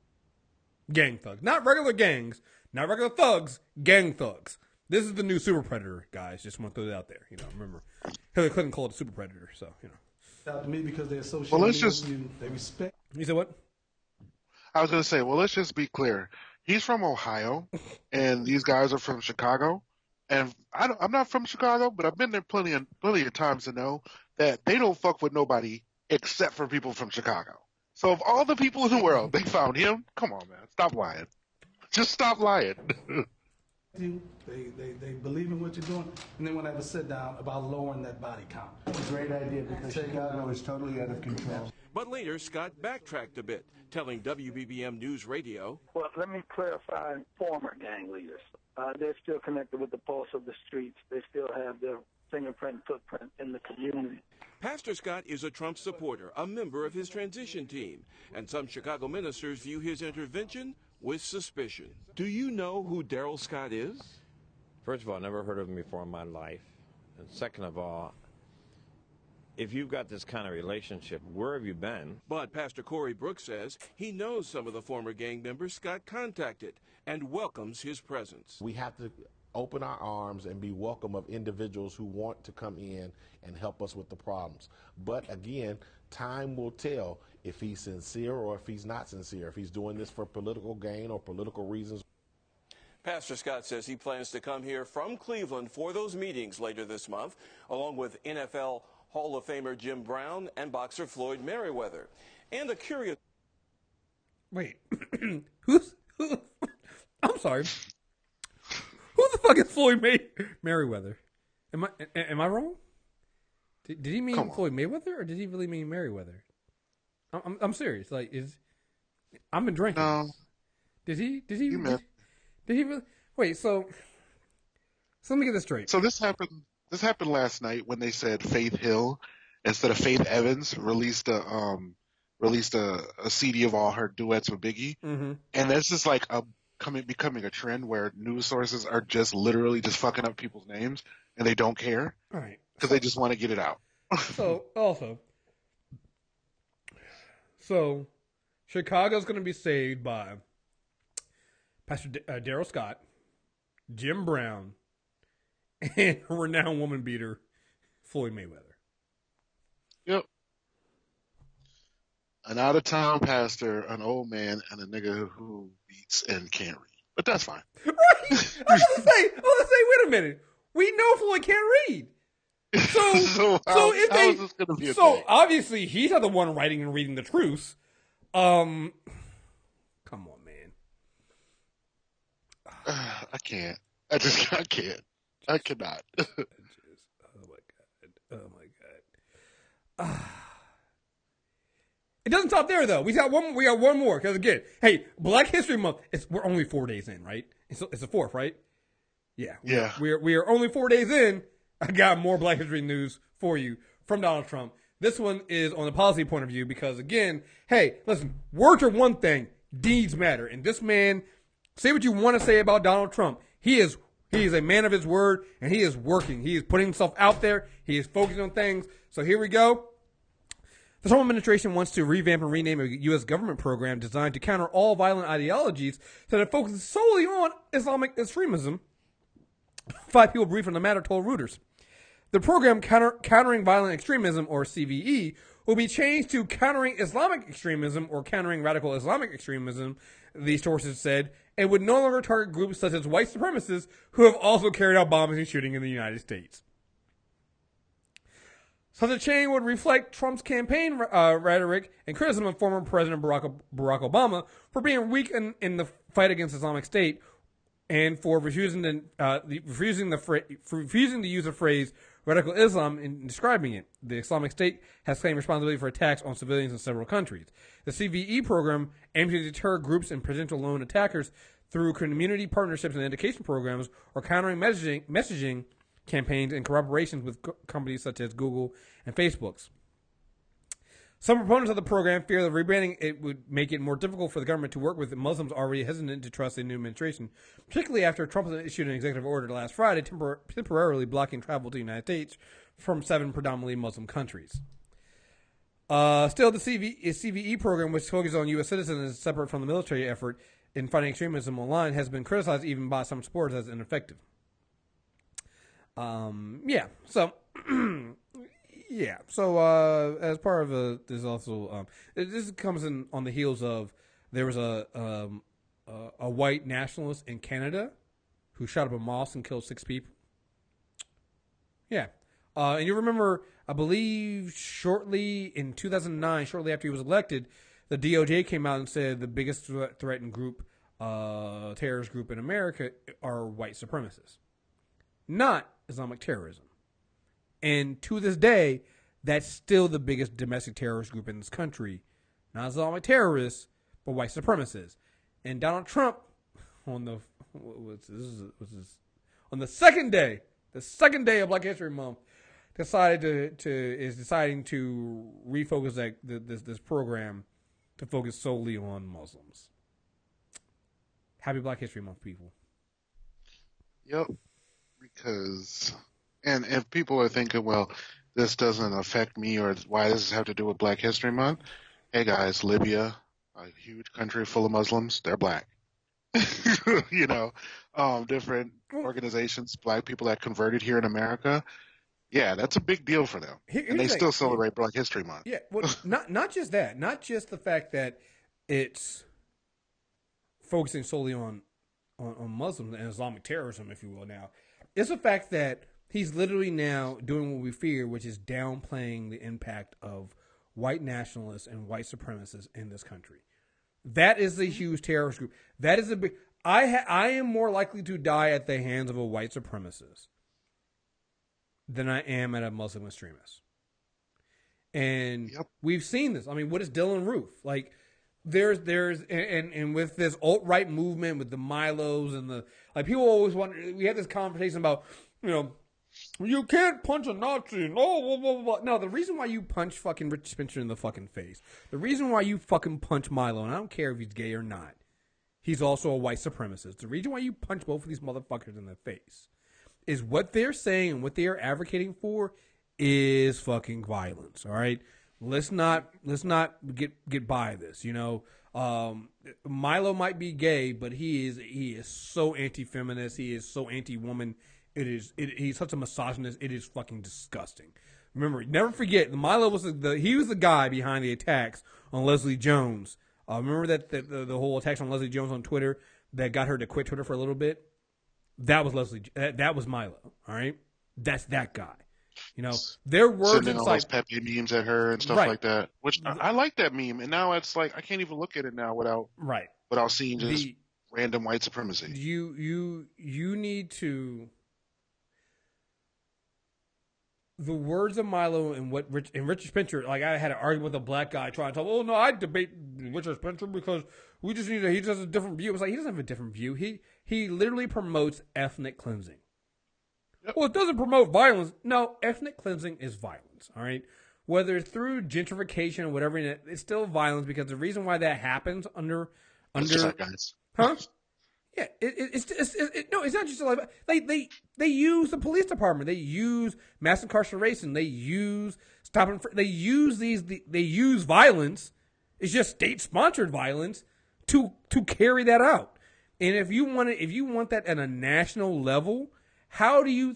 [SPEAKER 1] Gang thugs. Not regular gangs, not regular thugs, gang thugs. This is the new super predator, guys. Just want to throw it out there. You know, remember, Hillary Clinton called it a super predator, so, you know.
[SPEAKER 9] Out to me because they associate with you. They respect.
[SPEAKER 1] You said what?
[SPEAKER 2] I was going to say, well, let's just be clear. He's from Ohio, and these guys are from Chicago. And I'm not from Chicago, but I've been there plenty of times to know that they don't fuck with nobody except for people from Chicago. So of all the people in the world, they found him. Come on, man. Stop lying. Just stop lying.
[SPEAKER 9] They believe in what you're doing, and they want to have a sit down about lowering that body count.
[SPEAKER 5] It's a great idea because Chicago is totally out of control.
[SPEAKER 8] But later, Scott backtracked a bit, telling WBBM News Radio,
[SPEAKER 10] well, let me clarify former gang leaders. They're still connected with the pulse of the streets. They still have their fingerprint and footprint in the community.
[SPEAKER 8] Pastor Scott is a Trump supporter, a member of his transition team, and some Chicago ministers view his intervention with suspicion. Do you know who Darrell Scott is?
[SPEAKER 11] First of all, I never heard of him before in my life. And second of all, if you've got this kind of relationship, where have you been?
[SPEAKER 8] But Pastor Corey Brooks says he knows some of the former gang members Scott contacted and welcomes his presence.
[SPEAKER 12] We have to open our arms and be welcome of individuals who want to come in and help us with the problems. But again, time will tell if he's sincere or if he's not sincere, if he's doing this for political gain or political reasons.
[SPEAKER 8] Pastor Scott says he plans to come here from Cleveland for those meetings later this month, along with NFL Hall of Famer Jim Brown and boxer Floyd Mayweather. And a curious...
[SPEAKER 1] Wait, who? I'm sorry. Who the fuck is Floyd Mayweather? Am I wrong? Did he mean Floyd Mayweather or did he really mean Merriweather? I'm serious. Like, I've been drinking.
[SPEAKER 2] No.
[SPEAKER 1] Did he really? Wait, so let me get this straight.
[SPEAKER 2] So this happened last night when they said Faith Hill instead of Faith Evans released a CD of all her duets with Biggie, and that's just like becoming a trend where news sources are just literally just fucking up people's names and they don't care,
[SPEAKER 1] right?
[SPEAKER 2] Because they just want to get it out.
[SPEAKER 1] So Chicago's going to be saved by Pastor Darrell Scott, Jim Brown, and renowned woman beater Floyd Mayweather.
[SPEAKER 2] Yep. An out-of-town pastor, an old man, and a nigga who beats and can't read. But that's fine.
[SPEAKER 1] Right? I was gonna say, wait a minute. We know Floyd can't read. So obviously he's not the one writing and reading the truths. Come on, man.
[SPEAKER 2] I can't. I can't. I cannot.
[SPEAKER 1] Oh my god. It doesn't stop there though. We got one more because again, hey, Black History Month. We're only 4 days in, right? It's the 4th, right? Yeah.
[SPEAKER 2] Yeah.
[SPEAKER 1] We are only 4 days in. I got more Black History news for you from Donald Trump. This one is on the policy point of view because, again, hey, listen, words are one thing, deeds matter. And this man, say what you want to say about Donald Trump. He is a man of his word, and he is working. He is putting himself out there. He is focusing on things. So here we go. The Trump administration wants to revamp and rename a U.S. government program designed to counter all violent ideologies that it focuses solely on Islamic extremism. 5 people briefed on the matter told Reuters. The program, Countering Violent Extremism, or CVE, will be changed to Countering Islamic Extremism, or Countering Radical Islamic Extremism, these sources said, and would no longer target groups such as white supremacists who have also carried out bombings and shooting in the United States. Such a change would reflect Trump's campaign rhetoric and criticism of former President Barack Obama for being weak in the fight against Islamic State and for refusing to use the phrase radical Islam in describing it. The Islamic State has claimed responsibility for attacks on civilians in several countries. The CVE program aims to deter groups and potential lone attackers through community partnerships and education programs or countering messaging campaigns and collaborations with companies such as Google and Facebook's. Some proponents of the program fear that rebranding it would make it more difficult for the government to work with Muslims already hesitant to trust the new administration, particularly after Trump issued an executive order last Friday temporarily blocking travel to the United States from 7 predominantly Muslim countries. Still, the CVE program, which focuses on U.S. citizens and is separate from the military effort in fighting extremism online, has been criticized even by some supporters as ineffective. So as part of there's also this comes in on the heels of there was a white nationalist in Canada who shot up a mosque and killed 6 people. Yeah, and you remember, I believe, shortly in 2009, shortly after he was elected, the DOJ came out and said the biggest threatened group, terrorist group in America, are white supremacists, not Islamic terrorism. And to this day, that's still the biggest domestic terrorist group in this country. Not Islamic terrorists, but white supremacists. And Donald Trump, on the second day of Black History Month, deciding to refocus this program to focus solely on Muslims. Happy Black History Month, people.
[SPEAKER 2] Yep. Because, and if people are thinking, well, this doesn't affect me, or why does this have to do with Black History Month? Hey guys, Libya, a huge country full of Muslims, they're black. Different organizations, black people that converted here in America, Yeah, that's a big deal for them. And they still celebrate Black History Month.
[SPEAKER 1] Yeah, well, not just that. Not just the fact that it's focusing solely on Muslims and Islamic terrorism, if you will now. It's the fact that he's literally now doing what we fear, which is downplaying the impact of white nationalists and white supremacists in this country. That is a huge terrorist group. That is a big... I am more likely to die at the hands of a white supremacist than I am at a Muslim extremist. And we've seen this. I mean, what is Dylan Roof? Like, there's and with this alt-right movement, with the Milos and the... Like, people always wonder... We had this conversation about, you know, you can't punch a Nazi. No, blah, blah, blah. No, the reason why you punch fucking Rich Spencer in the fucking face, the reason why you fucking punch Milo, and I don't care if he's gay or not, he's also a white supremacist. The reason why you punch both of these motherfuckers in the face is what they're saying and what they are advocating for is fucking violence. All right, let's not get by this. You know, Milo might be gay, but he is so anti-feminist. He is so anti-woman. He's such a misogynist. It is fucking disgusting. Remember, never forget, Milo was he was the guy behind the attacks on Leslie Jones. Remember that the whole attacks on Leslie Jones on Twitter that got her to quit Twitter for a little bit? That was that was Milo. All right, that's that guy. You know, their words
[SPEAKER 2] sending all those Pepe memes at her and stuff like that. Which I like that meme, and now it's like I can't even look at it now without seeing just random white supremacy.
[SPEAKER 1] You need to. The words of Milo and Richard Spencer, like I had an argument with a black guy trying to tell, oh no, I debate Richard Spencer because he just has a different view. It's like he doesn't have a different view. He literally promotes ethnic cleansing. Yep. Well, it doesn't promote violence. No, ethnic cleansing is violence. All right, whether it's through gentrification or whatever, it's still violence because the reason why that happens under huh? Yeah, it's not just like they use the police department, they use mass incarceration, they use they use violence. It's just state sponsored violence to carry that out. And if you want that at a national level, how do you?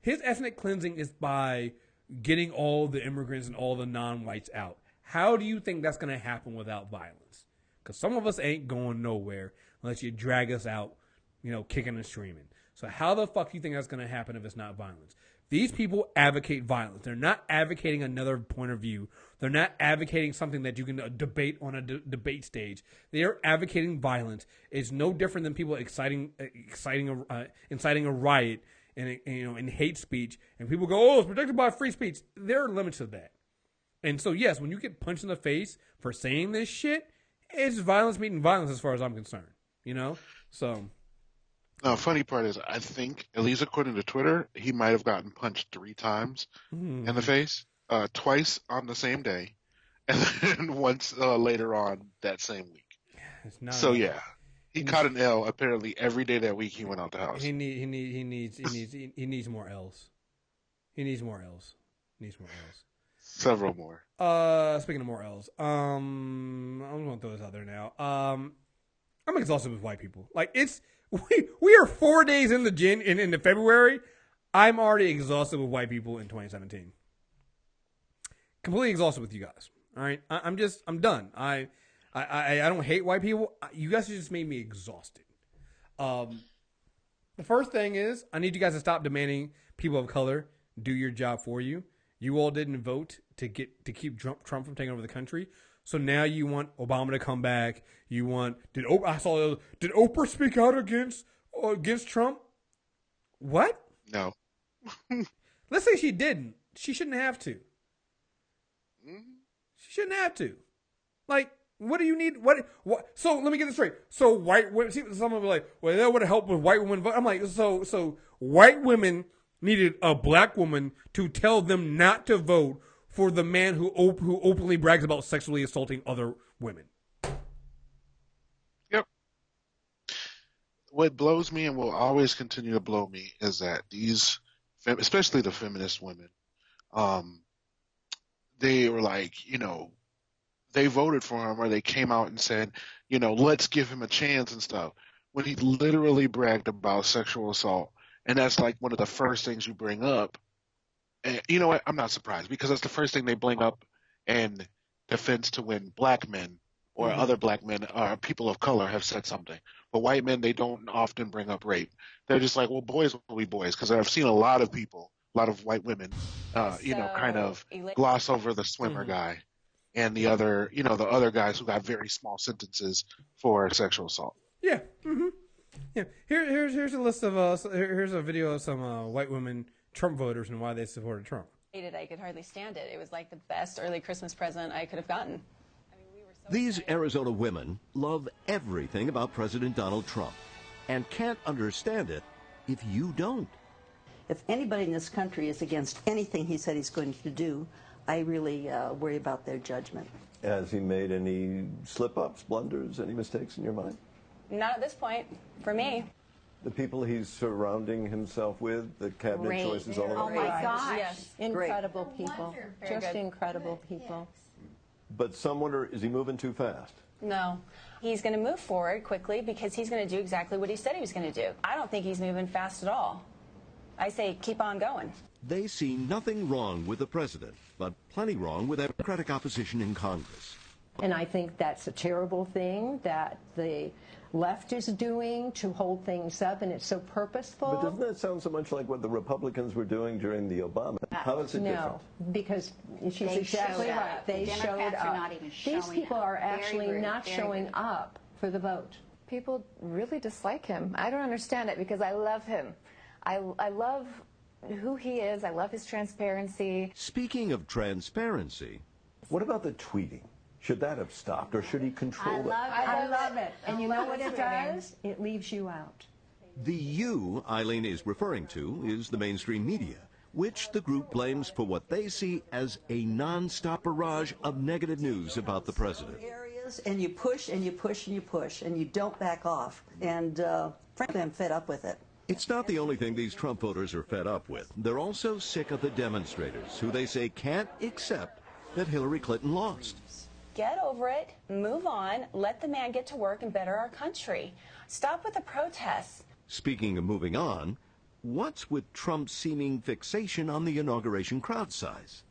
[SPEAKER 1] His ethnic cleansing is by getting all the immigrants and all the non-whites out. How do you think that's going to happen without violence? Because some of us ain't going nowhere unless you drag us out, you know, kicking and screaming. So how the fuck do you think that's going to happen if it's not violence? These people advocate violence. They're not advocating another point of view. They're not advocating something that you can debate on a debate stage. They are advocating violence. It's no different than people inciting a riot and hate speech. And people go, oh, it's protected by free speech. There are limits to that. And so, yes, when you get punched in the face for saying this shit, it's violence meeting violence as far as I'm concerned. You know? So.
[SPEAKER 2] No, funny part is, I think, at least according to Twitter, he might have gotten punched 3 times in the face, twice on the same day, and then once later on that same week. So yeah, he caught an L apparently every day that week he went out the house.
[SPEAKER 1] He needs more L's. He needs more L's.
[SPEAKER 2] Several more.
[SPEAKER 1] Speaking of more L's, I'm going to throw this out there now. I'm exhausted with white people. Like we are 4 days into February. I'm already exhausted with white people in 2017. Completely exhausted with you guys. All right, I'm done. I don't hate white people. You guys just made me exhausted. The first thing is I need you guys to stop demanding people of color do your job for you. You all didn't vote to keep Trump from taking over the country. So now you want Obama to come back. You want did Oprah speak out against Trump? What?
[SPEAKER 2] No.
[SPEAKER 1] Let's say she didn't. She shouldn't have to. She shouldn't have to. Like, what do you need? What? So let me get this straight. So white women. See, someone will be like, well, that would have helped with white women vote. I'm like, so white women needed a black woman to tell them not to vote for the man who openly brags about sexually assaulting other women.
[SPEAKER 2] Yep. What blows me and will always continue to blow me is that these, especially the feminist women, they were like, you know, they voted for him or they came out and said, you know, let's give him a chance and stuff. When he literally bragged about sexual assault, and that's like one of the first things you bring up. You know what? I'm not surprised because that's the first thing they bring up in defense to when black men or other black men or people of color have said something. But white men, they don't often bring up rape. They're just like, well, boys will be boys. Because I've seen a lot of people, a lot of white women, kind of gloss over the swimmer guy and the other, the other guys who got very small sentences for sexual assault.
[SPEAKER 1] Yeah. Mm-hmm. Yeah. Here's a list of here's a video of some white women Trump voters and why they supported Trump.
[SPEAKER 13] I could hardly stand it. It was like the best early Christmas present I could have gotten.
[SPEAKER 14] These Arizona women love everything about President Donald Trump and can't understand it if you don't.
[SPEAKER 15] If anybody in this country is against anything he said he's going to do, I really worry about their judgment.
[SPEAKER 16] Has he made any slip-ups, blunders, any mistakes in your mind?
[SPEAKER 13] Not at this point, for me.
[SPEAKER 16] The people he's surrounding himself with, the cabinet choices, all of that?
[SPEAKER 17] Oh, my gosh.
[SPEAKER 13] Yes.
[SPEAKER 17] Incredible people. Just incredible people.
[SPEAKER 16] But some wonder, is he moving too fast?
[SPEAKER 13] No. He's going to move forward quickly because he's going to do exactly what he said he was going to do. I don't think he's moving fast at all. I say keep on going.
[SPEAKER 14] They see nothing wrong with the president, but plenty wrong with Democratic opposition in Congress.
[SPEAKER 17] And I think that's a terrible thing that the left is doing to hold things up, and it's so purposeful.
[SPEAKER 16] But doesn't that sound so much like what the Republicans were doing during the Obama? How is it different?
[SPEAKER 17] No, because she's exactly right. They showed up.
[SPEAKER 18] Not even
[SPEAKER 17] These people
[SPEAKER 18] up.
[SPEAKER 17] are actually not showing up for the vote.
[SPEAKER 19] People really dislike him. I don't understand it because I love him. I love who he is. I love his transparency.
[SPEAKER 14] Speaking of transparency,
[SPEAKER 16] what about the tweeting? Should that have stopped, or should he control it?
[SPEAKER 17] I love it. And you know what it does? It leaves you out.
[SPEAKER 14] the you Eileen is referring to is the mainstream media, which the group blames for what they see as a non-stop barrage of negative news about the president.
[SPEAKER 15] And you push and you push and you push, and you don't back off. And frankly, I'm fed up with it.
[SPEAKER 14] It's not the only thing these Trump voters are fed up with. They're also sick of the demonstrators, who they say can't accept that Hillary Clinton lost.
[SPEAKER 13] Get over it, move on, let the man get to work and better our country. Stop with the protests.
[SPEAKER 14] Speaking of moving on, what's with Trump's seeming fixation on the inauguration crowd size?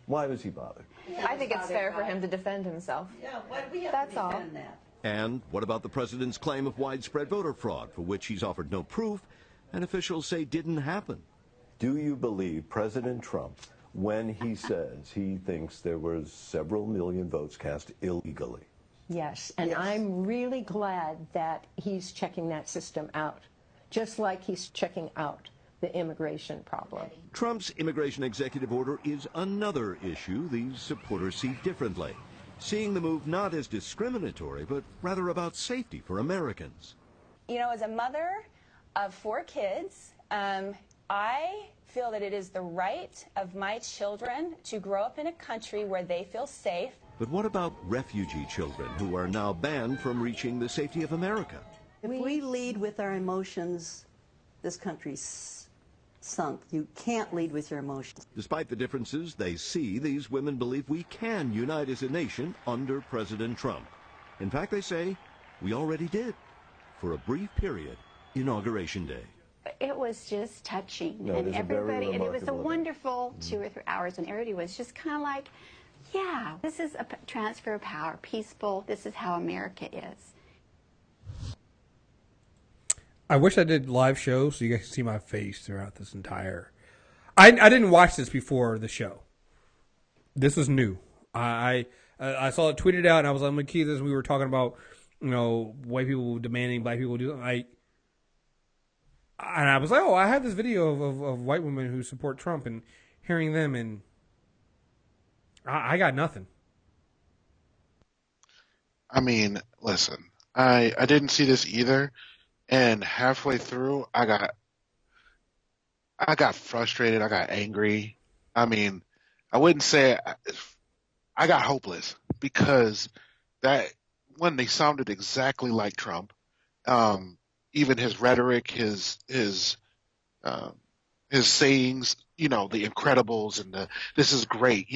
[SPEAKER 16] Why was he bothered?
[SPEAKER 19] I think it's fair for him to defend himself.
[SPEAKER 15] Yeah, we have
[SPEAKER 19] That's
[SPEAKER 15] to
[SPEAKER 19] all.
[SPEAKER 15] defend that.
[SPEAKER 14] And what about the president's claim of widespread voter fraud, for which he's offered no proof, and officials say didn't happen?
[SPEAKER 16] Do you believe President Trump when he says he thinks there were several million votes cast illegally?
[SPEAKER 17] Yes, and I'm really glad that he's checking that system out, just like he's checking out the immigration problem.
[SPEAKER 14] Trump's immigration executive order is another issue these supporters see differently, seeing the move not as discriminatory, but rather about safety for Americans.
[SPEAKER 13] You know, as a mother of 4 kids, I feel that it is the right of my children to grow up in a country where they feel safe.
[SPEAKER 14] But what about refugee children who are now banned from reaching the safety of America?
[SPEAKER 15] If we lead with our emotions, this country's sunk. You can't lead with your emotions.
[SPEAKER 14] Despite the differences they see, these women believe we can unite as a nation under President Trump. In fact, they say we already did, for a brief period, Inauguration Day.
[SPEAKER 18] It was just touching,
[SPEAKER 16] No,
[SPEAKER 18] and
[SPEAKER 16] it is a very
[SPEAKER 18] everybody, and it was a
[SPEAKER 16] remarkable
[SPEAKER 18] wonderful 2 or 3 hours, and everybody was just kind of like, yeah, this is a transfer of power, peaceful, this is how America is.
[SPEAKER 1] I wish I did live shows so you guys could see my face throughout this entire... I didn't watch this before the show. This was new. I saw it tweeted out, and I was like, key this. We were talking about, white people demanding black people do something. And I was like, I have this video of white women who support Trump and hearing them, and I got nothing.
[SPEAKER 2] I mean, listen, I didn't see this either, and halfway through, I got frustrated. I got angry. I mean, I wouldn't say I got hopeless because when they sounded exactly like Trump, even his rhetoric, his sayings, the Incredibles and this is great.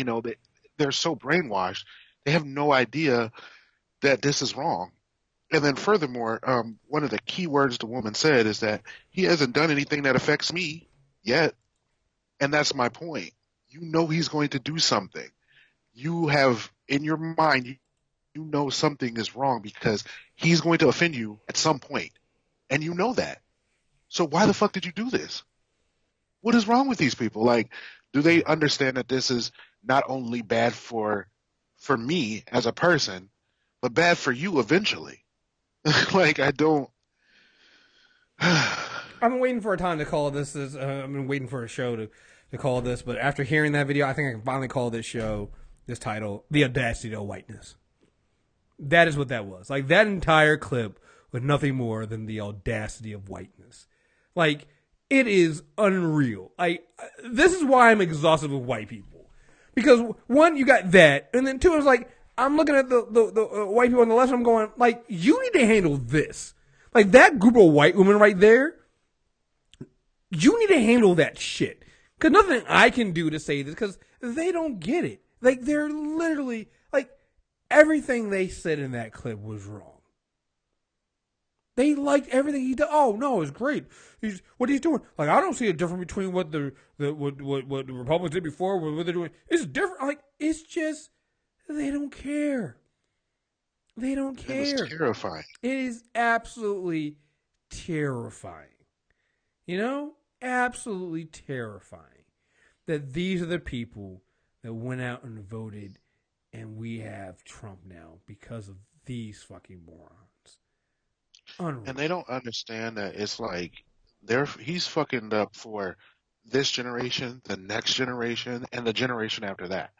[SPEAKER 2] They're so brainwashed. They have no idea that this is wrong. And then furthermore, one of the key words the woman said is that he hasn't done anything that affects me yet. And that's my point. You know he's going to do something. You have, in your mind, you know something is wrong because he's going to offend you at some point. And you know that. So why the fuck did you do this? What is wrong with these people? Like, do they understand that this is not only bad for me as a person, but bad for you eventually? Like, I don't.
[SPEAKER 1] I've been waiting for a time to call this. I've been waiting for a show to call this, but after hearing that video, I think I can finally call this show, this title, The Audacity of Whiteness. That is what that was. Like, that entire clip was nothing more than the audacity of whiteness. Like, it is unreal. Like, this is why I'm exhausted with white people. Because, one, you got that, and then two, it's like, I'm looking at the white people on the left, and I'm going, like, you need to handle this. Like, that group of white women right there, you need to handle that shit. Because nothing I can do to say this, because they don't get it. Like, they're literally, like, everything they said in that clip was wrong. They liked everything he did. Oh, no, it's great. What he's doing. Like, I don't see a difference between what the Republicans did before, what they're doing. It's different. Like, it's just, they don't care. They don't care.
[SPEAKER 2] It's terrifying.
[SPEAKER 1] It is absolutely terrifying. You know? Absolutely terrifying. That these are the people that went out and voted, and we have Trump now because of these fucking morons. Unreal.
[SPEAKER 2] And they don't understand that it's like he's fucking up for this generation, the next generation, and the generation after that.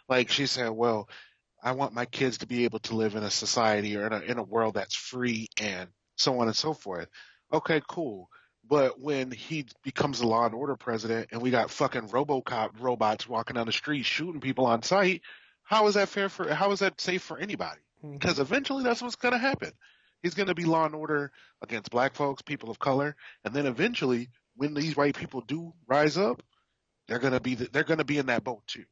[SPEAKER 2] Like she said, well, I want my kids to be able to live in a society or in a world that's free and so on and so forth. Okay, cool. But when he becomes the law and order president and we got fucking RoboCop robots walking down the street shooting people on sight, how is that safe for anybody? Because eventually that's what's going to happen. He's going to be law and order against black folks, people of color, and then eventually when these white people do rise up, they're going to be in that boat too.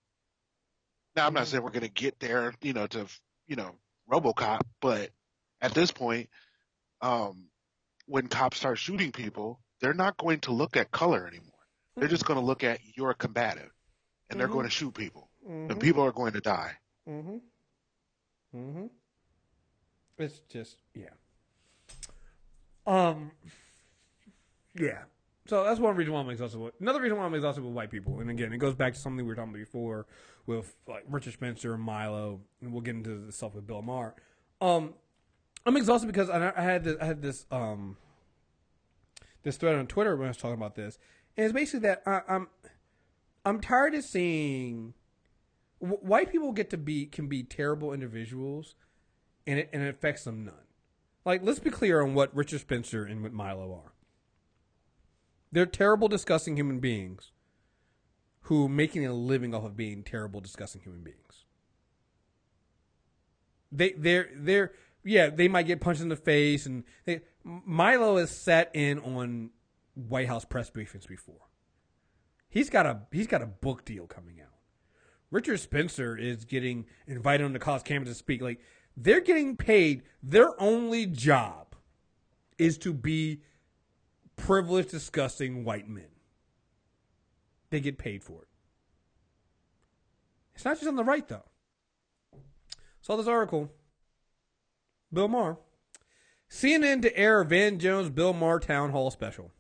[SPEAKER 2] Now I'm not saying we're going to get there, to RoboCop, but at this point, when cops start shooting people, they're not going to look at color anymore. They're just going to look at you're a combative, and they're going to shoot people, and people are going to die.
[SPEAKER 1] It's just, yeah. Yeah. So that's one reason why I'm exhausted with. Another reason why I'm exhausted with white people, and again, it goes back to something we were talking about before with like Richard Spencer and Milo, and we'll get into the stuff with Bill Maher. I'm exhausted because I had this thread on Twitter when I was talking about this, and it's basically that I'm tired of seeing white people can be terrible individuals, and it affects them none. Like, let's be clear on what Richard Spencer and what Milo are. They're terrible, disgusting human beings who are making a living off of being terrible, disgusting human beings. They might get punched in the face, and Milo has sat in on White House press briefings before. He's got a book deal coming out. Richard Spencer is getting invited on the college campus to speak. Like, they're getting paid. Their only job is to be privileged, disgusting white men. They get paid for it. It's not just on the right, though. Saw this article. Bill Maher. CNN to air Van Jones Bill Maher Town Hall special.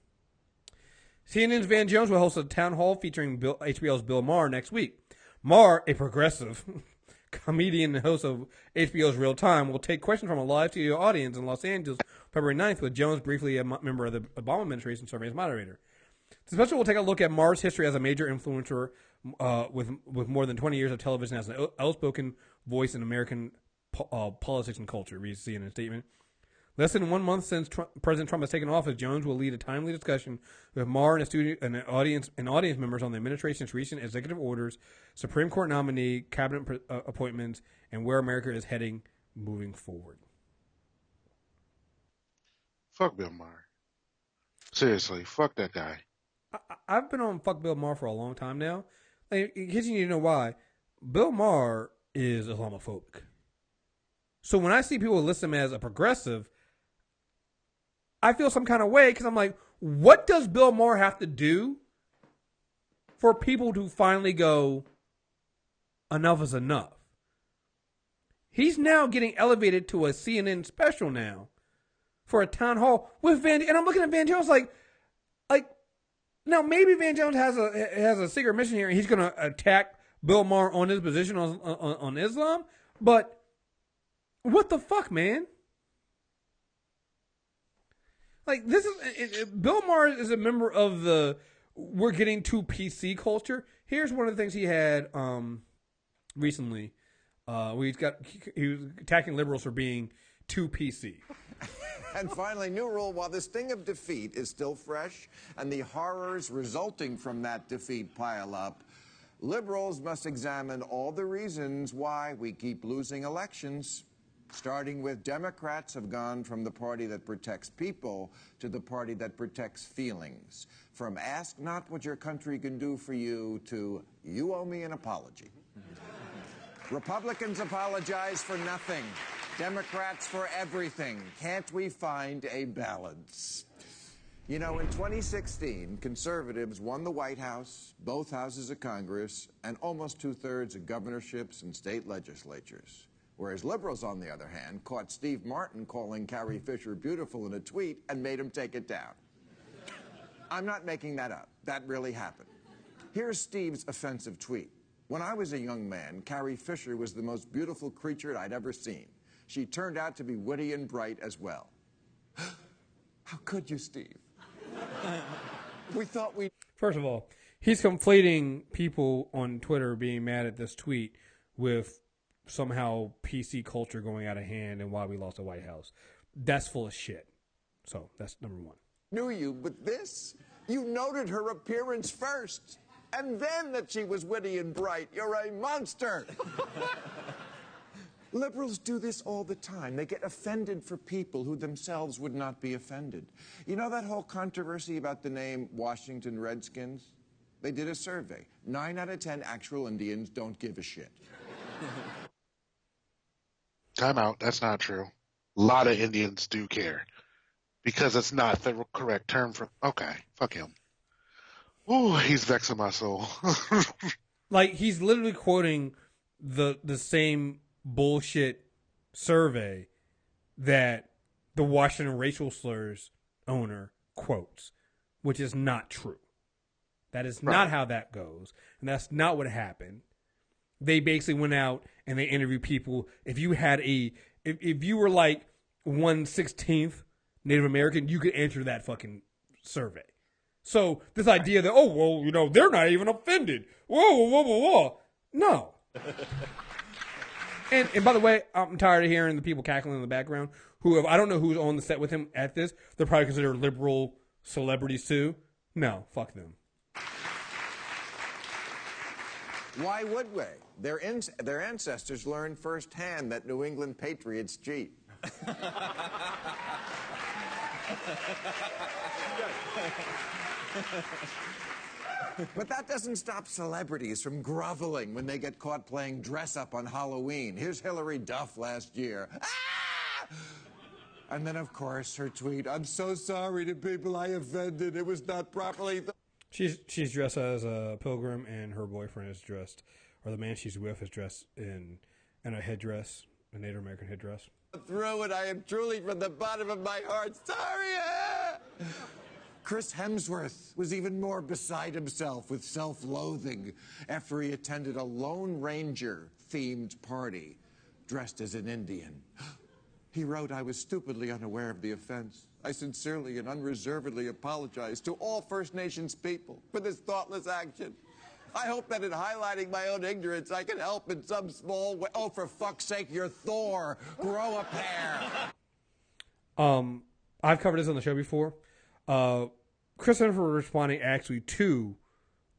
[SPEAKER 1] CNN's Van Jones will host a town hall featuring HBO's Bill Maher next week. Maher, a progressive comedian and host of HBO's Real Time, will take questions from a live studio audience in Los Angeles February 9th, with Jones, briefly a member of the Obama administration, serving as moderator. The special will take a look at Maher's history as a major influencer with more than 20 years of television as an outspoken voice in American politics and culture, reads CNN statement. Less than 1 month since President Trump has taken office, Jones will lead a timely discussion with Maher and audience members on the administration's recent executive orders, Supreme Court nominee, cabinet appointments, and where America is heading moving forward.
[SPEAKER 2] Fuck Bill Maher. Seriously, fuck that guy.
[SPEAKER 1] I've been on fuck Bill Maher for a long time now. Like, in case you need to know why, Bill Maher is Islamophobic. So when I see people list him as a progressive, I feel some kind of way because I'm like, what does Bill Maher have to do for people to finally go, enough is enough. He's now getting elevated to a CNN special now for a town hall with Van. And I'm looking at Van Jones like now maybe Van Jones has a secret mission here and he's going to attack Bill Maher on his position on Islam. But what the fuck, man? Like, this is Bill Maher is a member of the we're getting too PC culture. Here's one of the things he had recently. He was attacking liberals for being too PC.
[SPEAKER 20] And finally, new rule: while the sting of defeat is still fresh and the horrors resulting from that defeat pile up, liberals must examine all the reasons why we keep losing elections. Starting with Democrats have gone from the party that protects people to the party that protects feelings. From ask not what your country can do for you to you owe me an apology. Republicans apologize for nothing. Democrats for everything. Can't we find a balance? You know, in 2016, conservatives won the White House, both houses of Congress, and almost 2/3 of governorships and state legislatures. Whereas liberals, on the other hand, caught Steve Martin calling Carrie Fisher beautiful in a tweet and made him take it down. I'm not making that up. That really happened. Here's Steve's offensive tweet. When I was a young man, Carrie Fisher was the most beautiful creature I'd ever seen. She turned out to be witty and bright as well. How could you, Steve? We thought we...
[SPEAKER 1] First of all, he's conflating people on Twitter being mad at this tweet with somehow PC culture going out of hand and why we lost the White House. That's full of shit. So that's number one.
[SPEAKER 20] Knew you, but this? You noted her appearance first, and then that she was witty and bright. You're a monster. Liberals do this all the time. They get offended for people who themselves would not be offended. You know that whole controversy about the name Washington Redskins? They did a survey. 9 out of 10 actual Indians don't give a shit.
[SPEAKER 2] Time out. That's not true. A lot of Indians do care. Because it's not the correct term for... Okay, fuck him. Ooh, he's vexing my soul.
[SPEAKER 1] Like, he's literally quoting the same bullshit survey that the Washington Racial Slurs owner quotes, which is not true. That is not how that goes. And that's not what happened. They basically went out and they interviewed people. If you had if you were like 1/16 Native American, you could answer that fucking survey. So this idea that, oh, well, you know, they're not even offended. Whoa. No. And by the way, I'm tired of hearing the people cackling in the background I don't know who's on the set with him at this. They're probably considered liberal celebrities too. No, fuck them.
[SPEAKER 20] Why would we? Their ancestors learned firsthand that New England patriots cheat. But that doesn't stop celebrities from groveling when they get caught playing dress-up on Halloween. Here's Hillary Duff last year. Ah! And then, of course, her tweet, I'm so sorry to people I offended. It was not properly...
[SPEAKER 1] She's dressed as a pilgrim, and her boyfriend is dressed, or the man she's with is dressed in a headdress, a Native American headdress.
[SPEAKER 20] Through it, I am truly from the bottom of my heart sorry. Chris Hemsworth was even more beside himself with self-loathing after he attended a Lone Ranger-themed party dressed as an Indian. He wrote, I was stupidly unaware of the offense. I sincerely and unreservedly apologize to all First Nations people for this thoughtless action. I hope that in highlighting my own ignorance, I can help in some small way. Oh, for fuck's sake, you're Thor. Grow a pair.
[SPEAKER 1] I've covered this on the show before. Chris Hemsworth responding actually to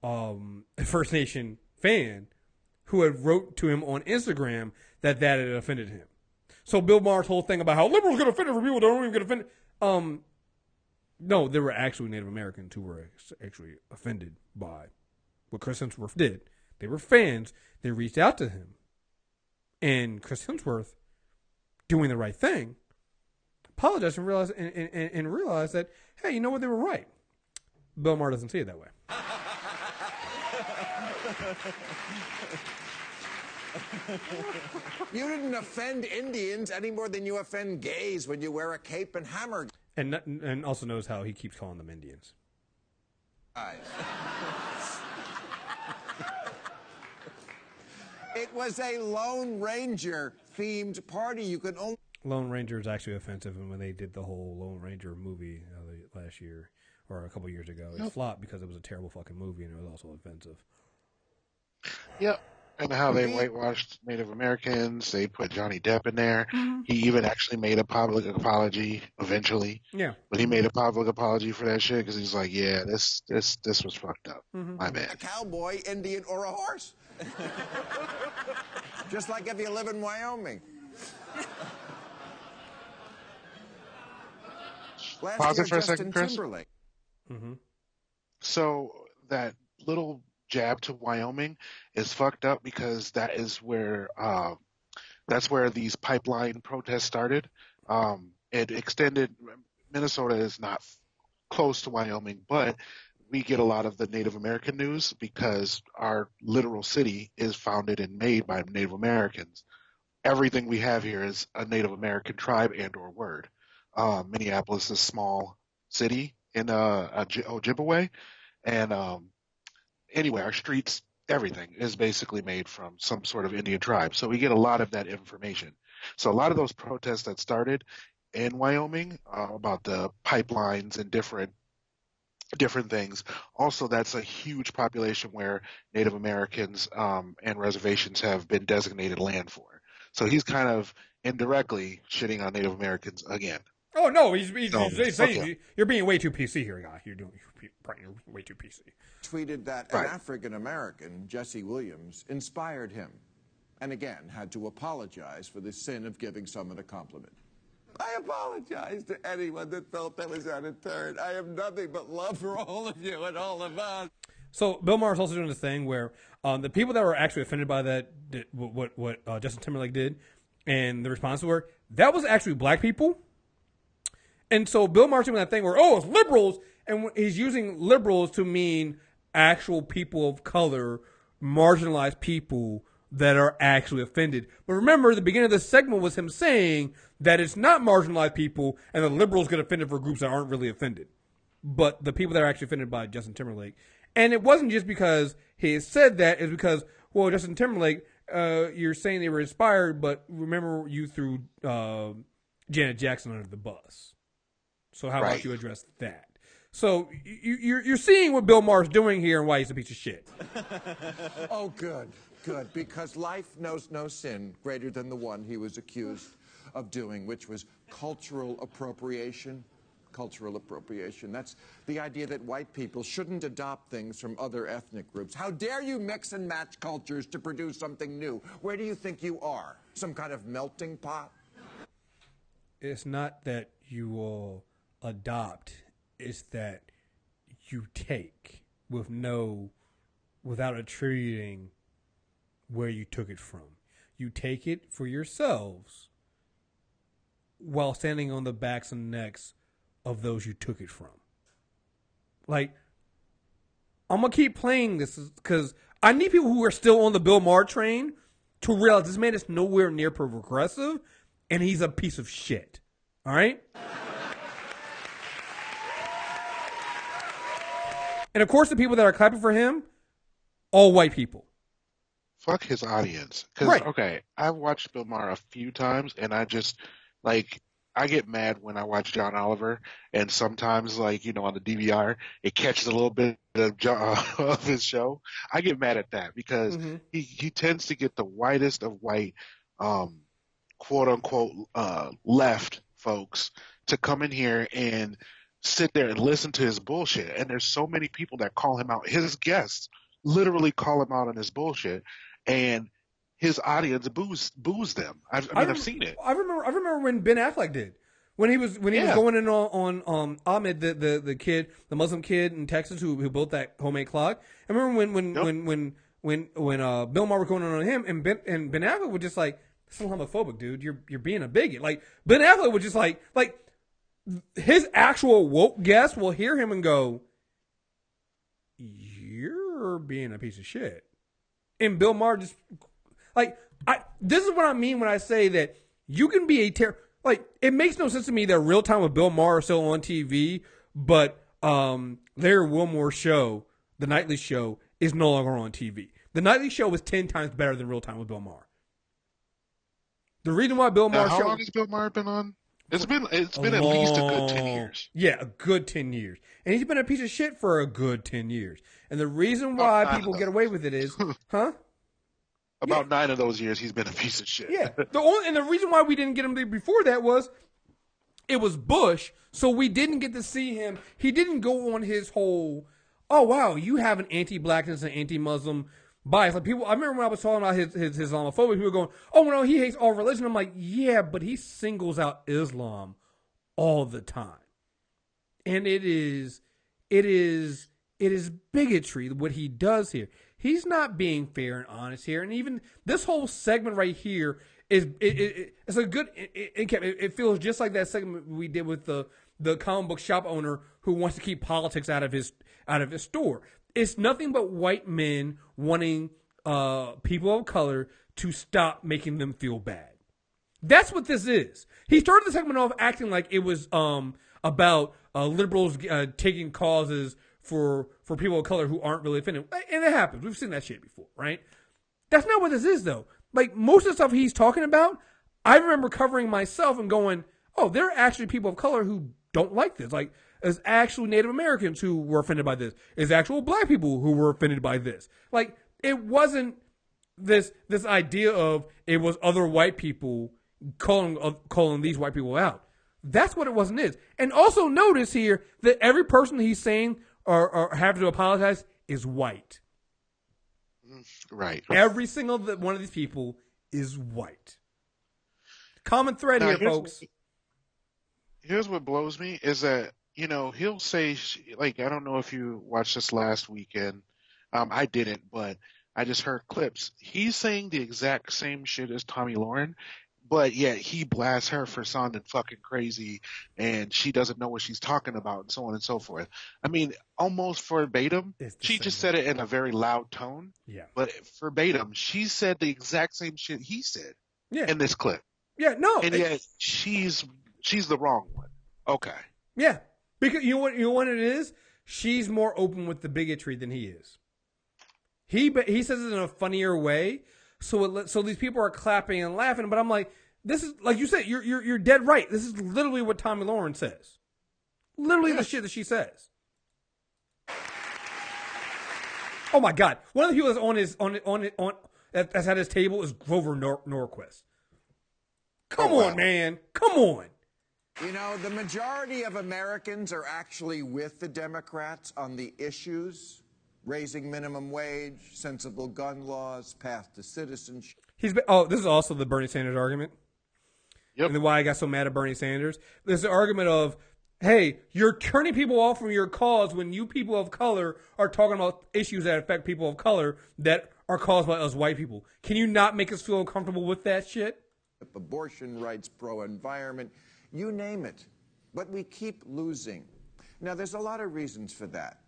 [SPEAKER 1] a First Nation fan who had wrote to him on Instagram that had offended him. So Bill Maher's whole thing about how liberals get offended for people that don't even get offended. No, there were actually Native Americans who were actually offended by what Chris Hemsworth did. They were fans. They reached out to him. And Chris Hemsworth, doing the right thing, apologized and realized that, hey, you know what? They were right. Bill Maher doesn't see it that way.
[SPEAKER 20] You didn't offend Indians any more than you offend gays when you wear a cape and hammer.
[SPEAKER 1] And also knows how he keeps calling them Indians.
[SPEAKER 20] It was a Lone Ranger themed party. You could only.
[SPEAKER 1] Lone Ranger is actually offensive, and when they did the whole Lone Ranger movie last year or a couple years ago, it flopped because it was a terrible fucking movie and it was also offensive.
[SPEAKER 2] Yep. And how they whitewashed Native Americans. They put Johnny Depp in there.
[SPEAKER 1] Mm-hmm.
[SPEAKER 2] He even actually made a public apology eventually.
[SPEAKER 1] Yeah.
[SPEAKER 2] But he made a public apology for that shit because he's like, yeah, this was fucked up.
[SPEAKER 1] Mm-hmm.
[SPEAKER 2] My bad.
[SPEAKER 20] A cowboy, Indian, or a horse. Just like if you live in Wyoming.
[SPEAKER 2] Pause it for a second, Chris.
[SPEAKER 1] Mm-hmm.
[SPEAKER 2] So that little jab to Wyoming is fucked up because that is where that's where these pipeline protests started. It extended. Minnesota is not close to Wyoming, but we get a lot of the Native American news because our literal city is founded and made by Native Americans. Everything we have here is a Native American tribe and or word. Minneapolis is a small city in Ojibwe, and anyway, our streets, everything is basically made from some sort of Indian tribe. So we get a lot of that information. So a lot of those protests that started in Wyoming about the pipelines and different things. Also, that's a huge population where Native Americans and reservations have been designated land for. So he's kind of indirectly shitting on Native Americans again.
[SPEAKER 1] Oh no, he's saying you're being way too PC here, guy. You're way too PC.
[SPEAKER 20] Tweeted that an African American, Jesse Williams, inspired him, and again had to apologize for the sin of giving someone a compliment. I apologize to anyone that felt that was out of turn. I have nothing but love for all of you and all of us.
[SPEAKER 1] So Bill Maher is also doing this thing where the people that were actually offended by that, what Justin Timberlake did, and the responses were, that was actually black people. And so Bill Maher's doing that thing where, it's liberals, and he's using liberals to mean actual people of color, marginalized people that are actually offended. But remember, the beginning of this segment was him saying that it's not marginalized people, and the liberals get offended for groups that aren't really offended. But the people that are actually offended by Justin Timberlake. And it wasn't just because he said that, it's because, well, Justin Timberlake, you're saying they were inspired, but remember you threw Janet Jackson under the bus. So how about you address that? So you're seeing what Bill Maher's doing here and why he's a piece of shit.
[SPEAKER 20] Oh, good, because life knows no sin greater than the one he was accused of doing, which was cultural appropriation. Cultural appropriation. That's the idea that white people shouldn't adopt things from other ethnic groups. How dare you mix and match cultures to produce something new? Where do you think you are? Some kind of melting pot?
[SPEAKER 1] It's not that you will adopt, it's that you take without attributing where you took it from. You take it for yourselves while standing on the backs and necks of those you took it from. Like, I'm going to keep playing this because I need people who are still on the Bill Maher train to realize this man is nowhere near progressive and he's a piece of shit. All right? And of course, the people that are clapping for him, all white people.
[SPEAKER 2] Fuck his audience. Because, okay, I've watched Bill Maher a few times and I just, I get mad when I watch John Oliver, and sometimes, on the DVR, it catches a little bit of his show. I get mad at that because he tends to get the whitest of white, quote unquote, left folks to come in here and sit there and listen to his bullshit. And there's so many people that call him out. His guests literally call him out on his bullshit, and his audience boos them. I've seen it.
[SPEAKER 1] I remember when Ben Affleck did. When he was going in on Ahmed, the kid, the Muslim kid in Texas who built that homemade clock. I remember when Bill Maher was going on him, and Ben Affleck was just like, "This is homophobic, dude. You're being a bigot." Like Ben Affleck was just like his actual woke guests will hear him and go, "You're being a piece of shit." And Bill Maher just like this is what I mean when I say that you can be a like it makes no sense to me that Real Time with Bill Maher is still on TV, but Larry Wilmore's show, the nightly show, is no longer on TV. The nightly show is 10 times better than Real Time with Bill Maher. The reason why Bill Maher
[SPEAKER 2] how long has Bill Maher been on? It's been at least a good 10 years.
[SPEAKER 1] Yeah, a good 10 years. And he's been a piece of shit for a good 10 years. And the reason why people get away with it is,
[SPEAKER 2] About 9 of those years, he's been a piece of shit.
[SPEAKER 1] Yeah. The reason why we didn't get him there before that was it was Bush, so we didn't get to see him. He didn't go on his whole, oh, wow, you have an anti-blackness and anti-Muslim bias. Like people, I remember when I was talking about his Islamophobia, people were going, oh, no, he hates all religion. I'm like, yeah, but he singles out Islam all the time. And it is bigotry, what he does here. He's not being fair and honest here. And even this whole segment right here is it's a good, it feels just like that segment we did with the comic book shop owner who wants to keep politics out of his store. It's nothing but white men wanting people of color to stop making them feel bad. That's what this is. He started the segment off acting like it was about liberals taking causes for people of color who aren't really offended. And it happens. We've seen that shit before, right? That's not what this is, though. Like, most of the stuff he's talking about, I remember covering myself and going, oh, there are actually people of color who don't like this. Like, there's actual Native Americans who were offended by this. There's actual black people who were offended by this. Like, it wasn't this idea of it was other white people calling these white people out. That's what it wasn't is. And also notice here that every person he's saying or have to apologize is white.
[SPEAKER 2] Right.
[SPEAKER 1] Every single one of these people is white. Common thread here, folks.
[SPEAKER 2] Here's what blows me is that, he'll say, like, I don't know if you watched this last weekend. I didn't, but I just heard clips. He's saying the exact same shit as Tomi Lahren, but yet he blasts her for sounding fucking crazy and she doesn't know what she's talking about and so on and so forth. I mean, almost verbatim. She just said it in a very loud tone.
[SPEAKER 1] Yeah.
[SPEAKER 2] But verbatim, she said the exact same shit he said in this clip.
[SPEAKER 1] Yeah, no.
[SPEAKER 2] And yet she's the wrong one. Okay.
[SPEAKER 1] Yeah. Because you know what it is? She's more open with the bigotry than he is. He says it in a funnier way. So these people are clapping and laughing, but I'm like, this is like you said. You're dead right. This is literally what Tomi Lahren says. Literally the shit that she says. Oh my God! One of the people that's that's at his table is Grover Norquist. Come on, man! Come on!
[SPEAKER 20] The majority of Americans are actually with the Democrats on the issues. Raising minimum wage, sensible gun laws, path to citizenship.
[SPEAKER 1] This is also the Bernie Sanders argument. Yep. And why I got so mad at Bernie Sanders. There's the argument of, hey, you're turning people off from your cause when you people of color are talking about issues that affect people of color that are caused by us white people. Can you not make us feel uncomfortable with that shit?
[SPEAKER 20] Abortion rights, pro-environment, you name it. But we keep losing. Now, there's a lot of reasons for that.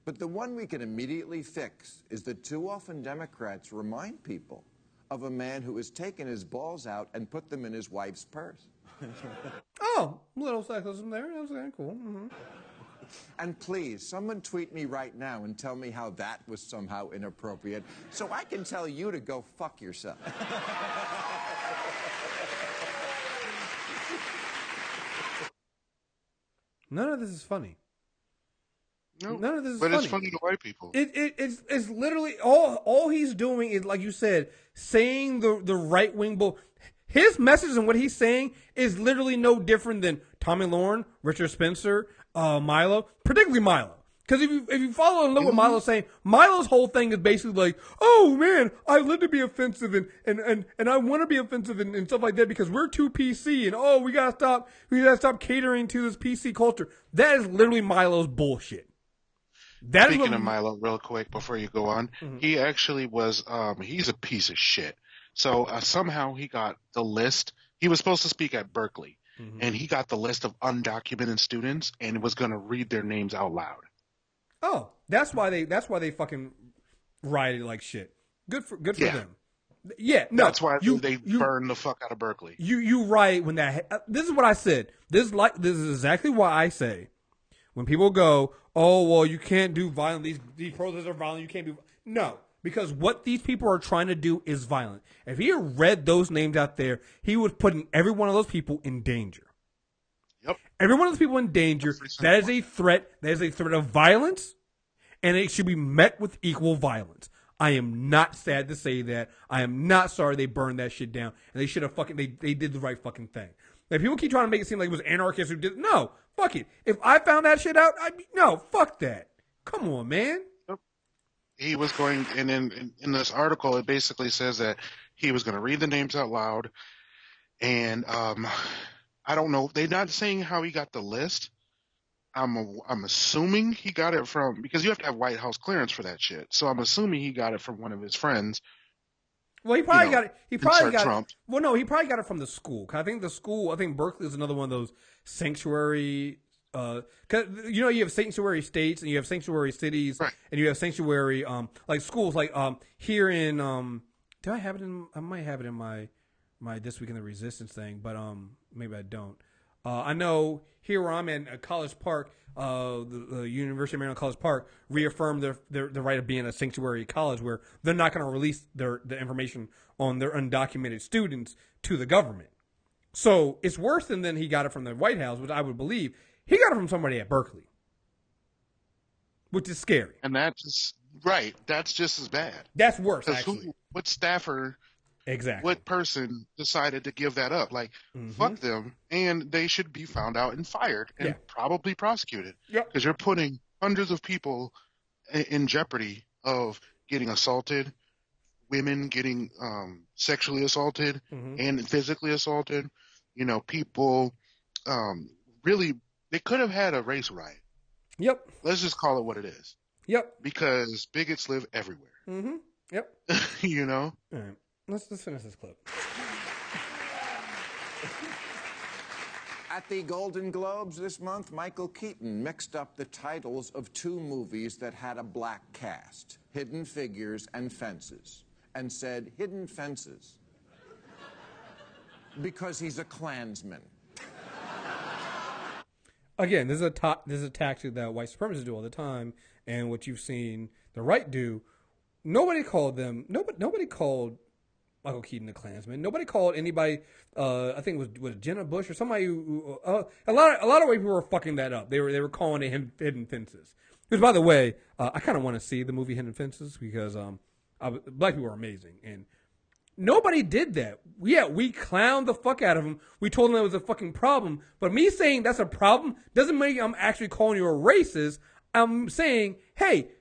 [SPEAKER 20] But the one we can immediately fix is that too often Democrats remind people of a man who has taken his balls out and put them in his wife's purse.
[SPEAKER 1] Oh, a little sexism there. That was kind of cool. Mm-hmm.
[SPEAKER 20] And please, someone tweet me right now and tell me how that was somehow inappropriate so I can tell you to go fuck yourself.
[SPEAKER 1] None of this is funny.
[SPEAKER 2] No,
[SPEAKER 1] none of this is
[SPEAKER 2] but
[SPEAKER 1] funny.
[SPEAKER 2] It's funny to white people.
[SPEAKER 1] It's literally all he's doing is, like you said, saying the right wing bull. His message and what he's saying is literally no different than Tomi Lahren, Richard Spencer, Milo, particularly Milo. Because if you follow and look what Milo's saying, Milo's whole thing is basically like, oh man, I live to be offensive and I want to be offensive and stuff like that because we're too PC and we gotta stop catering to this PC culture. That is literally Milo's bullshit.
[SPEAKER 2] Speaking of Milo, real quick before you go on, he actually was he's a piece of shit. So somehow he got the list. He was supposed to speak at Berkeley, and he got the list of undocumented students and was going to read their names out loud.
[SPEAKER 1] Oh, that's why they fucking rioted like shit. Good for them. Yeah, no.
[SPEAKER 2] That's why they burned the fuck out of Berkeley.
[SPEAKER 1] You right when that. This is what I said. This is exactly why I say when people go, oh well, you can't do violent. These protests are violent. You can't do no. Because what these people are trying to do is violent. If he had read those names out there, he was putting every one of those people in danger.
[SPEAKER 2] Yep.
[SPEAKER 1] Every one of those people in danger. That is a threat. That is a threat of violence, and it should be met with equal violence. I am not sad to say that. I am not sorry they burned that shit down, and they should have they did the right fucking thing. Like, people keep trying to make it seem like it was anarchists who did. No, fuck it. If I found that shit out, no, fuck that. Come on, man.
[SPEAKER 2] He was going, and in this article, it basically says that he was going to read the names out loud, and I don't know. They're not saying how he got the list. I'm assuming he got it from, because you have to have White House clearance for that shit. So I'm assuming he got it from one of his friends.
[SPEAKER 1] Well, he probably got it. He probably got
[SPEAKER 2] Trump.
[SPEAKER 1] it. Well, no, he probably got it from the school. I think Berkeley is another one of those sanctuary. Cause you have sanctuary states and you have sanctuary cities, right, and you have sanctuary like schools. Like here in do I have it in? I might have it in my This Week in the Resistance thing, but maybe I don't. I know here where I'm at College Park, the University of Maryland College Park reaffirmed the right of being a sanctuary college where they're not going to release the information on their undocumented students to the government. So it's worse than he got it from the White House, which I would believe. He got it from somebody at Berkeley, which is scary.
[SPEAKER 2] And that's right. That's just as bad.
[SPEAKER 1] That's worse, actually.
[SPEAKER 2] What staffer,
[SPEAKER 1] exactly,
[SPEAKER 2] what person decided to give that up? Like, fuck them, and they should be found out and fired and probably prosecuted.
[SPEAKER 1] Yep.
[SPEAKER 2] Because you're putting hundreds of people in jeopardy of getting assaulted, women getting sexually assaulted and physically assaulted. People really. They could have had a race riot.
[SPEAKER 1] Yep.
[SPEAKER 2] Let's just call it what it is.
[SPEAKER 1] Yep.
[SPEAKER 2] Because bigots live everywhere.
[SPEAKER 1] Mm-hmm. Yep.
[SPEAKER 2] All
[SPEAKER 1] right. Let's finish this clip.
[SPEAKER 20] At the Golden Globes this month, Michael Keaton mixed up the titles of two movies that had a black cast, Hidden Figures and Fences, and said Hidden Fences because he's a Klansman.
[SPEAKER 1] Again, this is a tactic that white supremacists do all the time, and what you've seen the right do. Nobody called Michael Keaton a Klansman. Nobody called anybody. I think it was Jenna Bush or somebody who. A lot of white people were fucking that up. They were calling it Hidden Fences. Which, by the way, I kind of want to see the movie Hidden Fences because black people are amazing and. Nobody did that. Yeah, we clowned the fuck out of him. We told him it was a fucking problem. But me saying that's a problem doesn't mean I'm actually calling you a racist. I'm saying, hey,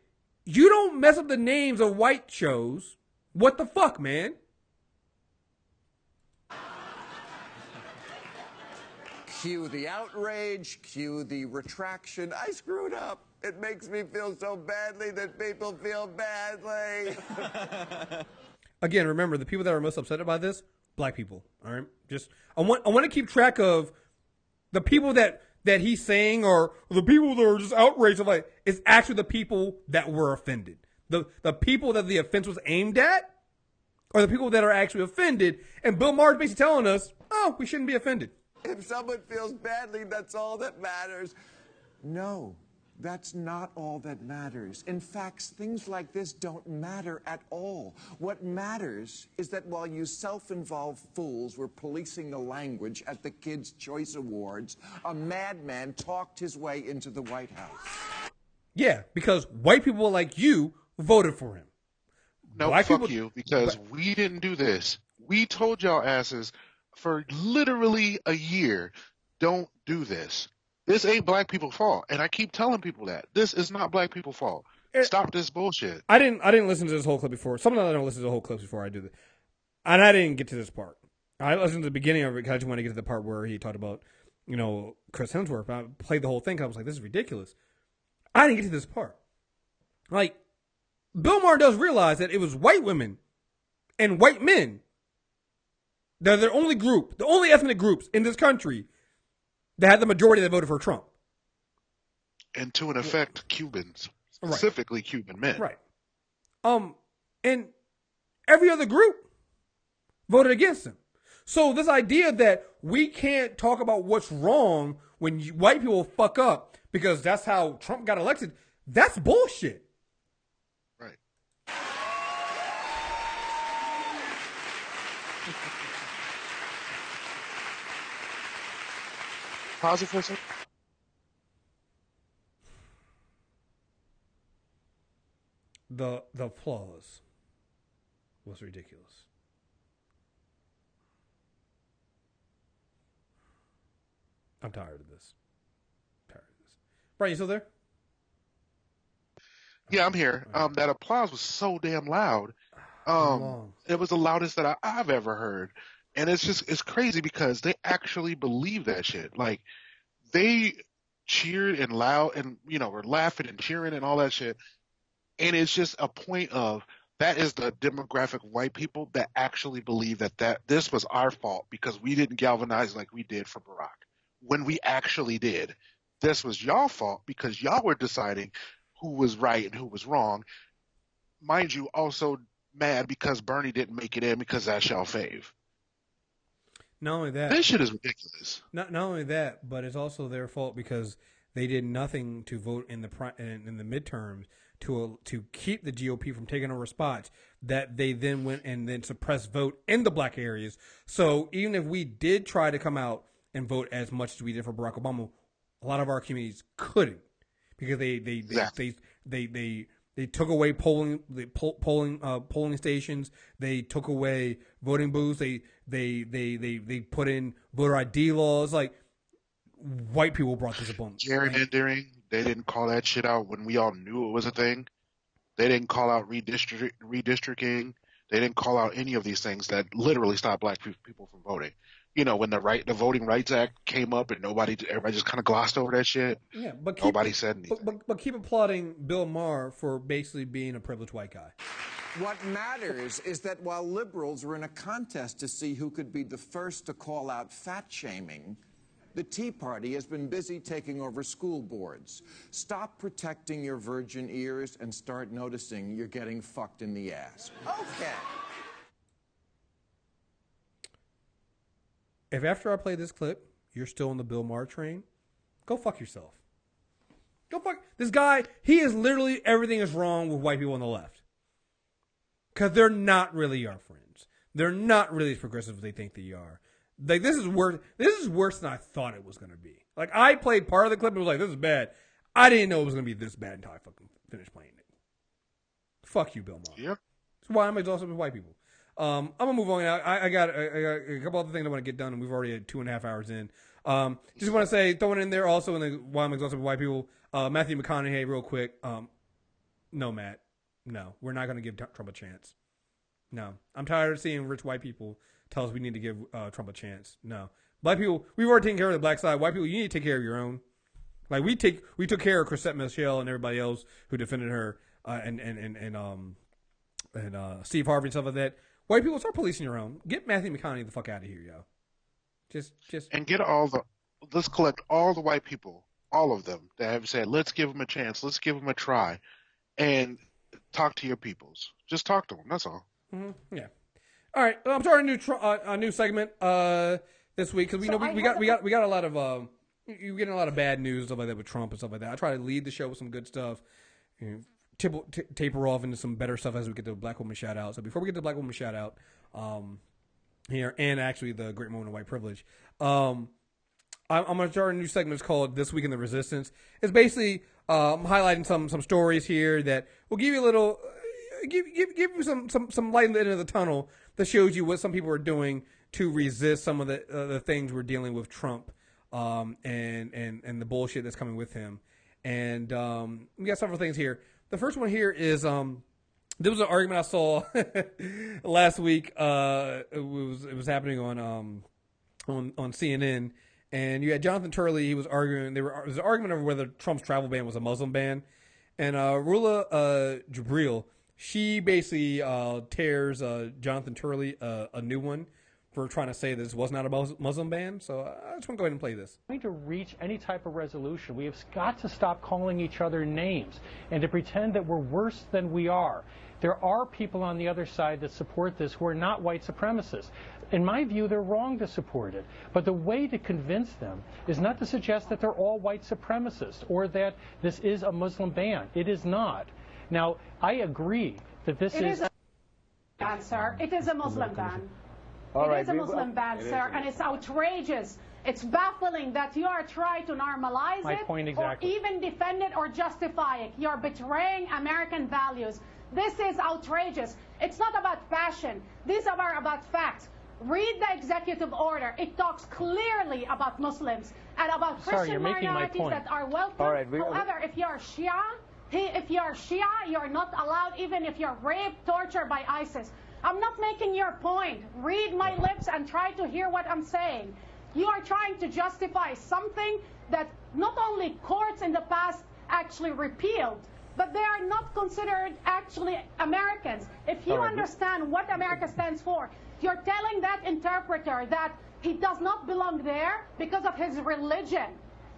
[SPEAKER 1] you don't mess up the names of white shows. What the fuck, man?
[SPEAKER 20] Cue the outrage, cue the retraction. I screwed up. It makes me feel so badly that people feel badly.
[SPEAKER 1] Again, remember, the people that are most upset by this, black people. All right, I want to keep track of the people that he's saying are the people that are just outraged. Like, it's actually the people that were offended. The people that the offense was aimed at are the people that are actually offended. And Bill Maher is basically telling us, oh, we shouldn't be offended.
[SPEAKER 20] If someone feels badly, that's all that matters. No. That's not all that matters. In fact, things like this don't matter at all. What matters is that while you self-involved fools were policing the language at the Kids' Choice Awards, a madman talked his way into the White House.
[SPEAKER 1] Yeah, because white people like you voted for him.
[SPEAKER 2] No,
[SPEAKER 1] black
[SPEAKER 2] fuck
[SPEAKER 1] people,
[SPEAKER 2] you, because we didn't do this. We told y'all asses for literally a year, don't do this. This ain't black people's fault, and I keep telling people that this is not black people's fault. Stop this bullshit.
[SPEAKER 1] I didn't listen to this whole clip before. Sometimes I don't listen to the whole clip before I do this, and I didn't get to this part. I listened to the beginning of it because I just want to get to the part where he talked about, Chris Hemsworth. I played the whole thing because I was like, this is ridiculous. I didn't get to this part. Like, Bill Maher does realize that it was white women and white men. They're the only ethnic groups in this country that had the majority that voted for Trump.
[SPEAKER 2] And to an effect, Cubans. Specifically Cuban men.
[SPEAKER 1] Right. And every other group voted against him. So this idea that we can't talk about what's wrong when white people fuck up because that's how Trump got elected, that's bullshit.
[SPEAKER 2] Right. Pause it for a second.
[SPEAKER 1] The applause was ridiculous. I'm tired of this. Brian, you still there?
[SPEAKER 2] Yeah, I'm here. That applause was so damn loud. It was the loudest that I've ever heard. And it's crazy because they actually believe that shit. Like, they cheered and loud and, were laughing and cheering and all that shit. And it's just a point of that is the demographic of white people that actually believe that this was our fault because we didn't galvanize like we did for Barack. When we actually did. This was y'all fault because y'all were deciding who was right and who was wrong. Mind you, also mad because Bernie didn't make it in because that's y'all fave.
[SPEAKER 1] Not only that.
[SPEAKER 2] This shit is ridiculous.
[SPEAKER 1] Not only that, but it's also their fault because they did nothing to vote in the midterms to keep the GOP from taking over spots that they then went and then suppressed vote in the black areas. So even if we did try to come out and vote as much as we did for Barack Obama, a lot of our communities couldn't because they took away polling stations. They took away voting booths. They put in voter ID laws. Like, white people brought this upon.
[SPEAKER 2] Gerrymandering, they didn't call that shit out when we all knew it was a thing. They didn't call out redistricting. They didn't call out any of these things that literally stopped black people from voting. When the Voting Rights Act came up and everybody just kind of glossed over that shit.
[SPEAKER 1] Yeah, but
[SPEAKER 2] nobody said anything.
[SPEAKER 1] But keep applauding Bill Maher for basically being a privileged white guy.
[SPEAKER 20] What matters is that while liberals were in a contest to see who could be the first to call out fat shaming, the Tea Party has been busy taking over school boards. Stop protecting your virgin ears and start noticing you're getting fucked in the ass. Okay.
[SPEAKER 1] If after I play this clip, you're still on the Bill Maher train, go fuck yourself. Go fuck this guy. He is literally everything is wrong with white people on the left. Because they're not really our friends. They're not really as progressive as they think they are. Like, this is worse than I thought it was going to be. Like, I played part of the clip and was like, this is bad. I didn't know it was going to be this bad until I fucking finished playing it. Fuck you, Bill Maher.
[SPEAKER 2] Yep.
[SPEAKER 1] That's why I'm exhausted with white people. I'm gonna move on now. I got a couple other things I want to get done, and we've already had 2.5 hours in. Just want to say, throwing in there also why I'm exhausted with white people. Matthew McConaughey, real quick. No, Matt. No, we're not gonna give Trump a chance. No, I'm tired of seeing rich white people tell us we need to give Trump a chance. No, black people, we've already taken care of the black side. White people, you need to take care of your own. Like, we took care of Chrisette Michelle and everybody else who defended her, and Steve Harvey and stuff like that. White people, start policing your own. Get Matthew McConaughey the fuck out of here, yo. Just
[SPEAKER 2] and get let's collect all the white people, all of them that have said, let's give them a chance, let's give them a try, and talk to your peoples. Just talk to them. That's all.
[SPEAKER 1] Mm-hmm. Yeah. All right. Well, I'm starting a new segment this week because we got a lot of you're getting a lot of bad news stuff like that with Trump and stuff like that. I try to lead the show with some good stuff. Taper off into some better stuff as we get to the Black Woman Shout Out. So before we get to the Black Woman Shout Out here, and actually the great moment of white privilege, I'm going to start a new segment. It's called This Week in the Resistance. It's basically highlighting some stories here that will give you a little, give you some light in the end of the tunnel that shows you what some people are doing to resist some of the things we're dealing with Trump and the bullshit that's coming with him. And we got several things here. The first one here is there was an argument I saw last week. It was happening on CNN, and you had Jonathan Turley. He was arguing. There was an argument over whether Trump's travel ban was a Muslim ban, and Rula Jibril, she basically tears Jonathan Turley a new one for trying to say this was not a Muslim ban. So I just want to go ahead and play this.
[SPEAKER 21] We need to reach any type of resolution. We have got to stop calling each other names and to pretend that we're worse than we are. There are people on the other side that support this who are not white supremacists. In my view, they're wrong to support it. But the way to convince them is not to suggest that they're all white supremacists or that this is a Muslim ban. It is not. Now, I agree that this is
[SPEAKER 22] a ban, sir. It is a Muslim ban. It is a Muslim ban, sir, and it's outrageous. It's baffling that you are trying to normalize
[SPEAKER 21] my point exactly.
[SPEAKER 22] Or even defend it or justify it. You're betraying American values. This is outrageous. It's not about passion. These are about facts. Read the executive order. It talks clearly about Muslims and about Christian minorities that are welcome.
[SPEAKER 21] All right,
[SPEAKER 22] however, if you're Shia, you're not allowed, even if you're raped, tortured by ISIS. I'm not making your point. Read my lips and try to hear what I'm saying. You are trying to justify something that not only courts in the past actually repealed, but they are not considered actually Americans. If you understand what America stands for, you're telling that interpreter that he does not belong there because of his religion.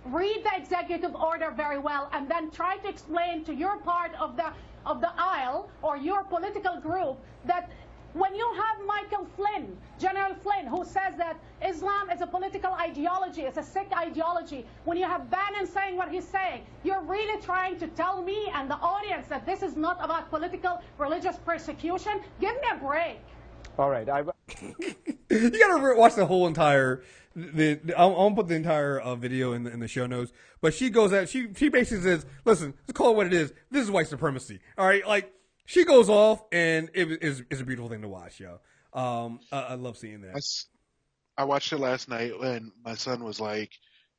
[SPEAKER 22] Read the executive order very well and then try to explain to your part of the aisle or your political group that when you have Michael Flynn, General Flynn, who says that Islam is a political ideology, it's a sick ideology, when you have Bannon saying what he's saying, you're really trying to tell me and the audience that this is not about political, religious persecution? Give me a break.
[SPEAKER 21] All right.
[SPEAKER 1] You gotta watch the whole entire. I'll put the entire video in the show notes. But she goes out. She basically says, "Listen, let's call it what it is. This is white supremacy. All right, like she goes off, and it's a beautiful thing to watch, yo. I love seeing that.
[SPEAKER 2] I watched it last night, and my son was like,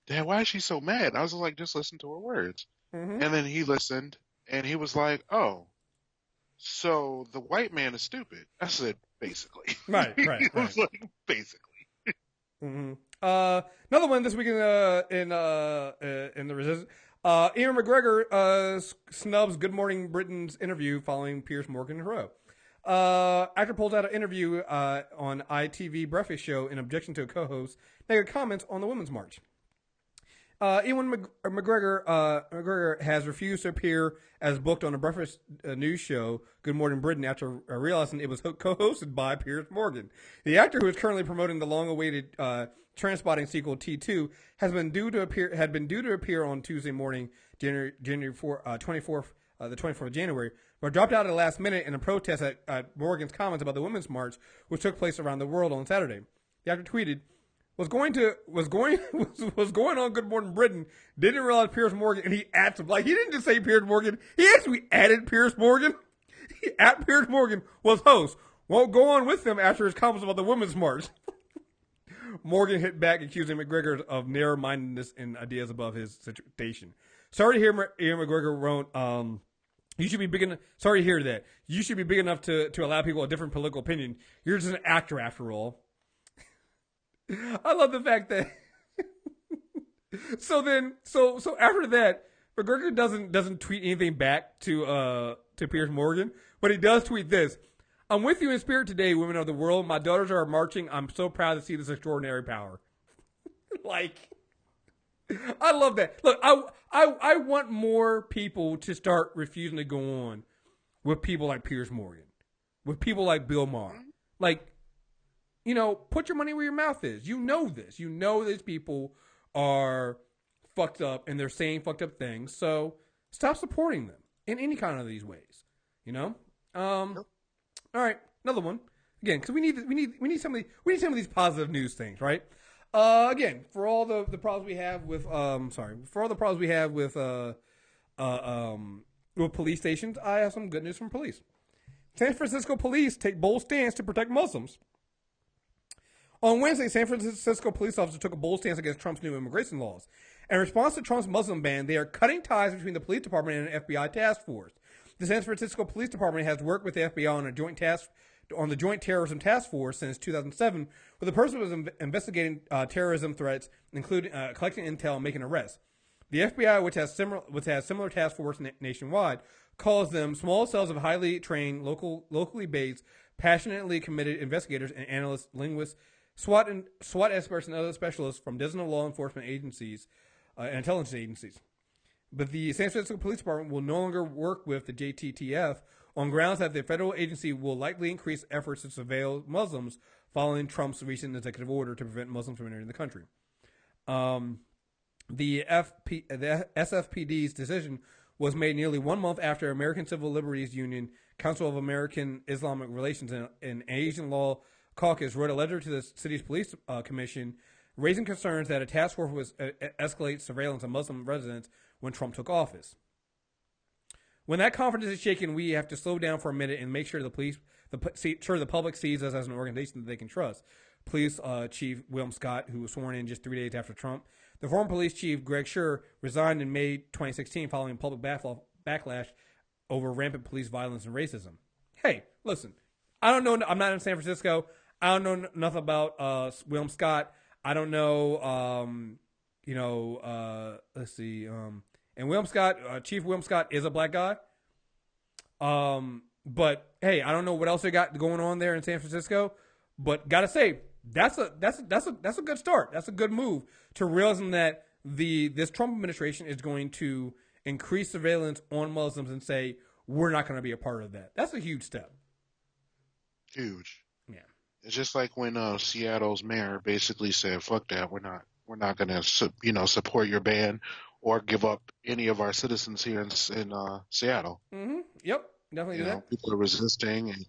[SPEAKER 2] "Dad, why is she so mad?" I was like, "Just listen to her words." Mm-hmm. And then he listened, and he was like, "Oh, so the white man is stupid." I said, "Basically."
[SPEAKER 1] Right.
[SPEAKER 2] He was like, "Basically."
[SPEAKER 1] Mm-hmm. Another one this week in the Resistance. Ewan McGregor snubs Good Morning Britain's interview following Piers Morgan and Hero. Actor pulls out an interview on ITV Breakfast Show in objection to a co-host negative comments on the Women's March. Ewan McGregor has refused to appear as booked on a breakfast news show, Good Morning Britain, after realizing it was co-hosted by Piers Morgan. The actor, who is currently promoting the long-awaited Trainspotting sequel T2, had been due to appear on Tuesday morning, January 24th, the 24th of January, but dropped out at the last minute in a protest at Morgan's comments about the Women's March, which took place around the world on Saturday. The actor tweeted, was going on Good Morning Britain, didn't realize Piers Morgan, and he added, like, he didn't just say Piers Morgan, he actually added Piers Morgan. He at Piers Morgan was host. Won't go on with him after his comments about the Women's March. Morgan hit back, accusing McGregor of narrow-mindedness and ideas above his station. Sorry to hear Ian McGregor wrote, you should be big enough. Sorry to hear that. You should be big enough to allow people a different political opinion. You're just an actor after all. I love the fact that so after that, McGregor doesn't tweet anything back to Piers Morgan, but he does tweet this. I'm with you in spirit today, women of the world. My daughters are marching. I'm so proud to see this extraordinary power. Like, I love that. Look, I want more people to start refusing to go on with people like Piers Morgan, with people like Bill Maher. Like, you know, put your money where your mouth is. You know this. You know these people are fucked up and they're saying fucked up things. So stop supporting them in any kind of these ways. You know. All right, another one. Again, because we need some of these positive news things, right? Again, for all the problems we have with with police stations, I have some good news from police. San Francisco police take bold stance to protect Muslims. On Wednesday, San Francisco police officers took a bold stance against Trump's new immigration laws. In response to Trump's Muslim ban, they are cutting ties between the police department and an FBI task force. The San Francisco Police Department has worked with the FBI on the Joint Terrorism Task Force since 2007, where the person was investigating terrorism threats, including collecting intel and making arrests. The FBI, which has similar task force nationwide, calls them small cells of highly trained, locally based, passionately committed investigators and analysts, linguists, SWAT experts and other specialists from dozens of law enforcement agencies and intelligence agencies. But the San Francisco Police Department will no longer work with the JTTF on grounds that the federal agency will likely increase efforts to surveil Muslims following Trump's recent executive order to prevent Muslims from entering the country. The SFPD's decision was made nearly 1 month after American Civil Liberties Union, Council of American Islamic Relations, and Asian Law Caucus wrote a letter to the city's police commission raising concerns that a task force was escalate surveillance of Muslim residents when Trump took office. When that confidence is shaken, we have to slow down for a minute and make sure the public sees us as an organization that they can trust. Police Chief William Scott, who was sworn in just 3 days after Trump. The former police chief, Greg Schur, resigned in May 2016 following public backlash over rampant police violence and racism. Hey, listen, I don't know. I'm not in San Francisco. I don't know nothing about William Scott. I don't know, let's see. And William Scott, Chief William Scott is a black guy. But hey, I don't know what else they got going on there in San Francisco. But gotta say, that's a good start. That's a good move to realizing that this Trump administration is going to increase surveillance on Muslims and say we're not going to be a part of that. That's a huge step.
[SPEAKER 2] Huge.
[SPEAKER 1] Yeah.
[SPEAKER 2] It's just like when Seattle's mayor basically said, "Fuck that. We're not going to support your ban or give up any of our citizens here in Seattle."
[SPEAKER 1] Mm-hmm. Yep. Definitely do that.
[SPEAKER 2] People are resisting and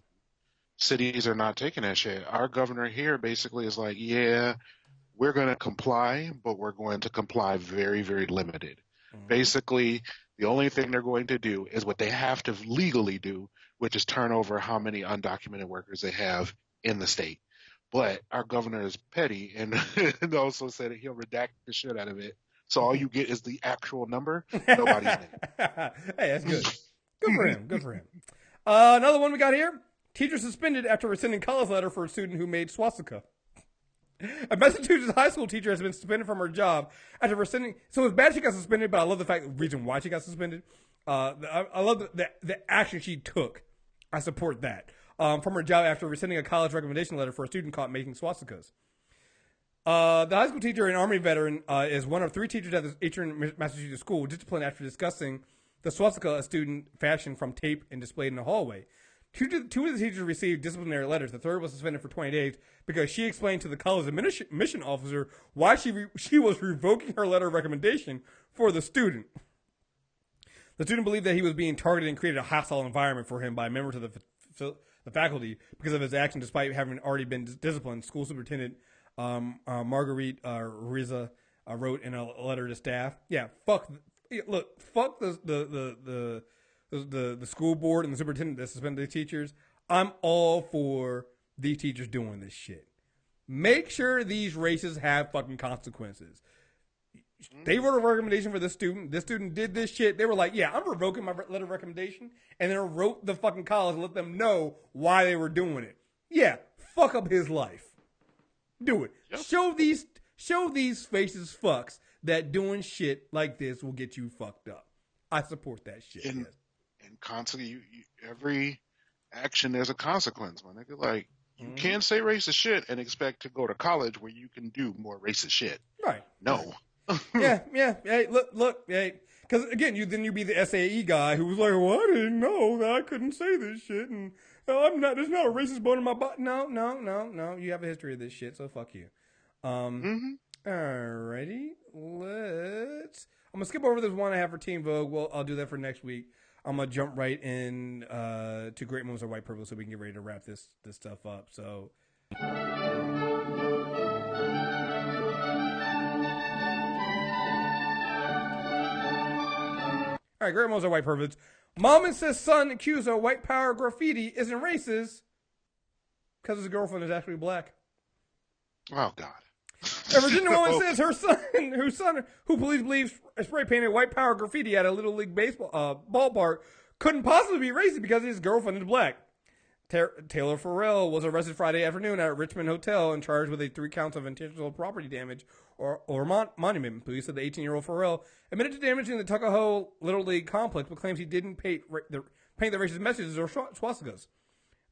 [SPEAKER 2] cities are not taking that shit. Our governor here basically is like, yeah, we're going to comply, but we're going to comply very, very limited. Mm-hmm. Basically, the only thing they're going to do is what they have to legally do, which is turn over how many undocumented workers they have in the state. But our governor is petty and also said that he'll redact the shit out of it. So all you get is the actual number, nobody's name.
[SPEAKER 1] Hey, that's good. Good for him. Good for him. Another one we got here. Teacher suspended after rescinding college letter for a student who made swastika. A Massachusetts high school teacher has been suspended from her job after rescinding. So it's bad she got suspended, but I love the reason why she got suspended. I love the action she took. I support that. From her job after rescinding a college recommendation letter for a student caught making swastikas. The high school teacher, an Army veteran, is one of 3 teachers at the Eastern Massachusetts school disciplined after discussing the swastika a student fashioned from tape and displayed in the hallway. Two of the teachers received disciplinary letters. The third was suspended for 20 days because she explained to the college admission officer why she was revoking her letter of recommendation for the student. The student believed that he was being targeted and created a hostile environment for him by members of the faculty because of his action, despite having already been disciplined. School superintendent Marguerite Riza wrote in a letter to staff, fuck the school board and the superintendent that suspended the teachers. I'm all for these teachers doing this shit. Make sure these races have fucking consequences. They wrote a recommendation for this student. This student did this shit. They were like, yeah, I'm revoking my letter of recommendation. And then wrote the fucking college and let them know why they were doing it. Yeah, fuck up his life. Do it. Yep. Show these faces fucks that doing shit like this will get you fucked up. I support that shit.
[SPEAKER 2] And constantly, every action there's a consequence, man. Like, you can't say racist shit and expect to go to college where you can do more racist shit.
[SPEAKER 1] Right.
[SPEAKER 2] No.
[SPEAKER 1] Yeah. Hey, look. Hey, because again, you'd be the SAE guy who was like, "Well, I didn't know that I couldn't say this shit, and there's not a racist bone in my body." No. You have a history of this shit, so fuck you. Alrighty, I'm gonna skip over this one I have for Teen Vogue. Well, I'll do that for next week. I'm gonna jump right in to Great Moments of White Privilege so we can get ready to wrap this stuff up. So. All right, Great Moments of White Privilege. Mom insists son accused of white power graffiti isn't racist because his girlfriend is actually black.
[SPEAKER 2] Oh, God.
[SPEAKER 1] A Virginia woman says her son, who police believe spray painted white power graffiti at a Little League baseball ballpark, couldn't possibly be racist because his girlfriend is black. Taylor Farrell was arrested Friday afternoon at a Richmond hotel and charged with 3 counts of intentional property damage or monument. Police said the 18-year-old Farrell admitted to damaging the Tuckahoe Little League complex, but claims he didn't paint the racist messages or swastikas.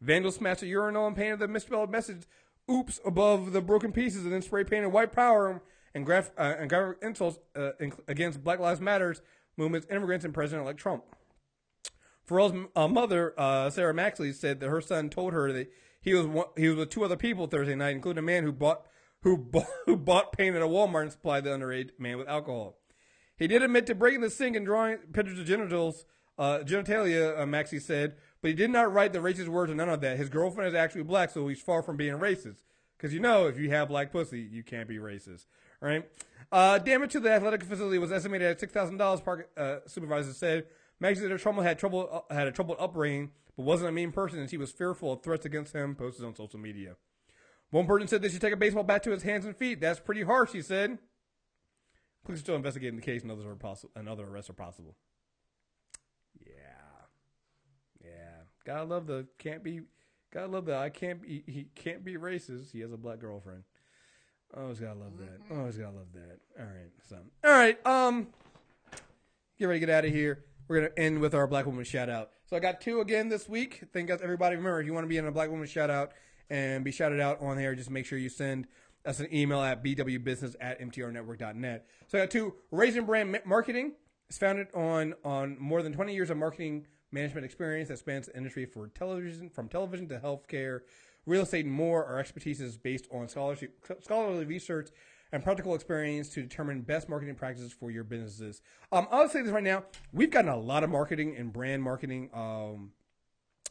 [SPEAKER 1] Vandals smashed a urinal and painted the misspelled message oops above the broken pieces and then spray painted white power and graphic insults against Black Lives Matters movements, immigrants, and President-elect Trump. Pharrell's mother, Sarah Maxley, said that her son told her that he was with two other people Thursday night, including a man who bought paint at a Walmart and supplied the underage man with alcohol. He did admit to breaking the sink and drawing pictures of genitalia, Maxie said, but he did not write the racist words or none of that. His girlfriend is actually black, so he's far from being racist. Because if you have black pussy, you can't be racist, right? Damage to the athletic facility was estimated at $6,000. Park supervisor said Maxie said Trump had a troubled upbringing, but wasn't a mean person, and she was fearful of threats against him. Posted on social media. One person said they should take a baseball bat to his hands and feet. That's pretty harsh, he said. Police are still investigating the case, and other arrests are possible. Yeah. Gotta love the he can't be racist. He has a black girlfriend. Always gotta love that. All right. Get ready to get out of here. We're gonna end with our Black Woman shout out. So I got 2 again this week. Thank everybody. Remember, if you want to be in a Black Woman shout out and be shouted out on there, just make sure you send us an email at bwbusiness@mtrnetwork.net. So I got 2. Raising Brand Marketing is founded on more than 20 years of marketing management experience that spans the industry from television to healthcare, real estate, and more. Our expertise is based on scholarly research and practical experience to determine best marketing practices for your businesses. I'll say this right now. We've gotten a lot of marketing and brand marketing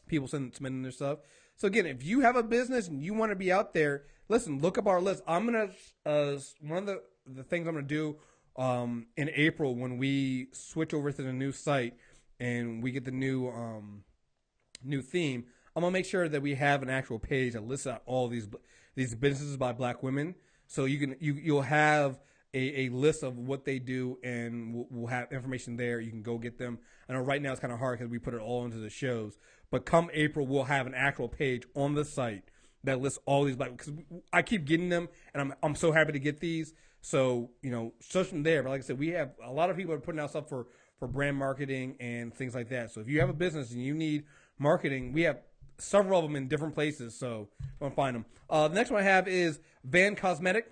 [SPEAKER 1] people submitting their stuff. So again, if you have a business and you want to be out there, listen, look up our list. I'm going to, one of the things I'm going to do in April when we switch over to the new site and we get the new theme, I'm going to make sure that we have an actual page that lists out all these businesses by black women. So you'll have a list of what they do, and we'll have information there. You can go get them. I know right now it's kind of hard because we put it all into the shows. But come April, we'll have an actual page on the site that lists all these black, because I keep getting them, and I'm so happy to get these. So, search from there. But like I said, we have a lot of people are putting out stuff for brand marketing and things like that. So if you have a business and you need marketing, we have several of them in different places. So you want to find them. The next one I have is Vann Cosmetics.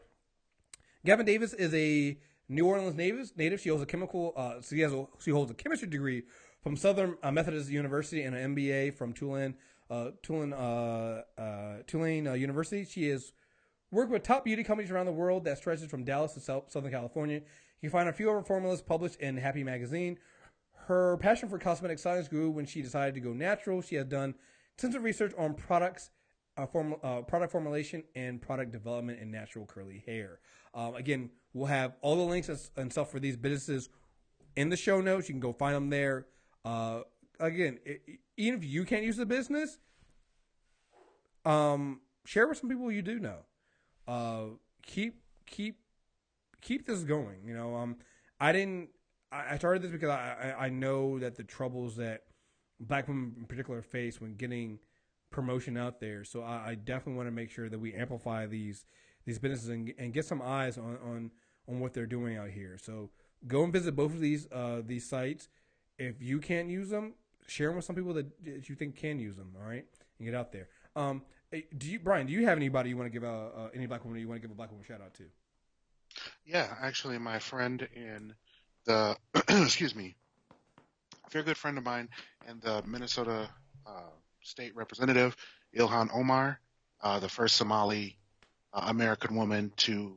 [SPEAKER 1] Gavanne Davis is a New Orleans native. She holds she holds a chemistry degree from Southern Methodist University and an MBA from Tulane University. She has worked with top beauty companies around the world that stretches from Dallas to Southern California. You can find a few of her formulas published in Happi Magazine. Her passion for cosmetic science grew when she decided to go natural. She has done extensive research on products, product formulation, and product development in natural curly hair. Again, we'll have all the links and stuff for these businesses in the show notes. You can go find them there. Again, even if you can't use the business, share with some people you do know. Keep this going. I started this because I know that the troubles that black women in particular face when getting promotion out there. So I definitely want to make sure that we amplify these businesses and get some eyes on what they're doing out here. So go and visit both of these sites. If you can't use them, share them with some people that you think can use them. All right, and get out there. Brian, do you have anybody you want to give any black woman you want to give a black woman shout out to?
[SPEAKER 2] Yeah, actually, my friend in the excuse me, a very good friend of mine and the Minnesota state representative, Ilhan Omar, the first Somali American woman to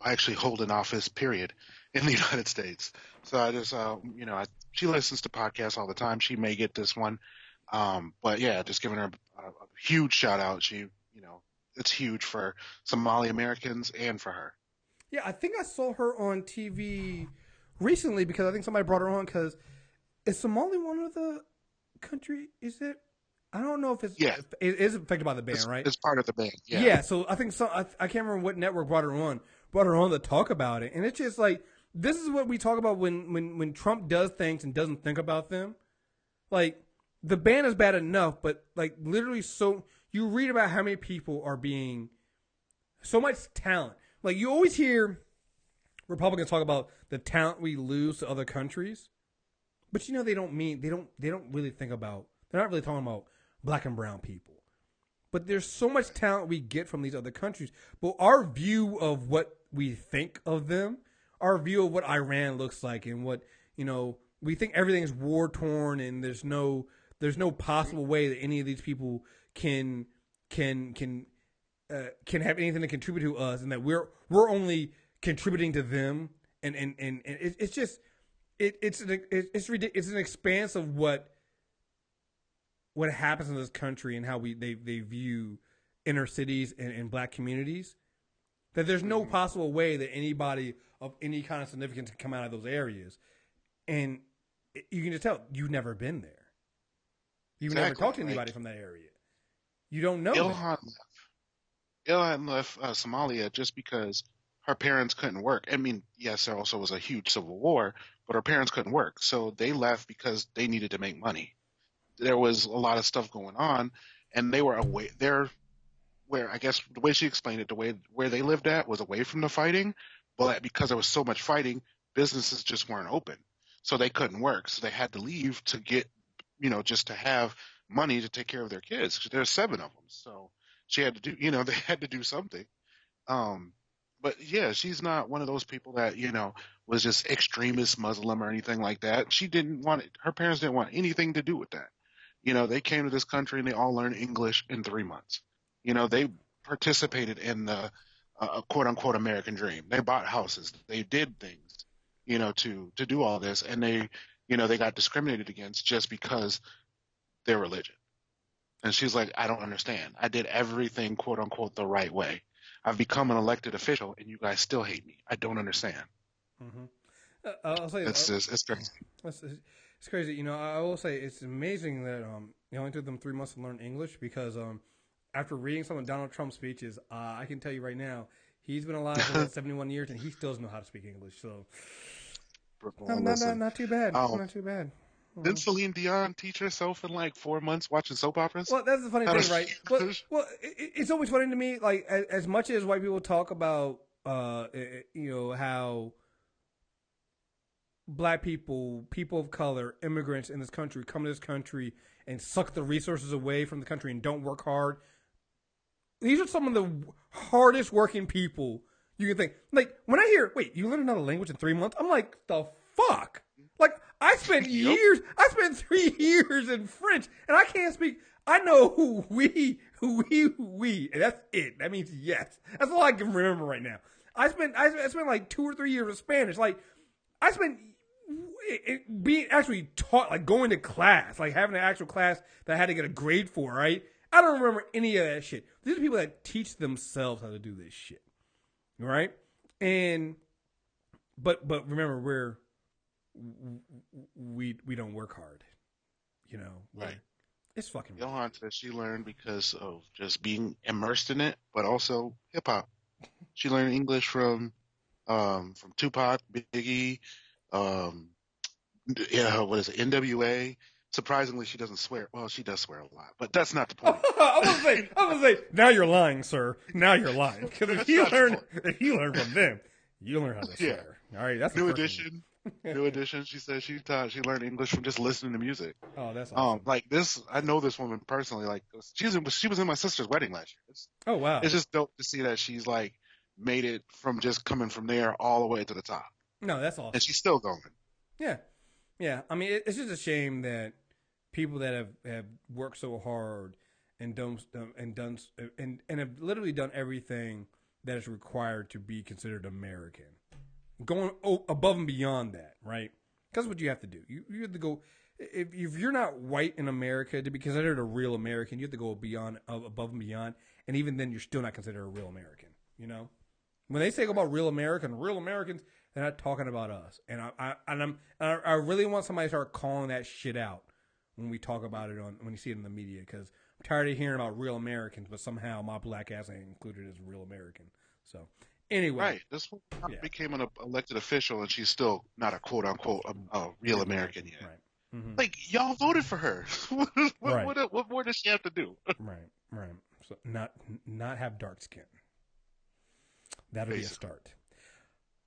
[SPEAKER 2] actually hold an office, period, in the United States. So I just, she listens to podcasts all the time. She may get this one. But yeah, just giving her a huge shout out. She, it's huge for Somali Americans and for her.
[SPEAKER 1] Yeah, I think I saw her on TV recently because I think somebody brought her on because is Somali one of the country? Is it? I don't know if it's it is affected by the ban, right?
[SPEAKER 2] It's part of the ban. Yeah.
[SPEAKER 1] Yeah. So I think I can't remember what network brought her on to talk about it, and it's just like this is what we talk about when Trump does things and doesn't think about them. Like the ban is bad enough, but like literally, so you read about how many people are being so much talent. Like you always hear Republicans talk about the talent we lose to other countries, but they don't really think about. They're not really talking about black and brown people. But there's so much talent we get from these other countries. But our view of what we think of them, our view of what Iran looks like, and what, you know, we think everything is war torn, and there's no possible way that any of these people can have anything to contribute to us, and that we're only contributing to them. And it's just it's ridiculous. It's an expanse of what happens in this country and how they view inner cities and black communities, that there's no possible way that anybody of any kind of significance can come out of those areas. And you can just tell you've never been there. You've never talked to anybody from that area. You don't know.
[SPEAKER 2] Ilhan left Somalia just because her parents couldn't work. I mean, yes, there also was a huge civil war, but her parents couldn't work. So they left because they needed to make money. There was a lot of stuff going on, and they were away there where, I guess the way she explained it, where they lived at was away from the fighting, but because there was so much fighting, businesses just weren't open. So they couldn't work. So they had to leave to get, just to have money to take care of their kids, because there's 7 of them. So she had to do, they had to do something. But yeah, she's not one of those people that, was just extremist Muslim or anything like that. Her parents didn't want anything to do with that. They came to this country and they all learned English in 3 months. They participated in the quote unquote American dream. They bought houses. They did things, to do all this. And they got discriminated against just because their religion. And she's like, I don't understand. I did everything quote unquote the right way. I've become an elected official and you guys still hate me. I don't understand.
[SPEAKER 1] Mm-hmm. I'll say
[SPEAKER 2] it's crazy.
[SPEAKER 1] It's crazy. I will say it's amazing that it only took them 3 months to learn English, because after reading some of Donald Trump's speeches, I can tell you right now, he's been alive for 71 years and he still doesn't know how to speak English. So not too bad. Not too bad.
[SPEAKER 2] Didn't Celine Dion teach herself in like 4 months watching soap operas?
[SPEAKER 1] Well, that's the funny thing, right? Well, it's always funny to me, like, as much as white people talk about, how black people, people of color, immigrants in this country come to this country and suck the resources away from the country and don't work hard. These are some of the hardest working people you can think. Like, when I hear, wait, you learn another language in 3 months? I'm like, the fuck? Like, I spent years, I spent 3 years in French, and I can't speak. I know we, and that's it. That means yes. That's all I can remember right now. I spent like 2 or 3 years with Spanish. Like, I spent being actually taught, like going to class, like having an actual class that I had to get a grade for, right? I don't remember any of that shit. These are people that teach themselves how to do this shit, right? And but remember, we don't work hard,
[SPEAKER 2] right?
[SPEAKER 1] It's fucking.
[SPEAKER 2] Ilhan says she learned because of just being immersed in it, but also hip hop. She learned English from Tupac, Biggie, what is it, NWA. Surprisingly, she doesn't swear. Well, she does swear a lot, but that's not the point.
[SPEAKER 1] I was gonna say, now you're lying, sir. Now you're lying. Because if you learn from them, you learn how to swear. All right, that's
[SPEAKER 2] New Edition. New Edition. She says she learned English from just listening to music.
[SPEAKER 1] Oh, that's awesome.
[SPEAKER 2] Like this, I know this woman personally. Like she was in my sister's wedding last year.
[SPEAKER 1] Oh wow!
[SPEAKER 2] It's just dope to see that she's like made it from just coming from there all the way to the top.
[SPEAKER 1] No, that's awesome.
[SPEAKER 2] And she's still going.
[SPEAKER 1] Yeah. I mean, it's just a shame that people that have worked so hard and have literally done everything that is required to be considered American, going above and beyond that, right? Because what you have to do, you have to go. If you're not white in America to be considered a real American, you have to go above and beyond, and even then, you're still not considered a real American. When they say about real Americans, they're not talking about us. And I really want somebody to start calling that shit out when we talk about it when you see it in the media, because I'm tired of hearing about real Americans, but somehow my black ass ain't included as a real American. So anyway,
[SPEAKER 2] right. This one became an elected official, and she's still not a quote unquote a real American yet.
[SPEAKER 1] Right. Mm-hmm.
[SPEAKER 2] Like y'all voted for her. What more does she have to do?
[SPEAKER 1] Right. So not have dark skin. That'll be a start.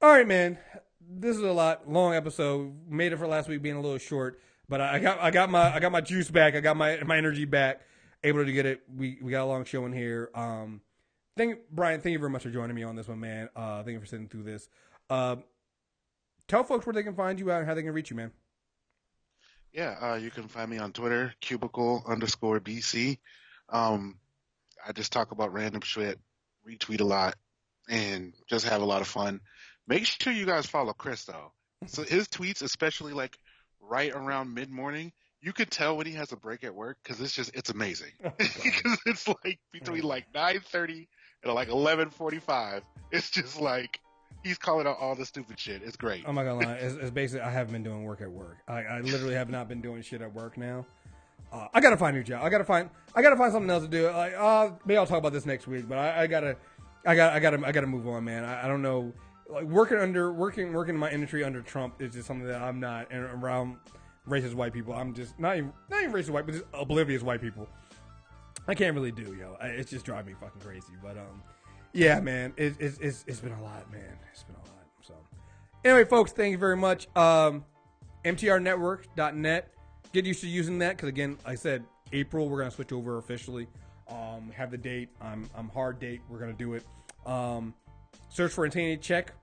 [SPEAKER 1] All right, man. This is a long episode. Made it for last week being a little short, but I got my juice back. I got my energy back, able to get it. We got a long show in here. Brian, thank you very much for joining me on this one, man. Thank you for sitting through this. Tell folks where they can find you out and how they can reach you, man.
[SPEAKER 2] Yeah, you can find me on Twitter, cubicle_BC. I just talk about random shit, retweet a lot, and just have a lot of fun. Make sure you guys follow Chris, though. So his tweets, especially like right around mid-morning, you could tell when he has a break at work because it's amazing. Because it's like between like 9:30 and like 11:45. It's just like he's calling out all the stupid shit. It's great.
[SPEAKER 1] I'm not gonna lie. It's basically I haven't been doing work at work. I literally have not been doing shit at work now. I gotta find a new job. I gotta find something else to do. Like, maybe I'll talk about this next week. But I gotta move on, man. I don't know. Like working in my industry under Trump is just something that I'm not, and around racist white people. I'm just not even racist white, but just oblivious white people. I can't really do, yo. It's just driving me fucking crazy. But yeah, man, it's been a lot, man. It's been a lot. So anyway, folks, thank you very much. MTRnetwork.net. Get used to using that because again, like I said, April we're gonna switch over officially. Have the date. I'm hard date. We're gonna do it. Search for Insanity Check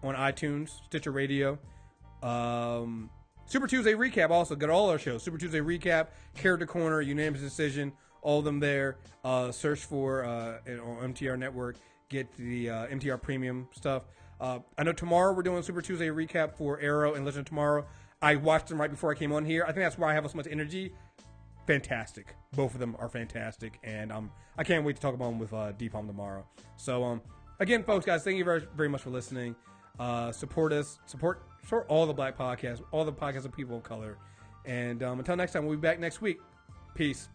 [SPEAKER 1] on iTunes, Stitcher Radio. Super Tuesday Recap also got all our shows. Super Tuesday Recap, Character Corner, Unanimous Decision, all of them there. Search for on MTR Network. Get the MTR Premium stuff. I know tomorrow we're doing Super Tuesday Recap for Arrow and Legend of Tomorrow. I watched them right before I came on here. I think that's why I have so much energy. Fantastic. Both of them are fantastic, and I can't wait to talk about them with D-Palm tomorrow. So again, folks, guys, thank you very, very much for listening. Support us. Support all the black podcasts, all the podcasts of people of color. And until next time, we'll be back next week. Peace.